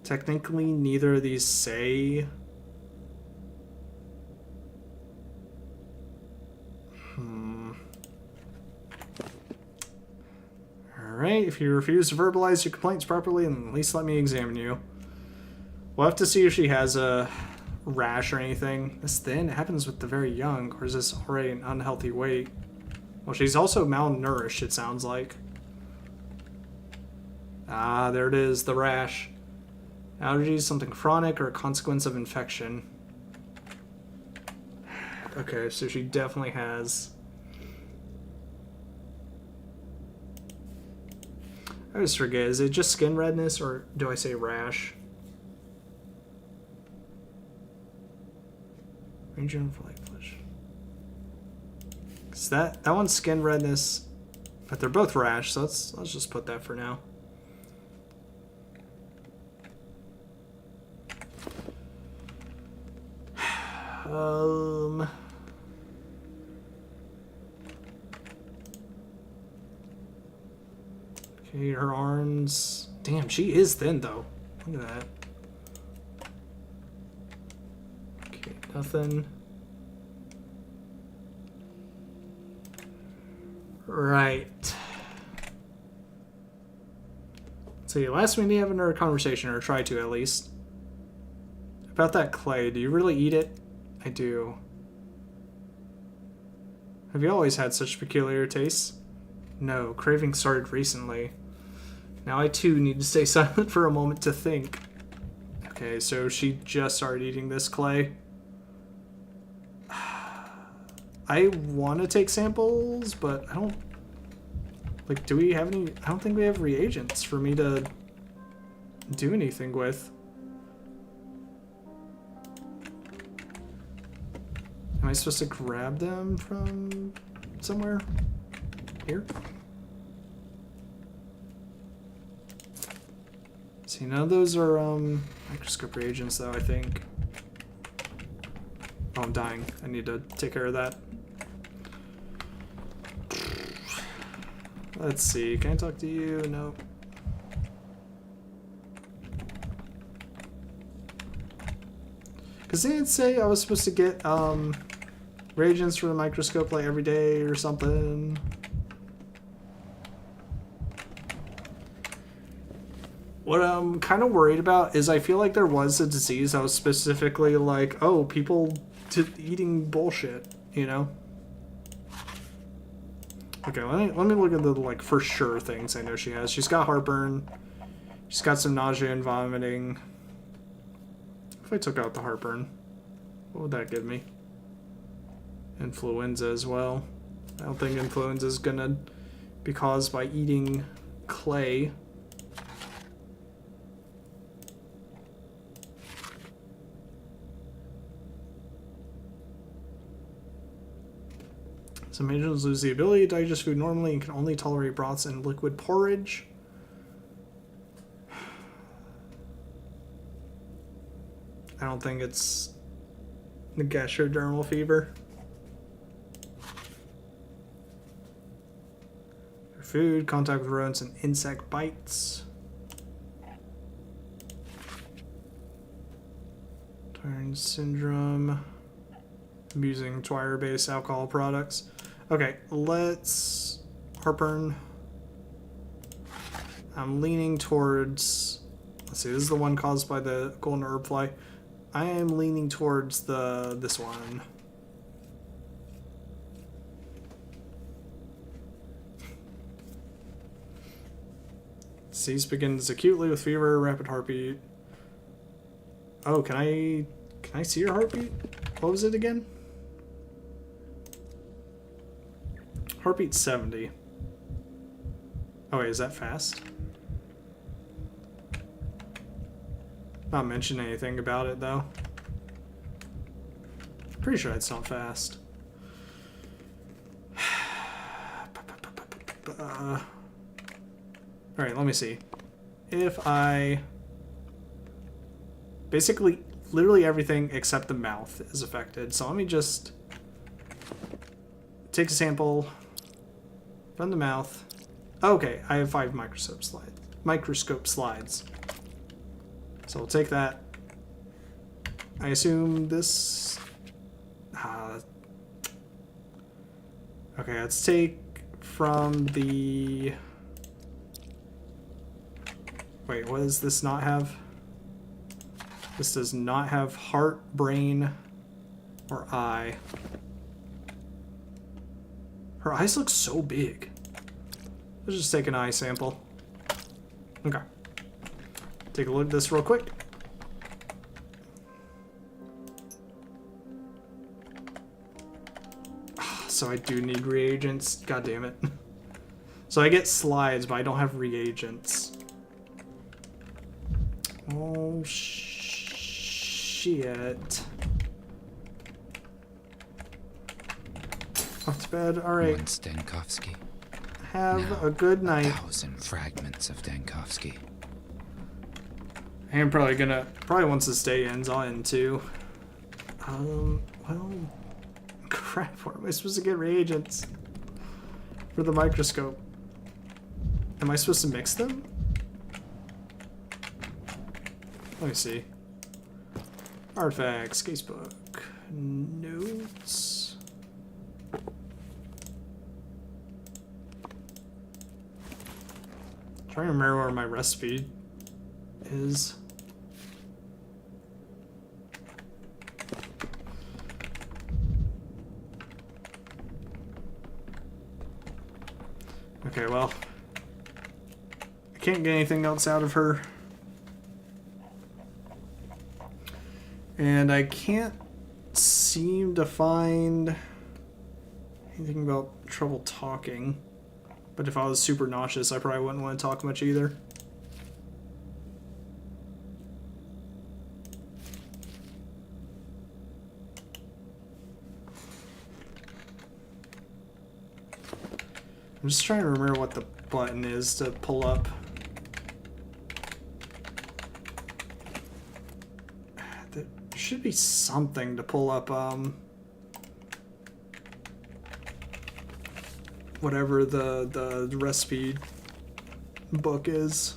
Technically, neither of these say... Alright, if you refuse to verbalize your complaints properly, then at least let me examine you. We'll have to see if she has a rash or anything. This thin? It happens with the very young, or is this already an unhealthy weight? Well, she's also malnourished, it sounds like. Ah, there it is, the rash. Allergies, something chronic, or a consequence of infection. Okay, so she definitely has... I always forget, is it just skin redness, or do I say rash? Region of light flesh. Cause that one's skin redness, but they're both rash, so let's just put that for now. Okay, her arms. Damn, she is thin though. Look at that. Okay, nothing. Right. So you last we need to have another conversation, or try to at least. About that clay, do you really eat it? I do. Have you always had such peculiar tastes? No, craving started recently. Now I too need to stay silent for a moment to think. Okay, so she just started eating this clay. I want to take samples, but I don't... Like, do we have any... I don't think we have reagents for me to do anything with. Am I supposed to grab them from somewhere? Here? See, none of those are microscope reagents though, I think. Oh, I'm dying. I need to take care of that. Let's see, can I talk to you? Nope. Because they didn't say I was supposed to get reagents for the microscope like every day or something. What I'm kind of worried about is I feel like there was a disease that was specifically like, oh, people eating bullshit, you know? Okay, let me look at the like for sure things I know she has. She's got heartburn. She's got some nausea and vomiting. If I took out the heartburn, what would that give me? Influenza as well. I don't think influenza is gonna be caused by eating clay. Some agents lose the ability to digest food normally and can only tolerate broths and liquid porridge. I don't think it's the gastrodermal fever. Food, contact with rodents, and insect bites. Turn syndrome. Abusing twire-based alcohol products. Okay, let's heartburn. I'm leaning towards. Let's see. This is the one caused by the golden herb fly. I am leaning towards this one. Disease begins acutely with fever, rapid heartbeat. Oh, can I see your heartbeat? What was it again? Heartbeat 70. Oh wait, is that fast? Not mention anything about it though. Pretty sure it's not fast. Alright, let me see. If I... Basically, literally everything except the mouth is affected. So let me just take a sample from the mouth. Okay, I have 5 microscope slides. So we'll take that. I assume this... okay, let's take from the... Wait, what does this not have? This does not have heart, brain, or eye. Her eyes look so big. Let's just take an eye sample. Okay. Take a look at this real quick. So I do need reagents. God damn it. So I get slides, but I don't have reagents. Oh, shit. Not too bad. Alright. Once Denkovsky. Have Now, a good night. 1,000 fragments of Denkovsky. I am probably once this day ends, I'll end too. Well, crap, where am I supposed to get reagents for the microscope? Am I supposed to mix them? Let me see. Artifacts, casebook, notes. Trying to remember where my recipe is. Okay, well, I can't get anything else out of her. And I can't seem to find anything about trouble talking. But if I was super nauseous, I probably wouldn't want to talk much either. I'm just trying to remember what the button is to pull up. There should be something to pull up, whatever the recipe book is.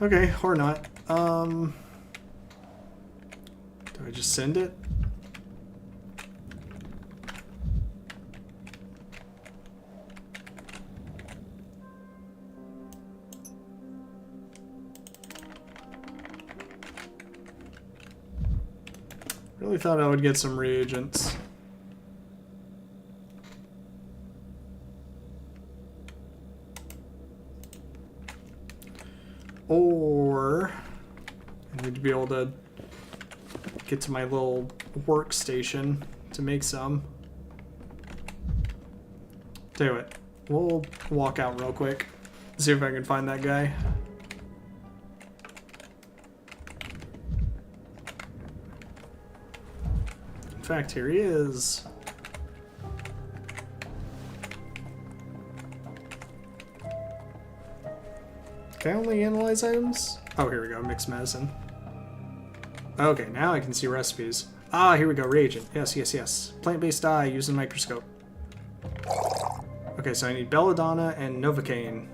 Okay, or not. Do I just send it? Really thought I would get some reagents. Or I need to be able to get to my little workstation to make some. Tell you what, we'll walk out real quick, see if I can find that guy. In fact, here he is. Can I only analyze items? Oh, here we go, mixed medicine. Okay, now I can see recipes. Ah, here we go. Reagent. Yes, yes, yes. Plant-based dye using microscope. Okay, so I need belladonna and novocaine.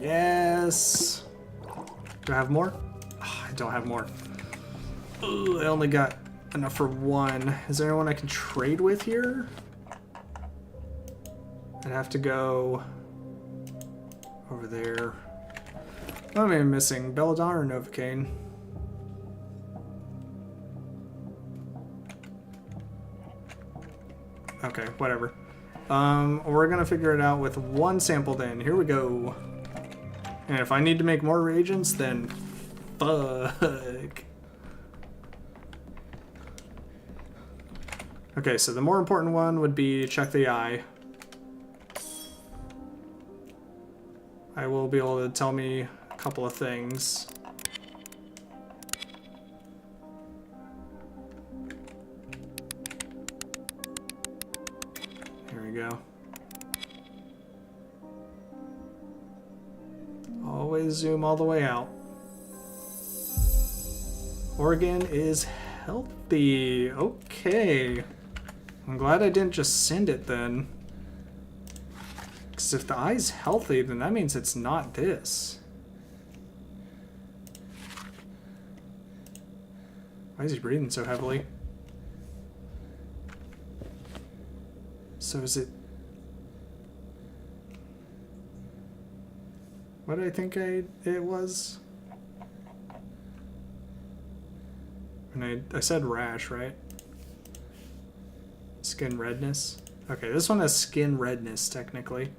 Yes. Do I have more? Oh, I don't have more. Ooh, I only got enough for one. Is there anyone I can trade with here? I'd have to go over there. What am I missing? Belladonna or novocaine? Okay, whatever. We're gonna figure it out with one sample then. Here we go. And if I need to make more reagents, then fuck. Okay, so the more important one would be check the eye. I will be able to tell me a couple of things. Here we go. Always zoom all the way out. Organ is healthy. Okay. I'm glad I didn't just send it then. Because if the eye's healthy, then that means it's not this. Why is he breathing so heavily? So is it... What did I think it was? And I said rash, right? Skin redness. Okay, this one has skin redness, technically.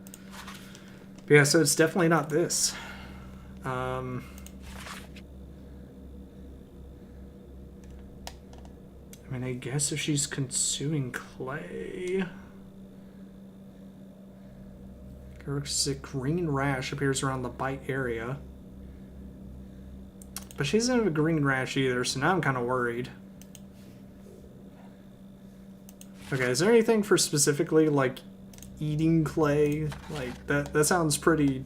But yeah, so it's definitely not this. I mean, I guess if she's consuming clay... A green rash appears around the bite area. But she doesn't have a green rash either, so now I'm kind of worried. Okay, is there anything for specifically, like, eating clay? Like, that sounds pretty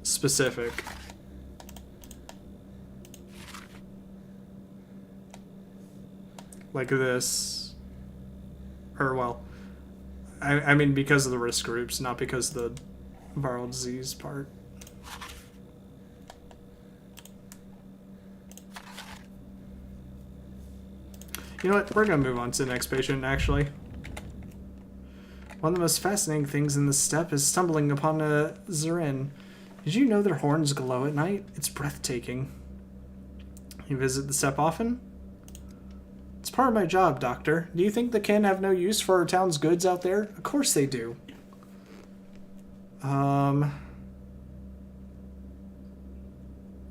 specific. Like this. Or, well... I mean, because of the risk groups, not because of the viral disease part. You know what? We're going to move on to the next patient, actually. One of the most fascinating things in this step is stumbling upon a Zarin. Did you know their horns glow at night? It's breathtaking. You visit the step often? It's part of my job, Doctor. Do you think the kin have no use for our town's goods out there? Of course they do.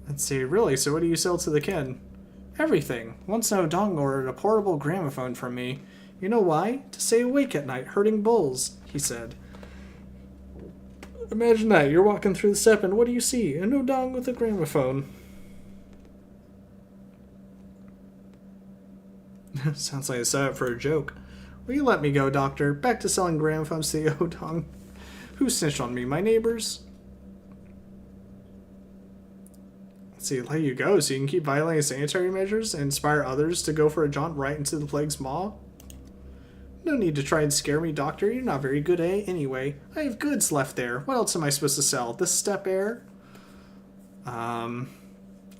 Let's see, really? So what do you sell to the kin? Everything. Once No Dong ordered a portable gramophone from me. You know why? To stay awake at night herding bulls, he said. Imagine that. You're walking through the steppe and what do you see? A No Dong with a gramophone. Sounds like a setup for a joke. Will you let me go, Doctor? Back to selling gramophones to the Odong. Who snitched on me? My neighbors? Let's see, let you go so you can keep violating sanitary measures and inspire others to go for a jaunt right into the plague's maw? No need to try and scare me, Doctor. You're not very good at it anyway. I have goods left there. What else am I supposed to sell? This step air? Are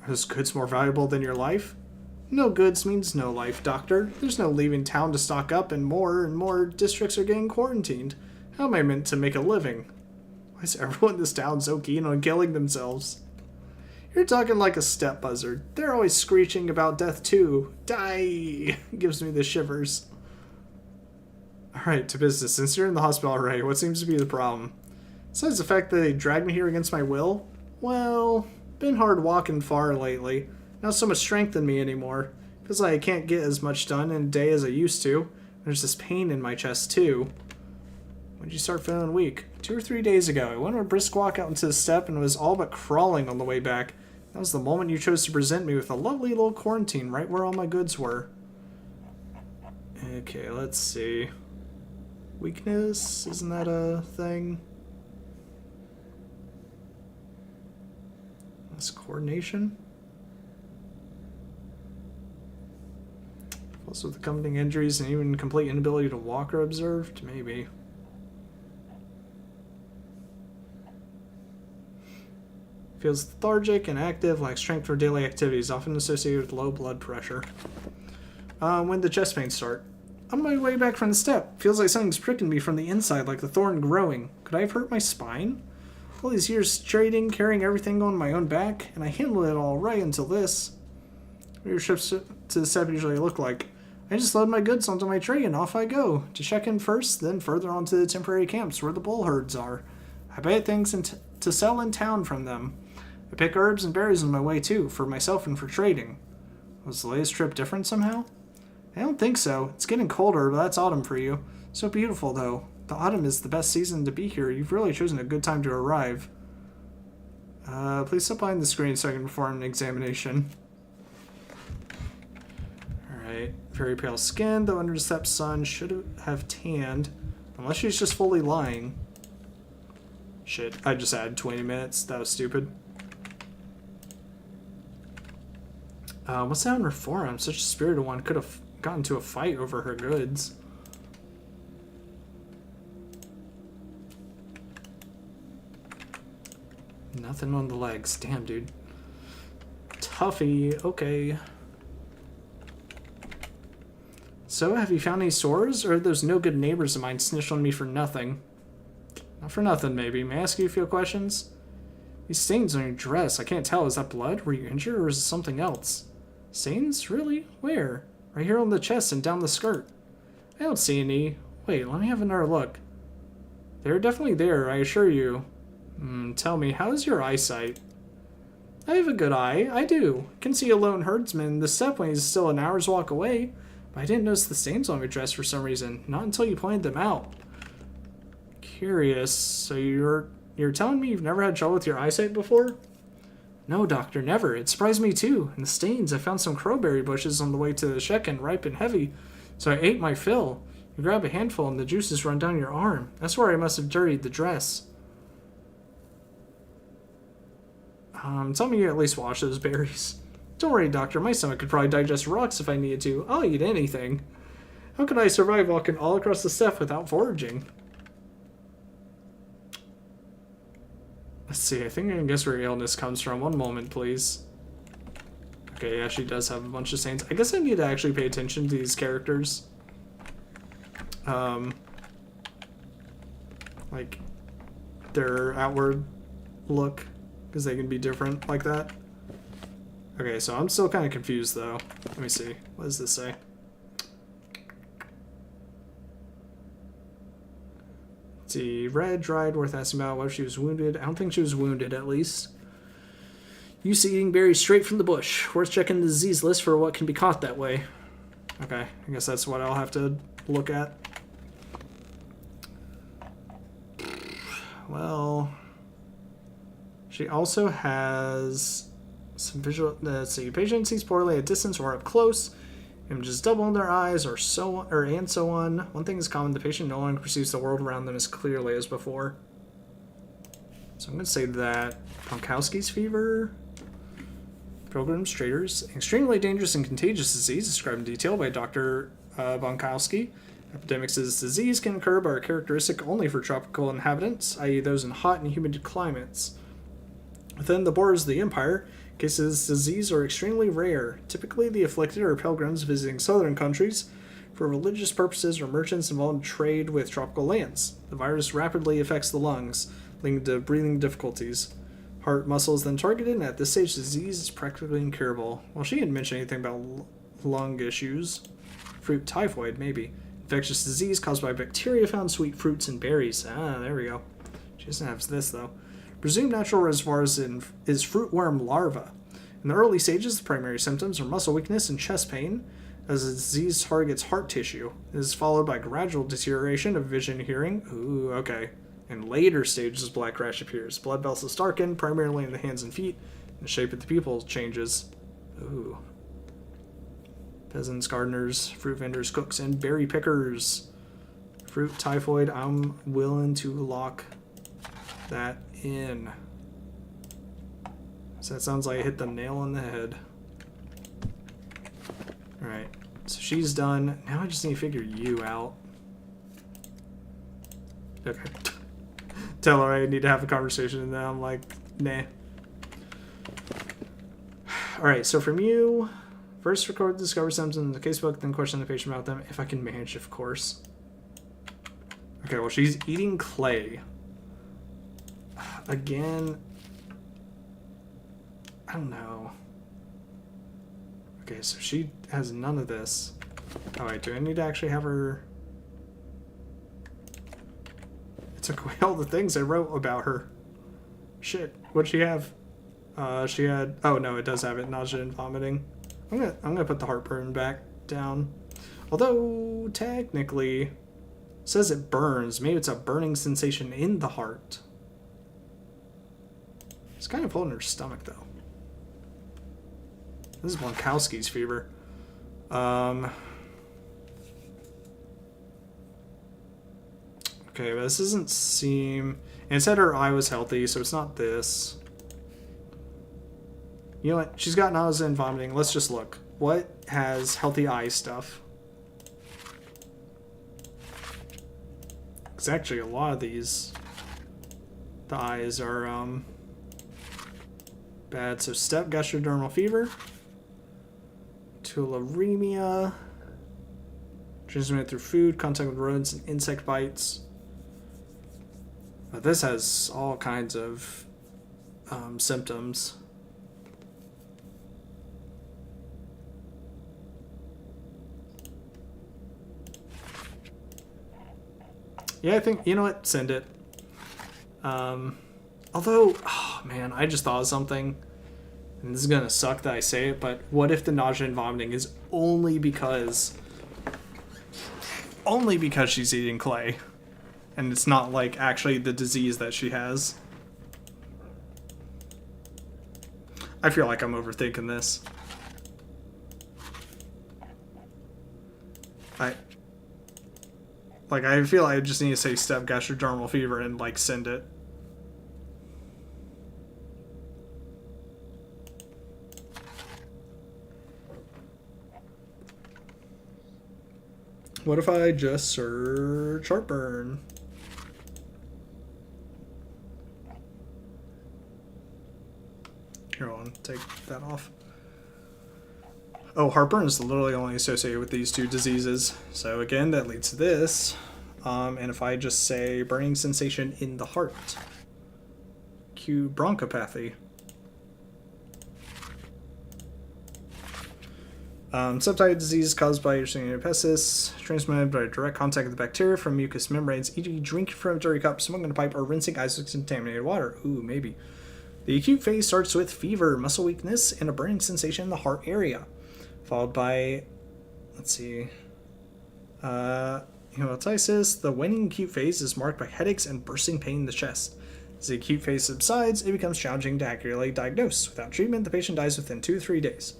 those goods more valuable than your life? No goods means no life, Doctor. There's no leaving town to stock up, and more districts are getting quarantined. How am I meant to make a living? Why is everyone in this town so keen on killing themselves? You're talking like a step buzzard. They're always screeching about death too. Die! Gives me the shivers. Alright, to business. Since you're in the hospital already, what seems to be the problem? Besides the fact that they dragged me here against my will? Well, been hard walking far lately. Not so much strength in me anymore. Feels like I can't get as much done in a day as I used to. There's this pain in my chest too. When did you start feeling weak? 2 or 3 days ago. I went on a brisk walk out into the steppe and was all but crawling on the way back. That was the moment you chose to present me with a lovely little quarantine right where all my goods were. Okay, let's see. Weakness? Isn't that a thing? That's coordination? Also with accompanying injuries and even complete inability to walk are observed? Maybe. Feels lethargic and active, lacks strength for daily activities, often associated with low blood pressure. When did chest pains start? On my way back from the step. Feels like something's pricking me from the inside, like the thorn growing. Could I have hurt my spine? All these years trading, carrying everything on my own back, and I handled it all right until this. What do your trips to the step usually look like? I just load my goods onto my tray and off I go. To check in first, then further on to the temporary camps where the bull herds are. I buy things to sell in town from them. I pick herbs and berries on my way too, for myself and for trading. Was the latest trip different somehow? I don't think so. It's getting colder, but that's autumn for you. So beautiful, though. The autumn is the best season to be here. You've really chosen a good time to arrive. Please step behind the screen so I can perform an examination. Alright. Very pale skin, though under the step sun should have tanned. Unless she's just fully lying. Shit, I just added 20 minutes. That was stupid. What's that on her forearm? Such a spirited one could have gotten into a fight over her goods. Nothing on the legs. Damn, dude. Tuffy. Okay. So, have you found any sores? Or are those no good neighbors of mine snitched on me for nothing? Not for nothing, maybe. May I ask you a few questions? These stains on your dress. I can't tell. Is that blood? Were you injured? Or is it something else? Stains? Really? Where? Right here on the chest and down the skirt. I don't see any. Wait, let me have another look. They're definitely there, I assure you. Tell me, how's your eyesight? I have a good eye. I do. Can see a lone herdsman in the steppe when he's still an hour's walk away. But I didn't notice the stains on your dress for some reason. Not until you pointed them out. Curious. So you're telling me you've never had trouble with your eyesight before? No, doctor, never. It surprised me too. And the stains, I found some crowberry bushes on the way to the Shekin, ripe and heavy. So I ate my fill. You grab a handful and the juices run down your arm. That's where I must have dirtied the dress. Tell me you at least wash those berries. Don't worry, doctor. My stomach could probably digest rocks if I needed to. I'll eat anything. How could I survive walking all across the steppe without foraging? Let's see, I think I can guess where your illness comes from. One moment, please. Okay, yeah, she does have a bunch of stains. I guess I need to actually pay attention to these characters. Like, their outward look, because they can be different like that. Okay, so I'm still kind of confused, though. Let me see. What does this say? See, red, dried, worth asking about. What if she was wounded? I don't think she was wounded, at least. Used to eating berries straight from the bush. Worth checking the disease list for what can be caught that way. Okay, I guess that's what I'll have to look at. Well, she also has some visual. Let's see, patient sees poorly at distance or up close. Images double in their eyes, or so on. One thing is common: the patient no longer perceives the world around them as clearly as before. So I'm going to say that Bonkowski's fever, Pilgrim's Traders, extremely dangerous and contagious disease described in detail by Dr. Bonkowski. Epidemics of this disease can occur but are characteristic only for tropical inhabitants, i.e. those in hot and humid climates. Within the borders of the empire, cases of this disease are extremely rare. Typically, the afflicted are pilgrims visiting southern countries for religious purposes or merchants involved in trade with tropical lands. The virus rapidly affects the lungs, leading to breathing difficulties. Heart muscle is then targeted, and at this stage, the disease is practically incurable. Well, she didn't mention anything about lung issues. Fruit typhoid, maybe. Infectious disease caused by bacteria found in sweet fruits and berries. Ah, there we go. She doesn't have this, though. Presumed natural reservoir is fruitworm larva. In the early stages, the primary symptoms are muscle weakness and chest pain, as the disease targets heart tissue. It is followed by gradual deterioration of vision and hearing. Ooh, okay. In later stages, black rash appears. Blood vessels darken, primarily in the hands and feet, and the shape of the pupil changes. Ooh. Peasants, gardeners, fruit vendors, cooks, and berry pickers. Fruit typhoid, I'm willing to lock that in. So that sounds like I hit the nail on the head. Alright. So she's done. Now I just need to figure you out. Okay. Tell her I need to have a conversation, and then I'm like, nah. Alright, so from you, first record the discovery symptoms in the casebook, then question the patient about them, if I can manage, of course. Okay, well, she's eating clay. Again, I don't know. Okay, so she has none of this. Oh wait, do I need to actually have her... It took away all the things I wrote about her. Shit, what'd she have? She had... Oh no, it does have it, nausea and vomiting. I'm gonna put the heartburn back down. Although, technically, it says it burns. Maybe it's a burning sensation in the heart. It's kind of holding her stomach, though. This is Blankowski's fever. Okay, but this doesn't seem... And it said her eye was healthy, so it's not this. You know what? She's got nausea and vomiting. Let's just look. What has healthy eye stuff? Because actually a lot of these... The eyes are, bad. So step gastrodermal fever. Tularemia. Transmitted through food, contact with rodents, and insect bites. But this has all kinds of symptoms. Yeah, I think, you know what? Send it. Although, oh man, I just thought of something. And this is gonna suck that I say it, but what if the nausea and vomiting is only because she's eating clay? And it's not like actually the disease that she has. I feel like I'm overthinking this. I feel like I just need to say step gastrodermal fever and like send it. What if I just search heartburn? Here, I'll take that off. Oh, heartburn is literally only associated with these two diseases. So again, that leads to this. And if I just say burning sensation in the heart. Cue bronchopathy. Septic disease caused by Yersinia pestis, transmitted by direct contact with the bacteria from mucous membranes, e.g. drinking from a dirty cup, smoking in a pipe, or rinsing eyes with contaminated water. Ooh, maybe. The acute phase starts with fever, muscle weakness, and a burning sensation in the heart area, followed by, let's see, hematitis. The waning acute phase is marked by headaches and bursting pain in the chest. As the acute phase subsides, it becomes challenging to accurately diagnose. Without treatment, the patient dies within 2 to 3 days.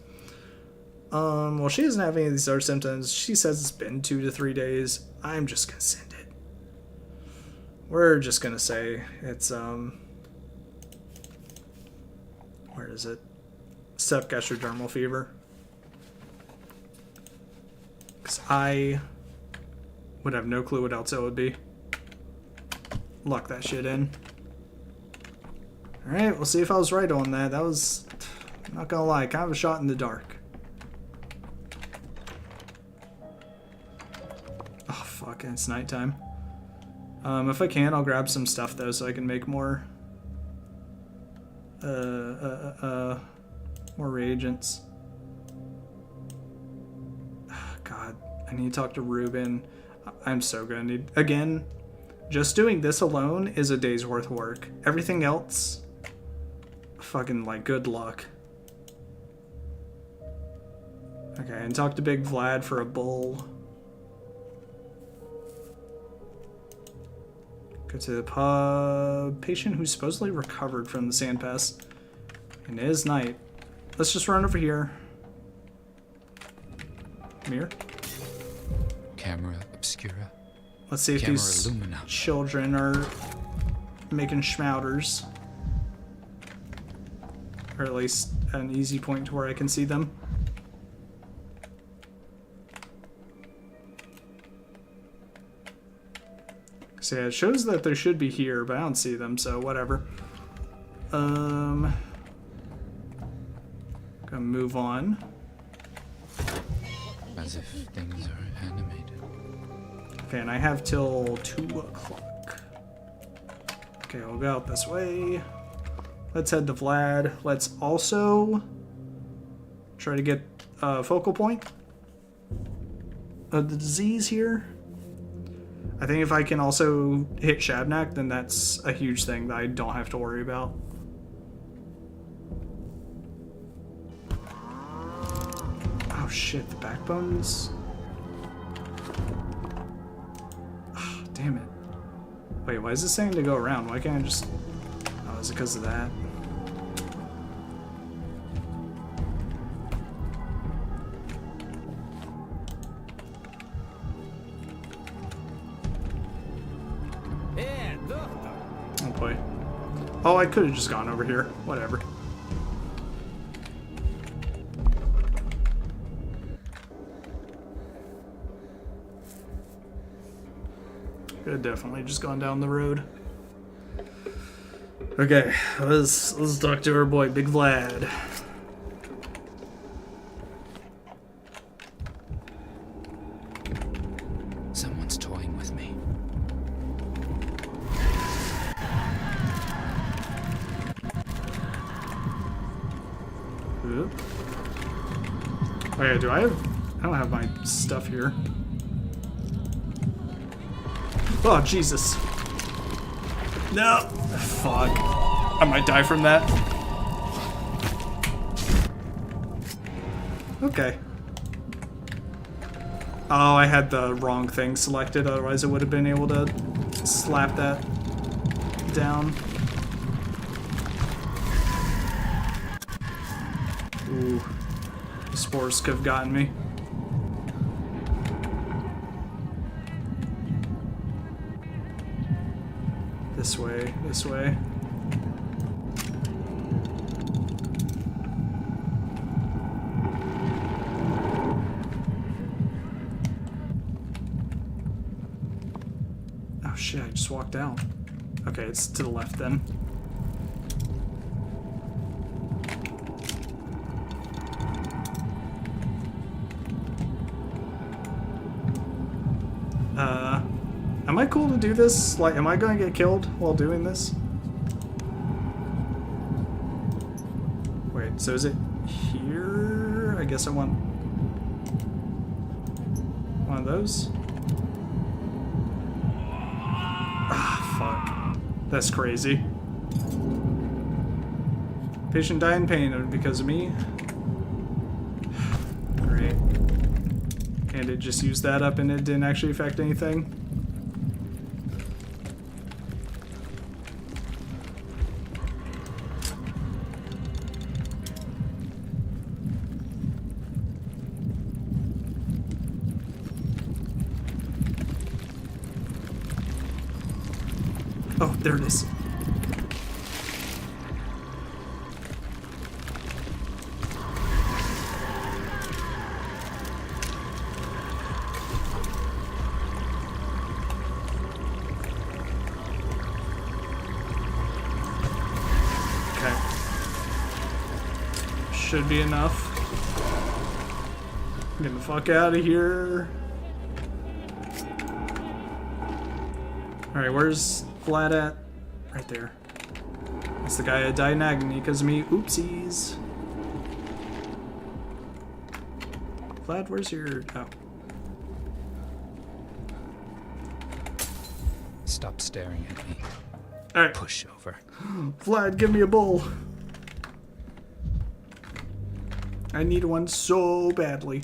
Well, she doesn't have any of these other symptoms. She says it's been 2 to 3 days. I'm just gonna send it. We're just gonna say it's, where is it? Step gastrodermal fever. Because I would have no clue what else it would be. Lock that shit in. Alright, we'll see if I was right on that. That was, I'm not gonna lie, kind of a shot in the dark. Oh, fuck, it's nighttime. If I can, I'll grab some stuff, though, so I can make more... more reagents. God, I need to talk to Ruben. I'm so gonna need... Again, just doing this alone is a day's worth of work. Everything else... Fucking, like, good luck. Okay, and talk to Big Vlad for a bull. Go to the pub. Patient who supposedly recovered from the sand pest. And it is night. Let's just run over here. Mirror. Camera obscura. Let's see if Camera these lumina. children are making schmouters. Or at least an easy point to where I can see them. So yeah, it shows that they should be here, but I don't see them, so whatever. Gonna move on. As if things are animated. Okay, and I have till 2 o'clock. Okay, we'll go out this way. Let's head to Vlad. Let's also try to get a focal point of the disease here. I think if I can also hit Shabnak, then that's a huge thing that I don't have to worry about. Oh shit, the backbones. Oh, damn it. Wait, why is this saying to go around? Why can't I just... Oh, is it because of that? Oh boy. Oh, I could have just gone over here. Whatever. Could have definitely just gone down the road. Okay, let's talk to our boy, Big Vlad. Someone's toying with me. Oop. Oh yeah, I don't have my stuff here. Oh, Jesus. No! Fuck. I might die from that. Okay. Oh, I had the wrong thing selected, otherwise I would have been able to slap that down. Ooh. The spores could have gotten me. This way, this way. Oh shit, I just walked out. Okay, it's to the left then. Am I cool to do this? Like, am I going to get killed while doing this? Wait, so is it here? I guess I want one of those. Ah, fuck. That's crazy. Patient died in pain because of me. Great. And it just used that up and it didn't actually affect anything. Oh, there it is. Okay. Should be enough. Get the fuck out of here. Alright, where's Vlad at? Right there. That's the guy that died in agony because of me. Oopsies. Vlad, where's your... Oh. Stop staring at me. Alright. Push over. Vlad, give me a bowl. I need one so badly.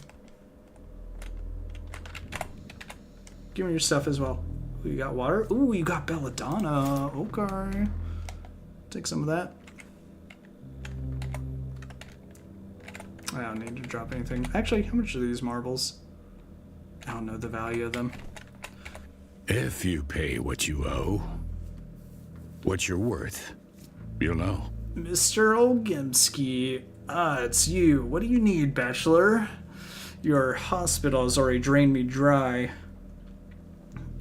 Give me your stuff as well. Ooh, you got water? Ooh, you got belladonna. Okay. Take some of that. I don't need to drop anything. Actually, how much are these marbles? I don't know the value of them. If you pay what you owe, what you're worth, you'll know. Mr. Olgimsky. Ah, it's you. What do you need, Bachelor? Your hospital has already drained me dry.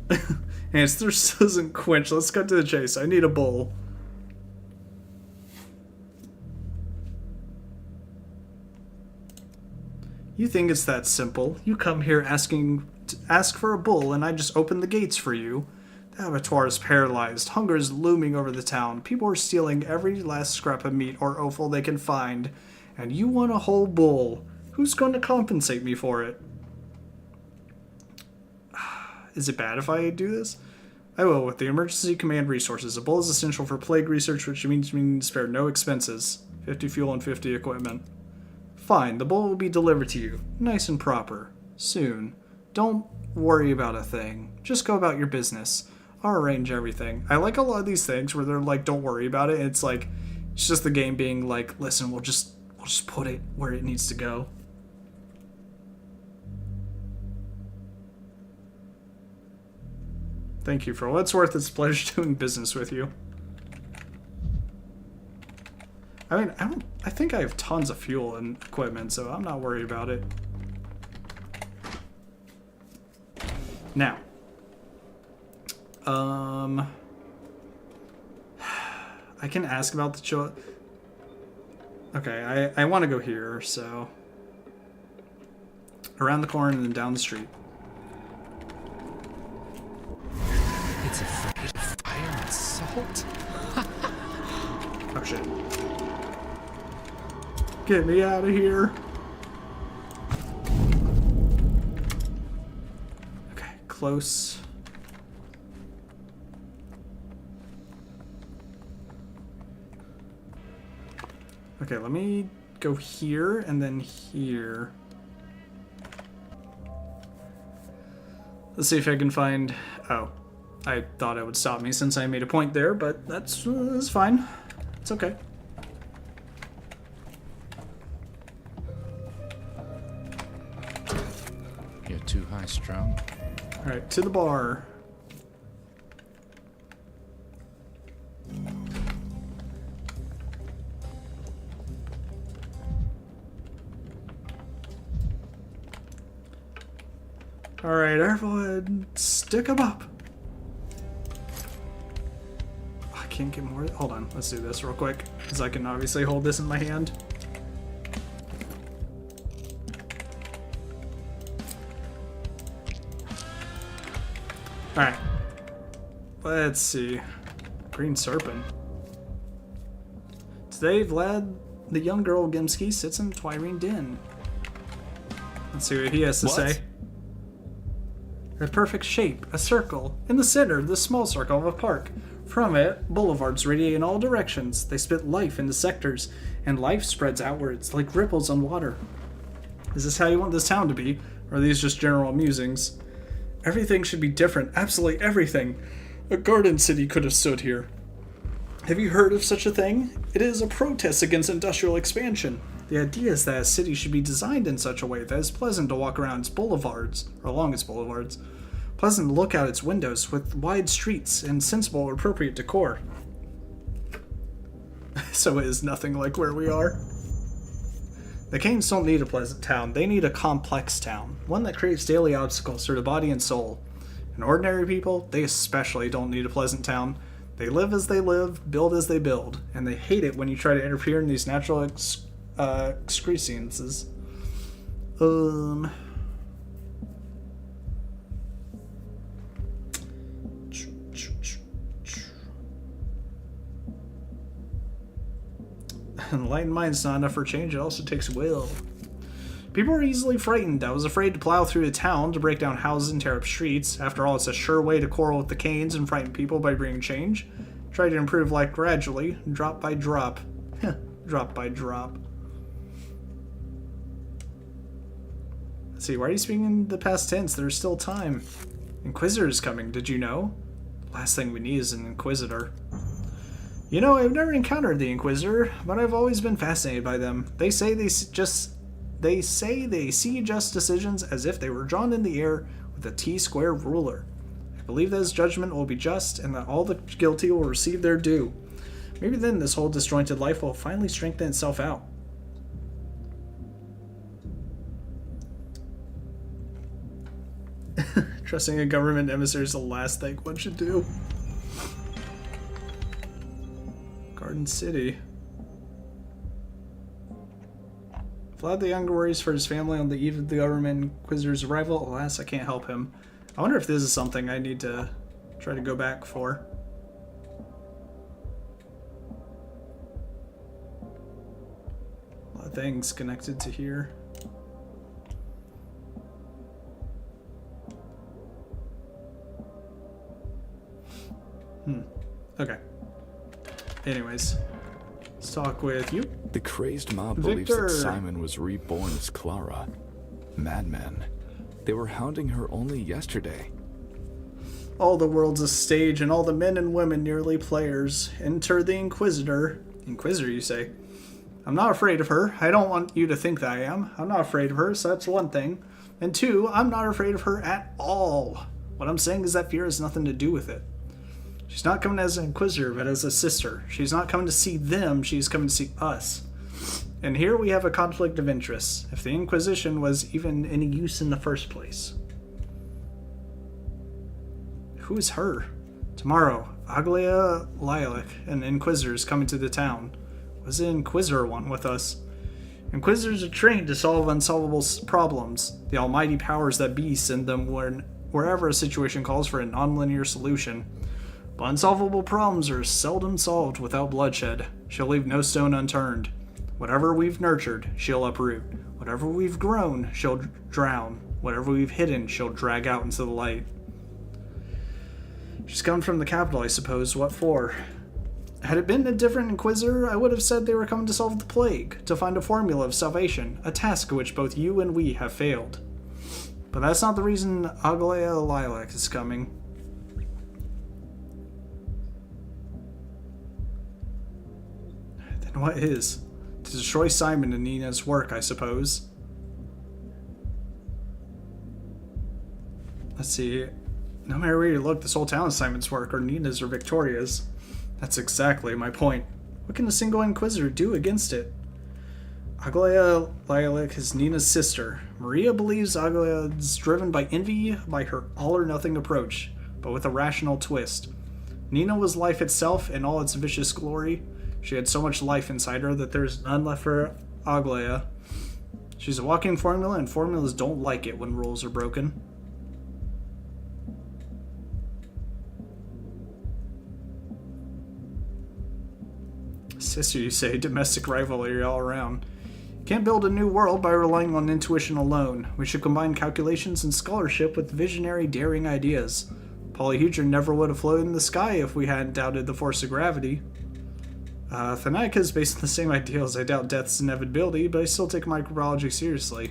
And his thirst doesn't quench. Let's cut to the chase. I need a bowl. You think it's that simple? You come here asking to ask for a bull, and I just open the gates for you. The abattoir is paralyzed. Hunger is looming over the town. People are stealing every last scrap of meat or offal they can find. And you want a whole bull. Who's going to compensate me for it? Is it bad if I do this? I will, with the emergency command resources. A bull is essential for plague research, which means we need to spare no expenses. 50 fuel and 50 equipment. Fine, the bull will be delivered to you. Nice and proper. Soon. Don't worry about a thing. Just go about your business. I'll arrange everything. I like a lot of these things where they're like, don't worry about it. It's like, it's just the game being like, listen, we'll just put it where it needs to go. Thank you for what it's worth. It's a pleasure doing business with you. I mean, I think I have tons of fuel and equipment, so I'm not worried about it. Now, I can ask about the chill. Okay, I want to go here, so around the corner and then down the street. It's afraid of fire and salt. Oh shit. Get me out of here. Okay, close. Okay, let me go here and then here. Let's see if I can find... Oh, I thought it would stop me since I made a point there, but that's fine. It's okay. You're too high strung. Alright, to the bar. Alright, everyone, stick 'em up. I can't get more. Hold on, let's do this real quick, because I can obviously hold this in my hand. Alright. Let's see. Green Serpent. Today, Vlad, the young girl Gimsky, sits in Twirene Den. Let's see what he has to say. A perfect shape, a circle. In the center, the small circle of a park. From it, boulevards radiate in all directions. They spit life into sectors, and life spreads outwards like ripples on water. Is this how you want this town to be? Or are these just general musings? Everything should be different, absolutely everything. A garden city could have stood here. Have you heard of such a thing? It is a protest against industrial expansion. The idea is that a city should be designed in such a way that it's pleasant to walk around its boulevards, or along its boulevards. Pleasant to look out its windows with wide streets and sensible or appropriate decor. So it is nothing like where we are. The Canes don't need a pleasant town, they need a complex town. One that creates daily obstacles for the body and soul. And ordinary people, they especially don't need a pleasant town. They live as they live, build as they build, and they hate it when you try to interfere in these natural excrescences. Enlightened mind's not enough for change, it also takes will. People are easily frightened. I was afraid to plow through the town, to break down houses and tear up streets. After all, it's a sure way to quarrel with the Canes and frighten people by bringing change. Try to improve life gradually, drop by drop. Drop by drop. Let's see, why are you speaking in the past tense? There's still time. Inquisitor is coming, did you know? The last thing we need is an Inquisitor. You know, I've never encountered the Inquisitor, but I've always been fascinated by them. They say they see just decisions as if they were drawn in the air with a T-square ruler. I believe that his judgment will be just and that all the guilty will receive their due. Maybe then this whole disjointed life will finally strengthen itself out. Trusting a government emissary is the last thing one should do. Garden City. Vlad the Younger worries for his family on the eve of the government inquisitor's arrival. Alas, I can't help him. I wonder if this is something I need to try to go back for. A lot of things connected to here. Okay. Anyways, let's talk with you. The crazed mob Victor. believes that Simon was reborn as Clara. Madmen. They were hounding her only yesterday. All the world's a stage, and all the men and women nearly players. Enter the Inquisitor. Inquisitor, you say? I'm not afraid of her. I don't want you to think that I am. I'm not afraid of her, so that's one thing. And two, I'm not afraid of her at all. What I'm saying is that fear has nothing to do with it. She's not coming as an Inquisitor, but as a sister. She's not coming to see them, she's coming to see us. And here we have a conflict of interests, if the Inquisition was even any use in the first place. Who is her? Tomorrow, Aglia Lilac, an Inquisitor, is coming to the town. What does the Inquisitor want with us? Inquisitors are trained to solve unsolvable problems. The almighty powers that be send them wherever a situation calls for a non-linear solution. But unsolvable problems are seldom solved without bloodshed. She'll leave no stone unturned. Whatever we've nurtured, she'll uproot. Whatever we've grown, she'll drown. Whatever we've hidden, she'll drag out into the light. She's come from the capital, I suppose. What for? Had it been a different Inquisitor, I would have said they were coming to solve the plague, to find a formula of salvation, a task which both you and we have failed. But that's not the reason Aglia Lilac is coming. Then what is? To destroy Simon and Nina's work, I suppose. Let's see. No matter where you look, this whole town is Simon's work, or Nina's or Victoria's. That's exactly my point. What can a single Inquisitor do against it? Aglia Lilac is Nina's sister. Maria believes Aglia is driven by envy by her all-or-nothing approach, but with a rational twist. Nina was life itself in all its vicious glory. She had so much life inside her that there's none left for Aglia. She's a walking formula, and formulas don't like it when rules are broken. Sister, you say, domestic rivalry all around. Can't build a new world by relying on intuition alone. We should combine calculations and scholarship with visionary, daring ideas. Polyhedron never would have floated in the sky if we hadn't doubted the force of gravity. Thanatica is based on the same ideals. I doubt death's inevitability, but I still take microbiology seriously.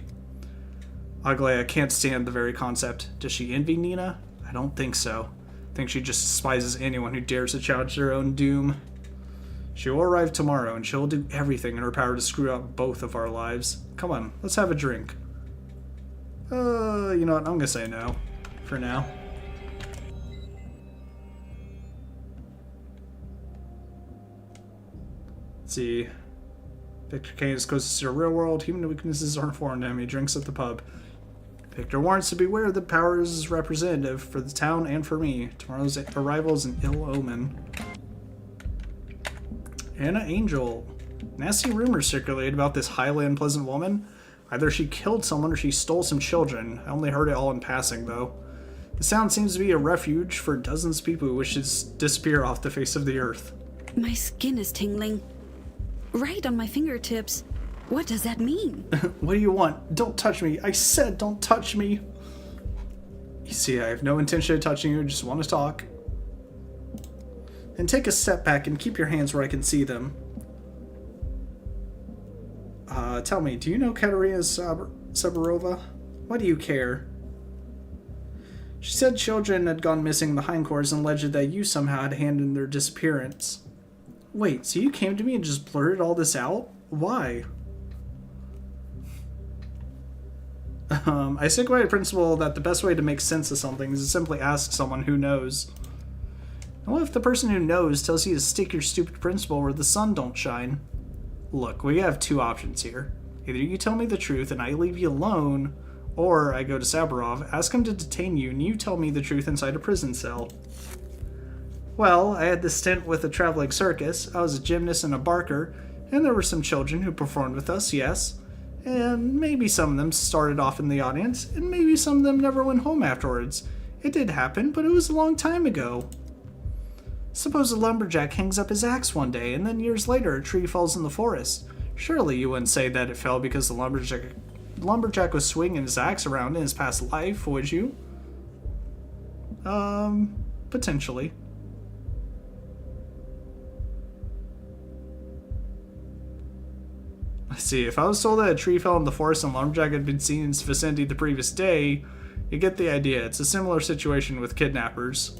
Aglia can't stand the very concept. Does she envy Nina? I don't think so. I think she just despises anyone who dares to challenge their own doom. She will arrive tomorrow, and she'll do everything in her power to screw up both of our lives. Come on, let's have a drink. You know what? I'm gonna say no. For now. Let's see. Victor Kane is closest to the real world. Human weaknesses aren't foreign to him. He drinks at the pub. Victor warns to beware the powers is representative for the town and for me. Tomorrow's arrival is an ill omen. Anna Angel. Nasty rumors circulate about this highly unpleasant woman. Either she killed someone or she stole some children. I only heard it all in passing, though. The town seems to be a refuge for dozens of people who wish to disappear off the face of the earth. My skin is tingling. Right on my fingertips. What does that mean? What do you want? Don't touch me. I said don't touch me. You see, I have no intention of touching you. Just want to talk. And take a step back and keep your hands where I can see them. Tell me, do you know Katerina Saburova? Why do you care? She said children had gone missing in the hindquarters and alleged that you somehow had a hand in their disappearance. Wait, so you came to me and just blurted all this out? Why? I stick by the principle that the best way to make sense of something is to simply ask someone who knows. And what if the person who knows tells you to stick your stupid principle where the sun don't shine? Look, we have two options here. Either you tell me the truth and I leave you alone, Or I go to Saburov, ask him to detain you, and you tell me the truth inside a prison cell. Well, I had this stint with a traveling circus, I was a gymnast and a barker, and there were some children who performed with us, yes. And maybe some of them started off in the audience, and maybe some of them never went home afterwards. It did happen, but it was a long time ago. Suppose a lumberjack hangs up his axe one day, and then years later a tree falls in the forest. Surely you wouldn't say that it fell because the lumberjack was swinging his axe around in his past life, would you? Potentially. I see, if I was told that a tree fell in the forest and lumberjack had been seen in its vicinity the previous day, you get the idea. It's a similar situation with kidnappers.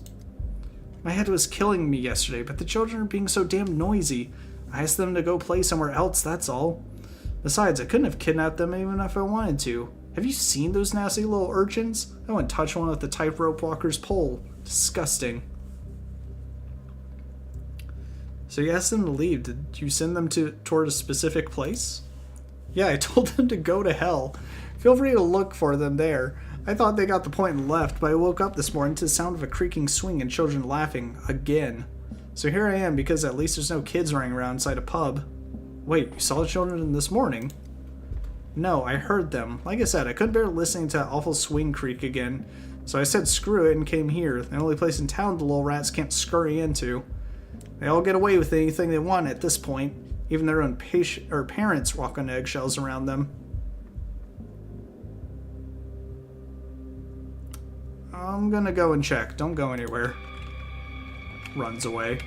My head was killing me yesterday, but the children are being so damn noisy. I asked them to go play somewhere else, that's all. Besides, I couldn't have kidnapped them even if I wanted to. Have you seen those nasty little urchins? I wouldn't touch one with the tightrope walker's pole. Disgusting. So you asked them to leave. Did you send them toward a specific place? Yeah, I told them to go to hell. Feel free to look for them there. I thought they got the point and left, but I woke up this morning to the sound of a creaking swing and children laughing. Again. So here I am, because at least there's no kids running around inside a pub. Wait, you saw the children this morning? No, I heard them. Like I said, I couldn't bear listening to that awful swing creak again. So I said screw it and came here. The only place in town the little rats can't scurry into. They all get away with anything they want at this point. Even their own parents walk on eggshells around them. I'm gonna go and check. Don't go anywhere. Runs away.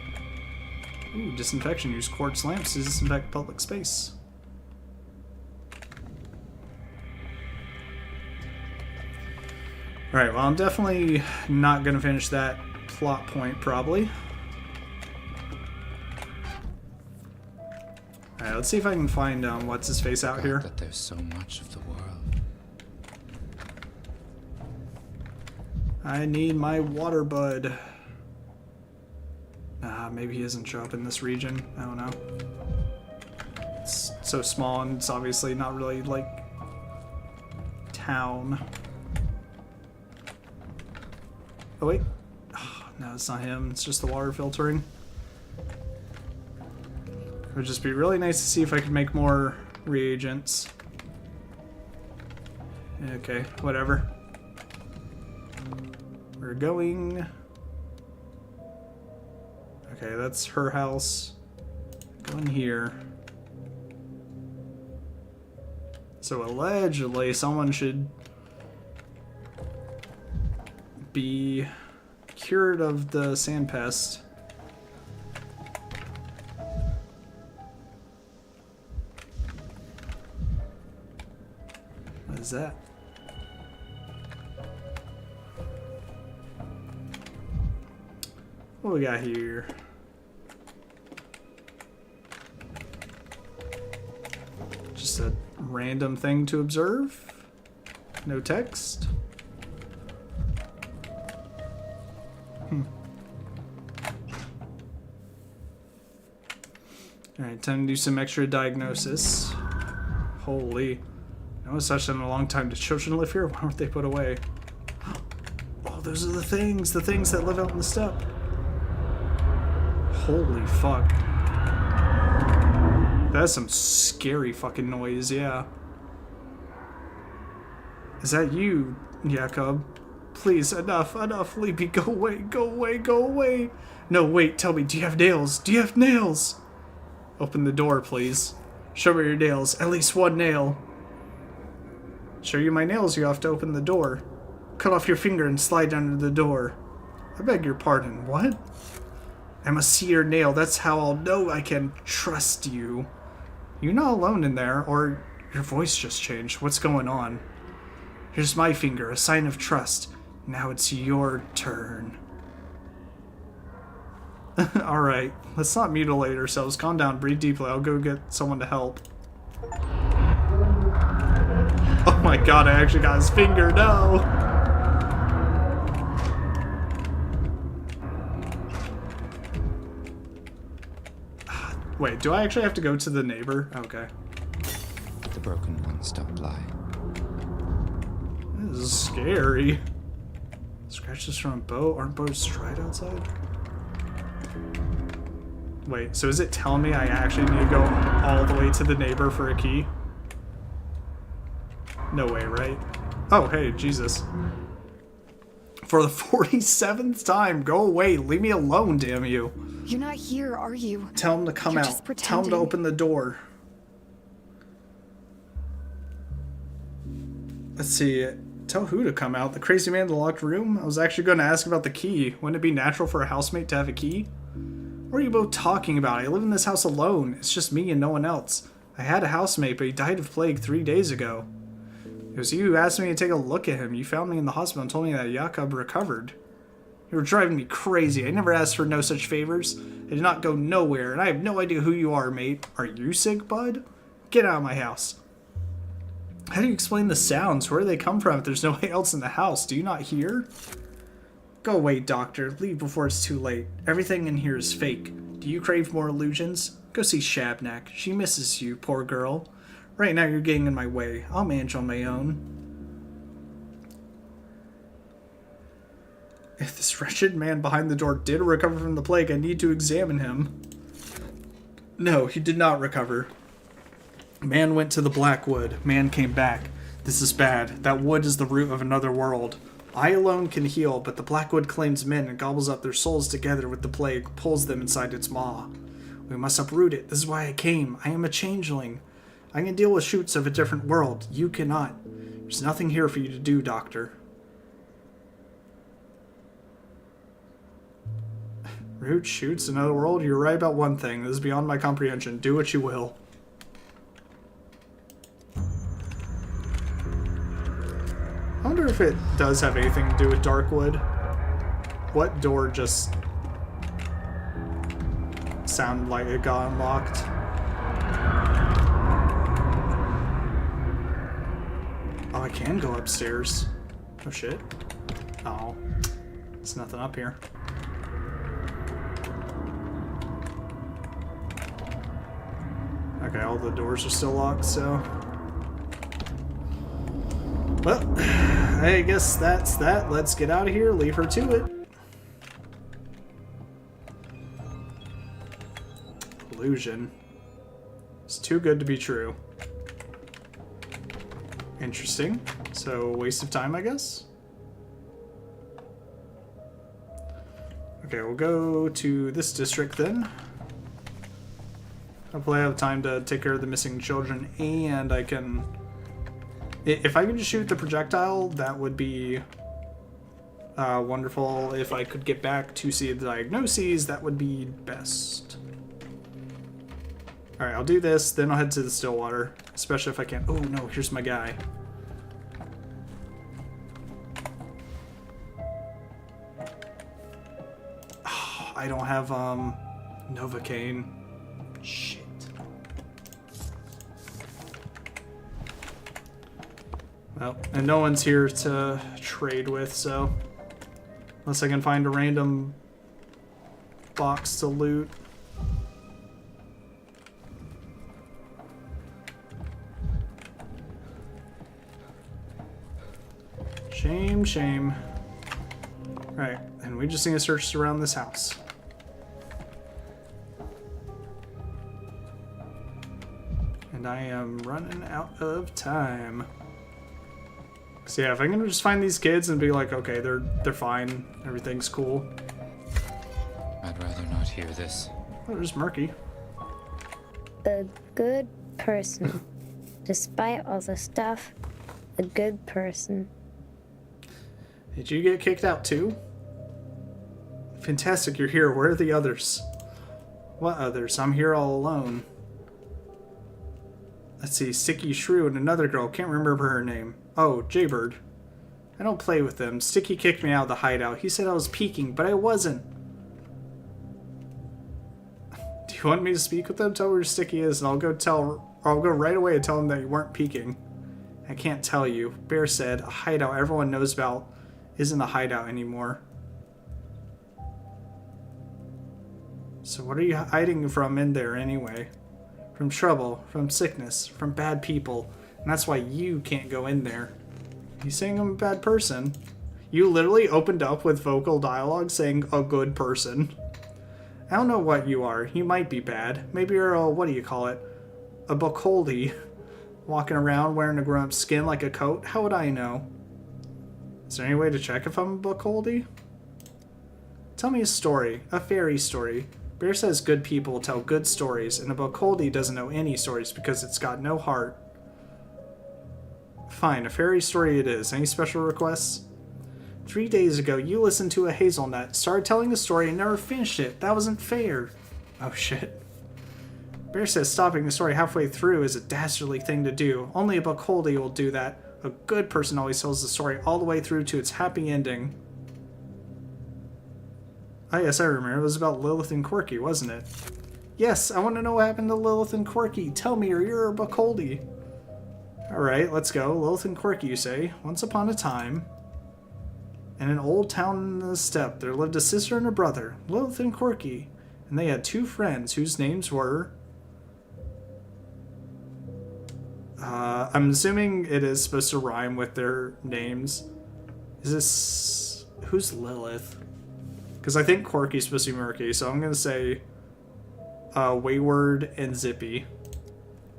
Ooh, disinfection. Use quartz lamps to disinfect public space. Alright, well, I'm definitely not gonna finish that plot point, probably. Alright, let's see if I can find what's-his-face out here. That there's so much of the world. I need my water bud. Maybe he doesn't show up in this region. I don't know. It's so small and it's obviously not really like town. Oh wait. Oh, no, it's not him. It's just the water filtering. It would just be really nice to see if I could make more reagents. Okay, whatever. We're going... Okay, that's her house. Go in here. So allegedly someone should be cured of the sand pest. What is that? What we got here? Just a random thing to observe. No text. Alright, time to do some extra diagnosis. Holy. No one's touched in a long time. Do children live here? Why weren't they put away? Oh, those are the things that live out in the steppe. Holy fuck. That's some scary fucking noise, yeah. Is that you, Jacob? Please, enough, leave me, go away, go away, go away. No, wait, tell me, do you have nails? Do you have nails? Open the door, please. Show me your nails, at least one nail. Show you my nails, you have to open the door. Cut off your finger and slide under the door. I beg your pardon, what? I must see your nail, that's how I'll know I can trust you. You're not alone in there, or your voice just changed. What's going on? Here's my finger, a sign of trust. Now it's your turn. Alright, let's not mutilate ourselves. Calm down, breathe deeply. I'll go get someone to help. Oh my god, I actually got his finger, no! Wait, do I actually have to go to the neighbor? Okay. The broken ones don't lie. was scary. Scratches from a boat. Aren't boats dried outside? Wait, so is it telling me I actually need to go all the way to the neighbor for a key? No way, right? Oh, hey, Jesus. For the 47th time, go away. Leave me alone, damn you. You're not here, are you? Tell him to come You're out. just Tell him to pretending. open the door. Let's see. Tell who to come out? The crazy man in the locked room? I was actually going to ask about the key. Wouldn't it be natural for a housemate to have a key? What are you both talking about? I live in this house alone. It's just me and no one else. I had a housemate, but he died of plague 3 days ago. It was you who asked me to take a look at him. You found me in the hospital and told me that Jakob recovered. You were driving me crazy. I never asked for no such favors. I did not go nowhere, and I have no idea who you are, mate. Are you sick, bud? Get out of my house. How do you explain the sounds? Where do they come from if there's no one else in the house? Do you not hear? Go away, doctor. Leave before it's too late. Everything in here is fake. Do you crave more illusions? Go see Shabnak. She misses you, poor girl. Right now you're getting in my way. I'll manage on my own. If this wretched man behind the door did recover from the plague, I need to examine him. No, he did not recover. Man went to the Blackwood. Man came back. This is bad. That wood is the root of another world. I alone can heal, but the Blackwood claims men and gobbles up their souls together with the plague, pulls them inside its maw. We must uproot it. This is why I came. I am a changeling. I can deal with shoots of a different world. You cannot. There's nothing here for you to do, Doctor. Root shoots another world? You're right about one thing. This is beyond my comprehension. Do what you will. I wonder if it does have anything to do with Darkwood. What door just sounded like it got unlocked? Oh, I can go upstairs. Oh shit. Oh. There's nothing up here. Okay, all the doors are still locked, so... Well, I guess that's that. Let's get out of here. Leave her to it. Illusion. It's too good to be true. Interesting. So, waste of time, I guess? Okay, we'll go to this district then. Hopefully I have time to take care of the missing children, and I can... If I can just shoot the projectile, that would be wonderful. If I could get back to see the diagnoses, that would be best. Alright, I'll do this, then I'll head to the Stillwater. Especially if I can... Oh no, here's my guy. Oh, I don't have Novocaine. Shit. Well, and no one's here to trade with, so... Unless I can find a random box to loot. Shame, shame. Right, and we just need to search around this house. And I am running out of time. So yeah, if I can just find these kids and be like, okay, they're fine, everything's cool. I'd rather not hear this. Oh, there's Murky. A good person. Despite all the stuff, a good person. Did you get kicked out too? Fantastic, you're here. Where are the others? What others? I'm here all alone. Let's see, Sticky Shrew and another girl. Can't remember her name. Oh, Jaybird. I don't play with them. Sticky kicked me out of the hideout. He said I was peeking, but I wasn't. Do you want me to speak with them? Tell me where Sticky is, and I'll go right away and tell him that you weren't peeking. I can't tell you. Bear said a hideout everyone knows about isn't a hideout anymore. So what are you hiding from in there anyway? From trouble, from sickness, from bad people. And that's why you can't go in there. He's saying I'm a bad person. You literally opened up with vocal dialogue saying a good person. I don't know what you are. You might be bad. Maybe you're a, what do you call it? A buckholdy. Walking around wearing a grown-up skin like a coat. How would I know? Is there any way to check if I'm a buckholdy? Tell me a story. A fairy story. Bear says good people tell good stories, and a buckholdy doesn't know any stories because it's got no heart. Fine, a fairy story it is. Any special requests? 3 days ago, you listened to a hazelnut, started telling a story, and never finished it. That wasn't fair. Oh shit. Bear says stopping the story halfway through is a dastardly thing to do. Only a buckholdy will do that. A good person always tells the story all the way through to its happy ending. Oh yes, I remember. It was about Lilith and Corky, wasn't it? Yes, I want to know what happened to Lilith and Corky. Tell me or you're a buckholdy. Alright, let's go. Lilith and Corky, you say. Once upon a time, in an old town in the steppe, there lived a sister and a brother, Lilith and Corky. And they had 2 friends whose names were... I'm assuming it is supposed to rhyme with their names. Is this... Who's Lilith? Because I think Corky's supposed to be murky, so I'm going to say Wayward and Zippy.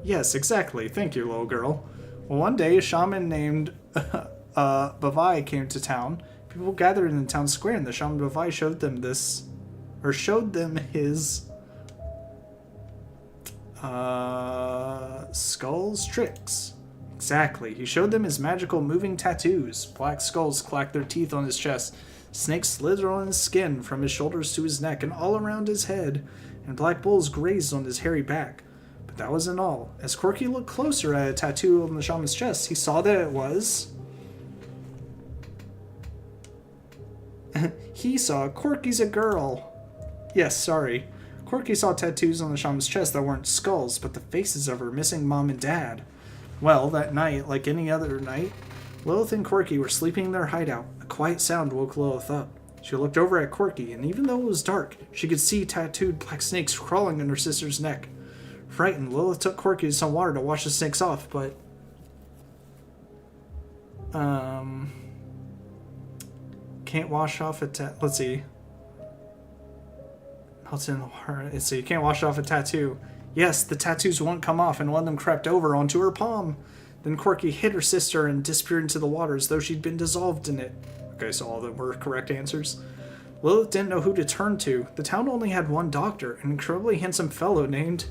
Yes, exactly. Thank you, little girl. Well, one day, a shaman named Bavai came to town. People gathered in the town square, and the shaman Bavai showed them this... Or showed them his... Skull's tricks. Exactly. He showed them his magical moving tattoos. Black skulls clacked their teeth on his chest. Snakes slithered on his skin from his shoulders to his neck and all around his head. And black bulls grazed on his hairy back. But that wasn't all. As Corky looked closer at a tattoo on the shaman's chest, he saw that it was... He saw Corky's a girl. Yes, sorry. Corky saw tattoos on the shaman's chest that weren't skulls, but the faces of her missing mom and dad. Well, that night, like any other night, Lilith and Corky were sleeping in their hideout. A quiet sound woke Lilith up. She looked over at Corky, and even though it was dark, she could see tattooed black snakes crawling on her sister's neck. Frightened, Lilith took Corky to some water to wash the snakes off, but... Can't wash off a let's see. Melted in the water. Let's see, you can't wash off a tattoo. Yes, the tattoos won't come off, and one of them crept over onto her palm. Then Corky hit her sister and disappeared into the water as though she'd been dissolved in it. Okay, so all of them were correct answers. Lilith didn't know who to turn to. The town only had one doctor, an incredibly handsome fellow named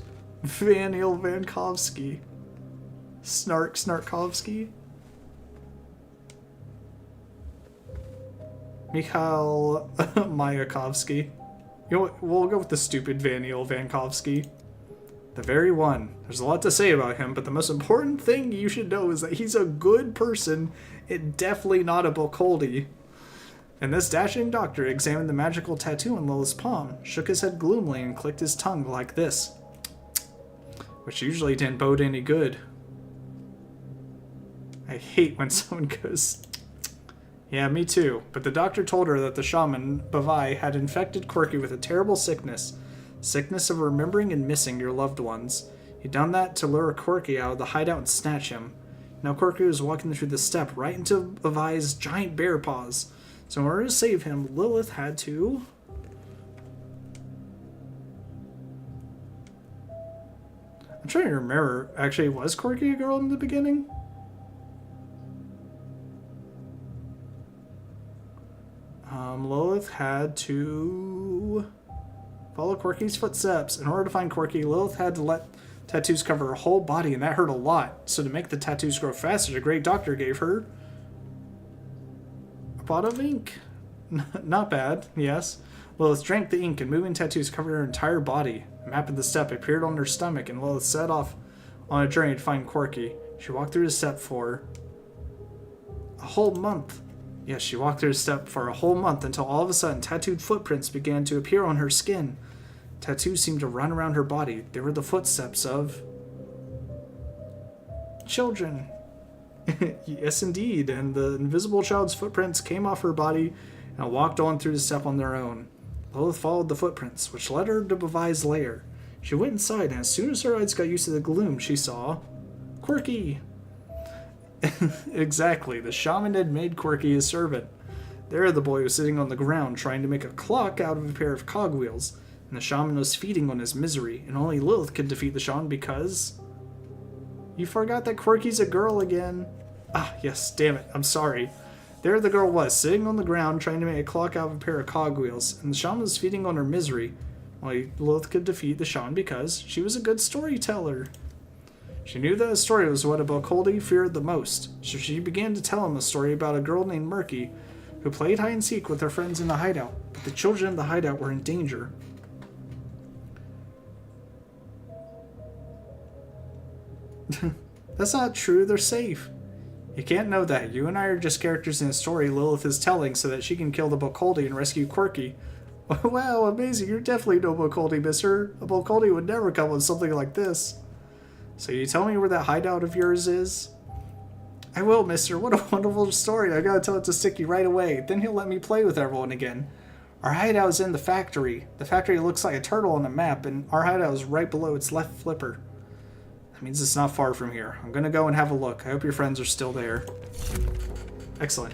Vanil Vankovsky. Snarkovsky? Mikhail Mayakovsky. You know what? We'll go with the stupid Vanil Vankovsky. The very one. There's a lot to say about him, but the most important thing you should know is that he's a good person and definitely not a buckholdy. And this dashing doctor examined the magical tattoo on Lilith's palm, shook his head gloomily, and clicked his tongue like this. Which usually didn't bode any good. I hate when someone goes... Yeah, me too. But the doctor told her that the shaman, Bavai, had infected Corky with a terrible sickness. Sickness of remembering and missing your loved ones. He'd done that to lure Corky out of the hideout and snatch him. Now Corky was walking through the steppe right into Bavai's giant bear paws. So in order to save him, Lilith had to... I'm trying to remember. Actually, was Corky a girl in the beginning? Lilith had to follow Corky's footsteps. In order to find Corky, Lilith had to let tattoos cover her whole body, and that hurt a lot. So to make the tattoos grow faster, the great doctor gave her a bottle of ink. Not bad, yes. Lilith drank the ink, and moving tattoos covered her entire body. A map of the steppe appeared on her stomach, and Lilith set off on a journey to find Corky. She walked through the steppe for a whole month. Yes, she walked through the steppe for a whole month until all of a sudden tattooed footprints began to appear on her skin. Tattoos seemed to run around her body. They were the footsteps of... children. Yes, indeed. And the invisible child's footprints came off her body and walked on through the steppe on their own. Lilith followed the footprints, which led her to Bavai's lair. She went inside, and as soon as her eyes got used to the gloom, she saw... Corky! Exactly. The shaman had made Quirky his servant. There the boy was sitting on the ground trying to make a clock out of a pair of cogwheels, and the shaman was feeding on his misery, and only Lilith could defeat the shaman because... You forgot that Quirky's a girl again. Ah, yes, damn it, I'm sorry. There the girl was, sitting on the ground trying to make a clock out of a pair of cogwheels, and the shaman was feeding on her misery. Only Lilith could defeat the shaman because she was a good storyteller. She knew that a story was what a Bokoldi feared the most, so she began to tell him a story about a girl named Murky, who played hide-and-seek with her friends in the hideout, but the children in the hideout were in danger. That's not true, they're safe. You can't know that. You and I are just characters in a story Lilith is telling so that she can kill the Bokoldi and rescue Quirky. Wow, amazing, you're definitely no Bokoldi, mister. A Bokoldi would never come with something like this. So you tell me where that hideout of yours is? I will, mister. What a wonderful story. I gotta tell it to Sticky right away. Then he'll let me play with everyone again. Our hideout is in the factory. The factory looks like a turtle on a map, and our hideout is right below its left flipper. That means it's not far from here. I'm gonna go and have a look. I hope your friends are still there. Excellent.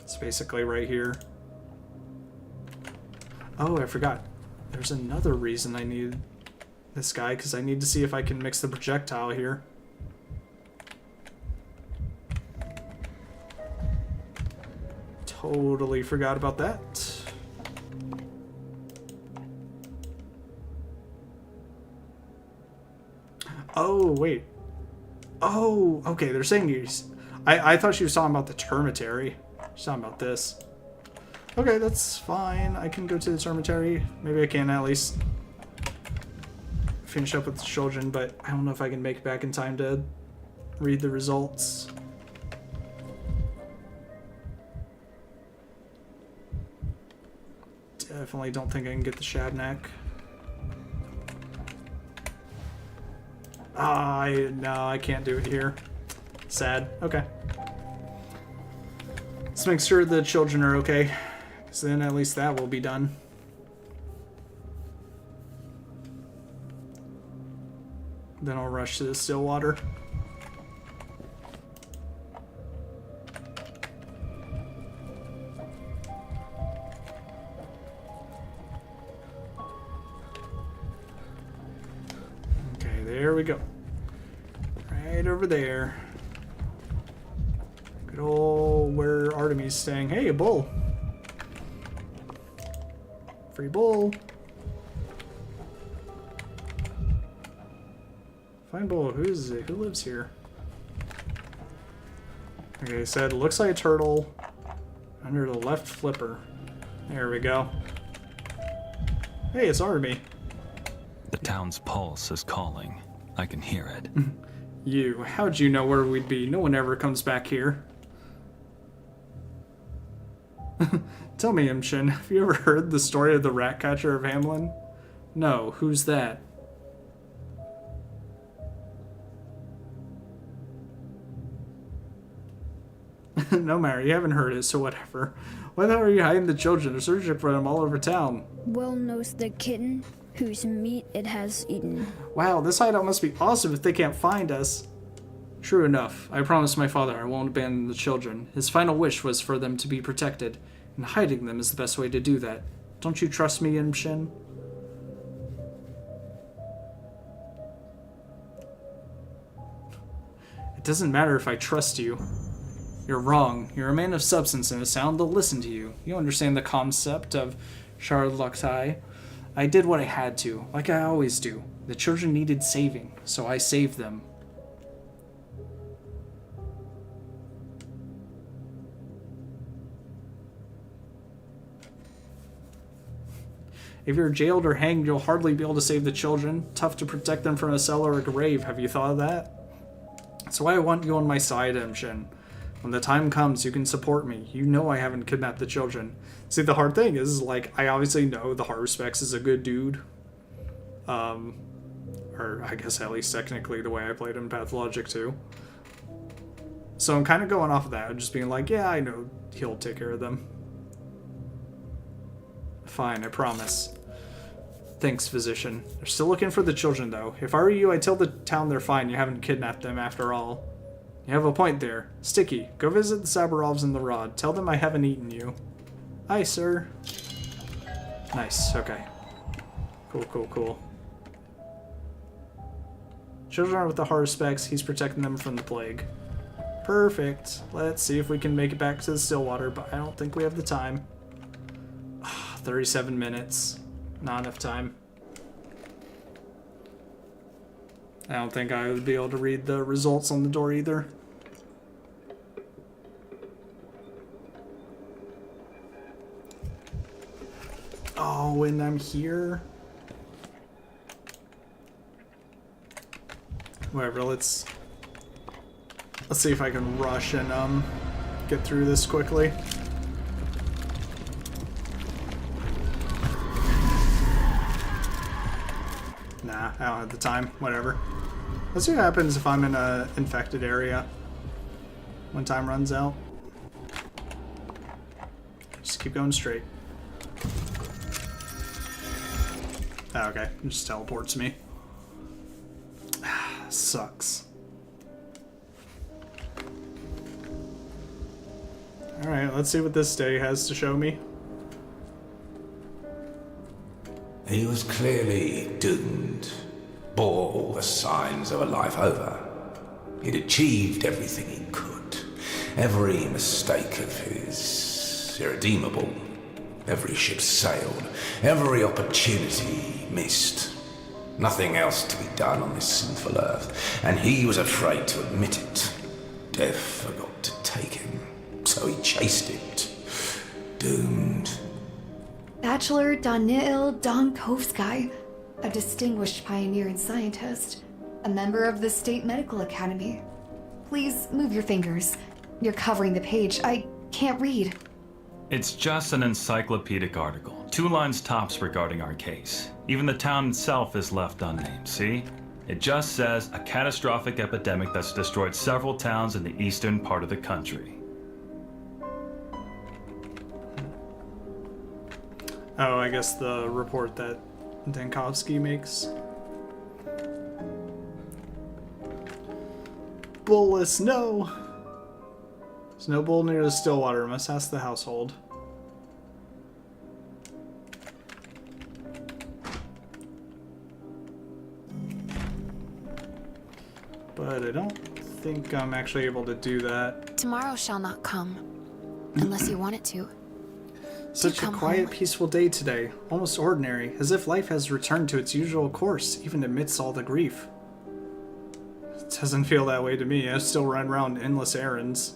It's basically right here. Oh, I forgot. There's another reason I need this guy, because I need to see if I can mix the projectile here. Totally forgot about that. Oh, wait. Oh, okay, they're saying he's... I thought she was talking about the termitary. She's talking about this. Okay, that's fine. I can go to the termitary. Maybe I can at least finish up with the children, but I don't know if I can make it back in time to read the results. Definitely don't think I can get the Shabnak. No, I can't do it here. Sad. Okay. Let's make sure the children are okay, because then at least that will be done. Then I'll rush to the Stillwater. Okay, there we go. Right over there. Good old where Artemis staying. Hey, a bull. Free bull. Fine bull. Who is it? Who lives here? Okay, said looks like a turtle under the left flipper. There we go. Hey, it's Artemis. The town's pulse is calling. I can hear it. You. How'd you know where we'd be? No one ever comes back here. Tell me, Imshin, have you ever heard the story of the rat catcher of Hamlin? No, who's that? No matter, you haven't heard it, so whatever. Why the hell are you hiding the children? They're searching for them all over town. Well knows the kitten whose meat it has eaten. Wow, this hideout must be awesome if they can't find us. True enough. I promised my father I won't abandon the children. His final wish was for them to be protected, and hiding them is the best way to do that. Don't you trust me, Imshin? It doesn't matter if I trust you. You're wrong. You're a man of substance and a sound will listen to you. You understand the concept of charlotterie. I did what I had to, like I always do. The children needed saving, so I saved them. If you're jailed or hanged, you'll hardly be able to save the children. Tough to protect them from a cell or a grave. Have you thought of that? That's why I want you on my side, Imshin. When the time comes, you can support me. You know I haven't kidnapped the children. See, the hard thing is, like, I obviously know the Haruspex is a good dude. Or I guess at least technically the way I played him Pathologic too. So I'm kind of going off of that, just being like, yeah, I know he'll take care of them. Fine, I promise. Thanks, physician. They're still looking for the children, though. If I were you, I'd tell the town they're fine. You haven't kidnapped them after all. You have a point there. Sticky, go visit the Sabarovs in the Rod. Tell them I haven't eaten you. Aye, sir. Nice, okay. Cool, cool, cool. Children are with the Haruspecs. He's protecting them from the plague. Perfect. Let's see if we can make it back to the Stillwater, but I don't think we have the time. 37 minutes. Not enough time. I don't think I would be able to read the results on the door either. Oh, and I'm here. Whatever, let's see if I can rush and get through this quickly. Nah, I don't have the time. Whatever. Let's see what happens if I'm in an infected area when time runs out. Just keep going straight. Oh, okay, it just teleports me. Sucks. Alright, let's see what this day has to show me. He was clearly doomed. Bore all the signs of a life over. He'd achieved everything he could. Every mistake of his irredeemable. Every ship sailed. Every opportunity missed. Nothing else to be done on this sinful earth, and he was afraid to admit it. Death forgot to take him, so he chased it. Doomed. Bachelor Danil Donkovsky, a distinguished pioneer and scientist, a member of the State Medical Academy. Please move your fingers. You're covering the page. I can't read. It's just an encyclopedic article. 2 lines tops regarding our case. Even the town itself is left unnamed, see? It just says a catastrophic epidemic that's destroyed several towns in the eastern part of the country. Oh, I guess the report that Dankovsky makes. Bullis, no! There's no bull near the Stillwater. Must ask the household. But I don't think I'm actually able to do that. Tomorrow shall not come, unless you want it to. Such a quiet, peaceful day today, almost ordinary, as if life has returned to its usual course, even amidst all the grief. It doesn't feel that way to me. I still run around endless errands.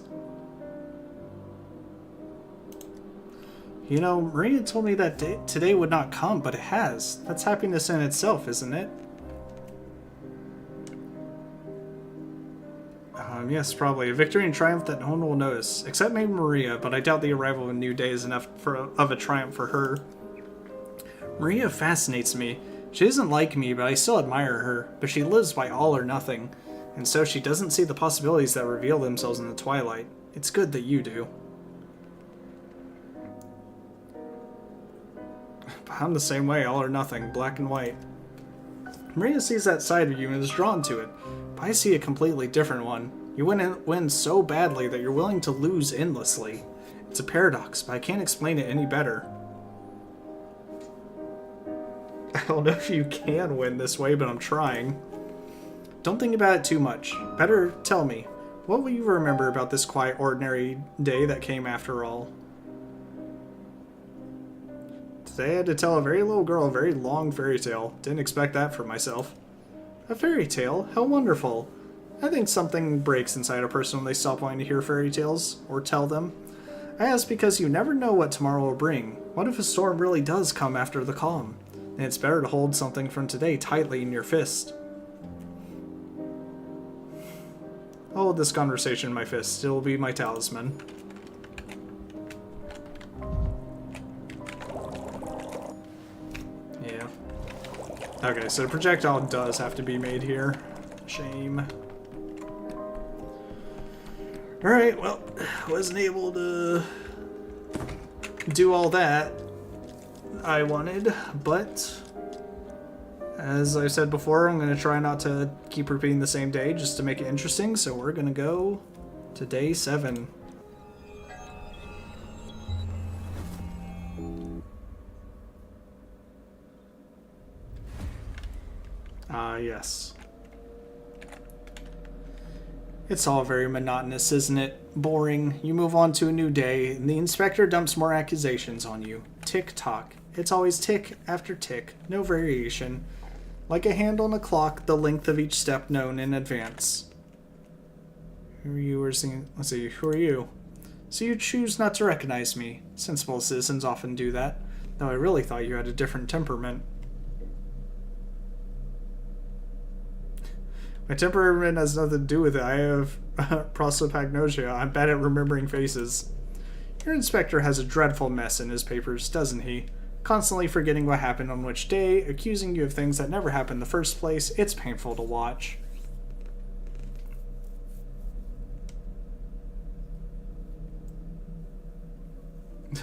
You know, Maria told me that today would not come, but it has. That's happiness in itself, isn't it? Yes, probably. A victory and triumph that no one will notice. Except maybe Maria, but I doubt the arrival of a new day is enough of a triumph for her. Maria fascinates me. She isn't like me, but I still admire her. But she lives by all or nothing. And so she doesn't see the possibilities that reveal themselves in the twilight. It's good that you do. But I'm the same way, all or nothing, black and white. Maria sees that side of you and is drawn to it. But I see a completely different one. You win so badly that you're willing to lose endlessly. It's a paradox, but I can't explain it any better. I don't know if you can win this way, but I'm trying. Don't think about it too much. Better tell me, what will you remember about this quiet, ordinary day that came after all? Today I had to tell a very little girl a very long fairy tale. Didn't expect that for myself. A fairy tale? How wonderful. I think something breaks inside a person when they stop wanting to hear fairy tales, or tell them. I ask because you never know what tomorrow will bring. What if a storm really does come after the calm? And it's better to hold something from today tightly in your fist. I'll hold this conversation in my fist. It will be my talisman. Yeah. Okay, so the projectile does have to be made here. Shame. Alright, well, wasn't able to do all that I wanted, but As I said before, I'm going to try not to keep repeating the same day just to make it interesting, so we're going to go to day 7. Yes. It's all very monotonous, isn't it? Boring. You move on to a new day, and the inspector dumps more accusations on you. Tick-tock. It's always tick after tick. No variation. Like a hand on a clock, the length of each step known in advance. Who are you? Let's see. Who are you? So you choose not to recognize me. Sensible citizens often do that. Though I really thought you had a different temperament. My temperament has nothing to do with it. I have prosopagnosia. I'm bad at remembering faces. Your inspector has a dreadful mess in his papers, doesn't he? Constantly forgetting what happened on which day, accusing you of things that never happened in the first place. It's painful to watch.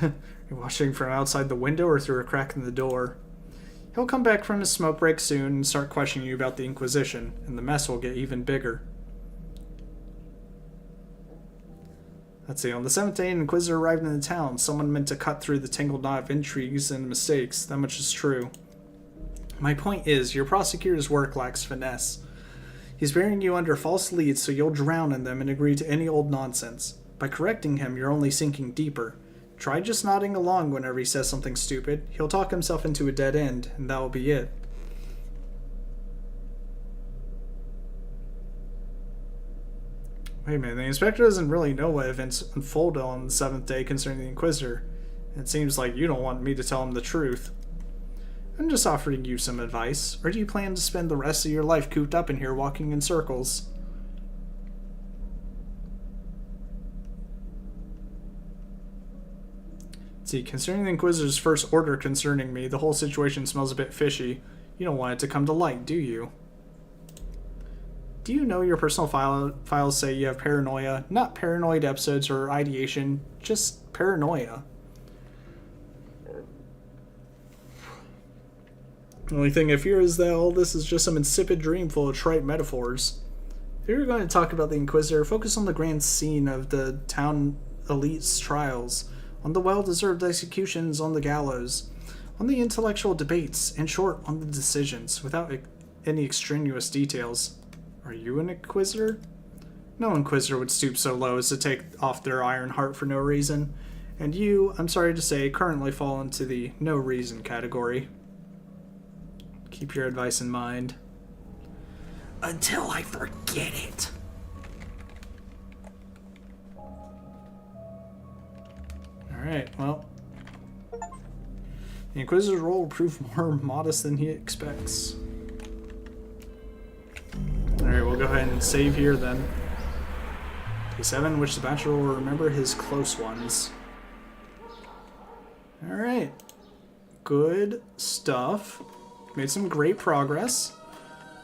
You're watching from outside the window or through a crack in the door? He'll come back from his smoke break soon and start questioning you about the Inquisition, and the mess will get even bigger. Let's see, on the 7th day, an Inquisitor arrived in the town. Someone meant to cut through the tangled knot of intrigues and mistakes. That much is true. My point is, your prosecutor's work lacks finesse. He's burying you under false leads so you'll drown in them and agree to any old nonsense. By correcting him, you're only sinking deeper. Try just nodding along whenever he says something stupid. He'll talk himself into a dead end, and that'll be it. Wait a minute, the inspector doesn't really know what events unfolded on the 7th day concerning the Inquisitor. It seems like you don't want me to tell him the truth. I'm just offering you some advice. Or do you plan to spend the rest of your life cooped up in here walking in circles? See, concerning the Inquisitor's first order concerning me, the whole situation smells a bit fishy. You don't want it to come to light, do you? Do you know your personal files say you have paranoia? Not paranoid episodes or ideation, just paranoia. The only thing I fear is that all this is just some insipid dream full of trite metaphors. If you're going to talk about the Inquisitor, focus on the grand scene of the town elite's trials, on the well-deserved executions on the gallows, on the intellectual debates, in short, on the decisions, without any extraneous details. Are you an Inquisitor? No Inquisitor would stoop so low as to take off their iron heart for no reason, and you, I'm sorry to say, currently fall into the no reason category. Keep your advice in mind. Until I forget it. Alright, well. The Inquisitor's role will prove more modest than he expects. Alright, we'll go ahead and save here then. Day 7, which the Bachelor will remember his close ones. Alright. Good stuff. Made some great progress.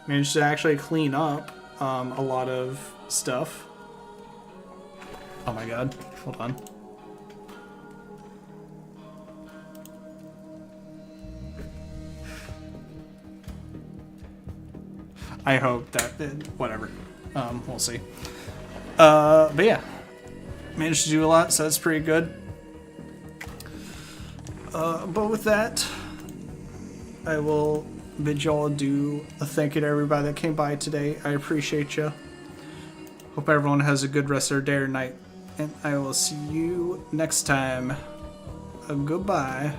Managed to actually clean up a lot of stuff. Oh my god. Hold on. I hope that, whatever. We'll see. But yeah. Managed to do a lot, so that's pretty good. But with that, I will bid y'all do a thank you to everybody that came by today. I appreciate you. Hope everyone has a good rest of their day or night. And I will see you next time. Goodbye.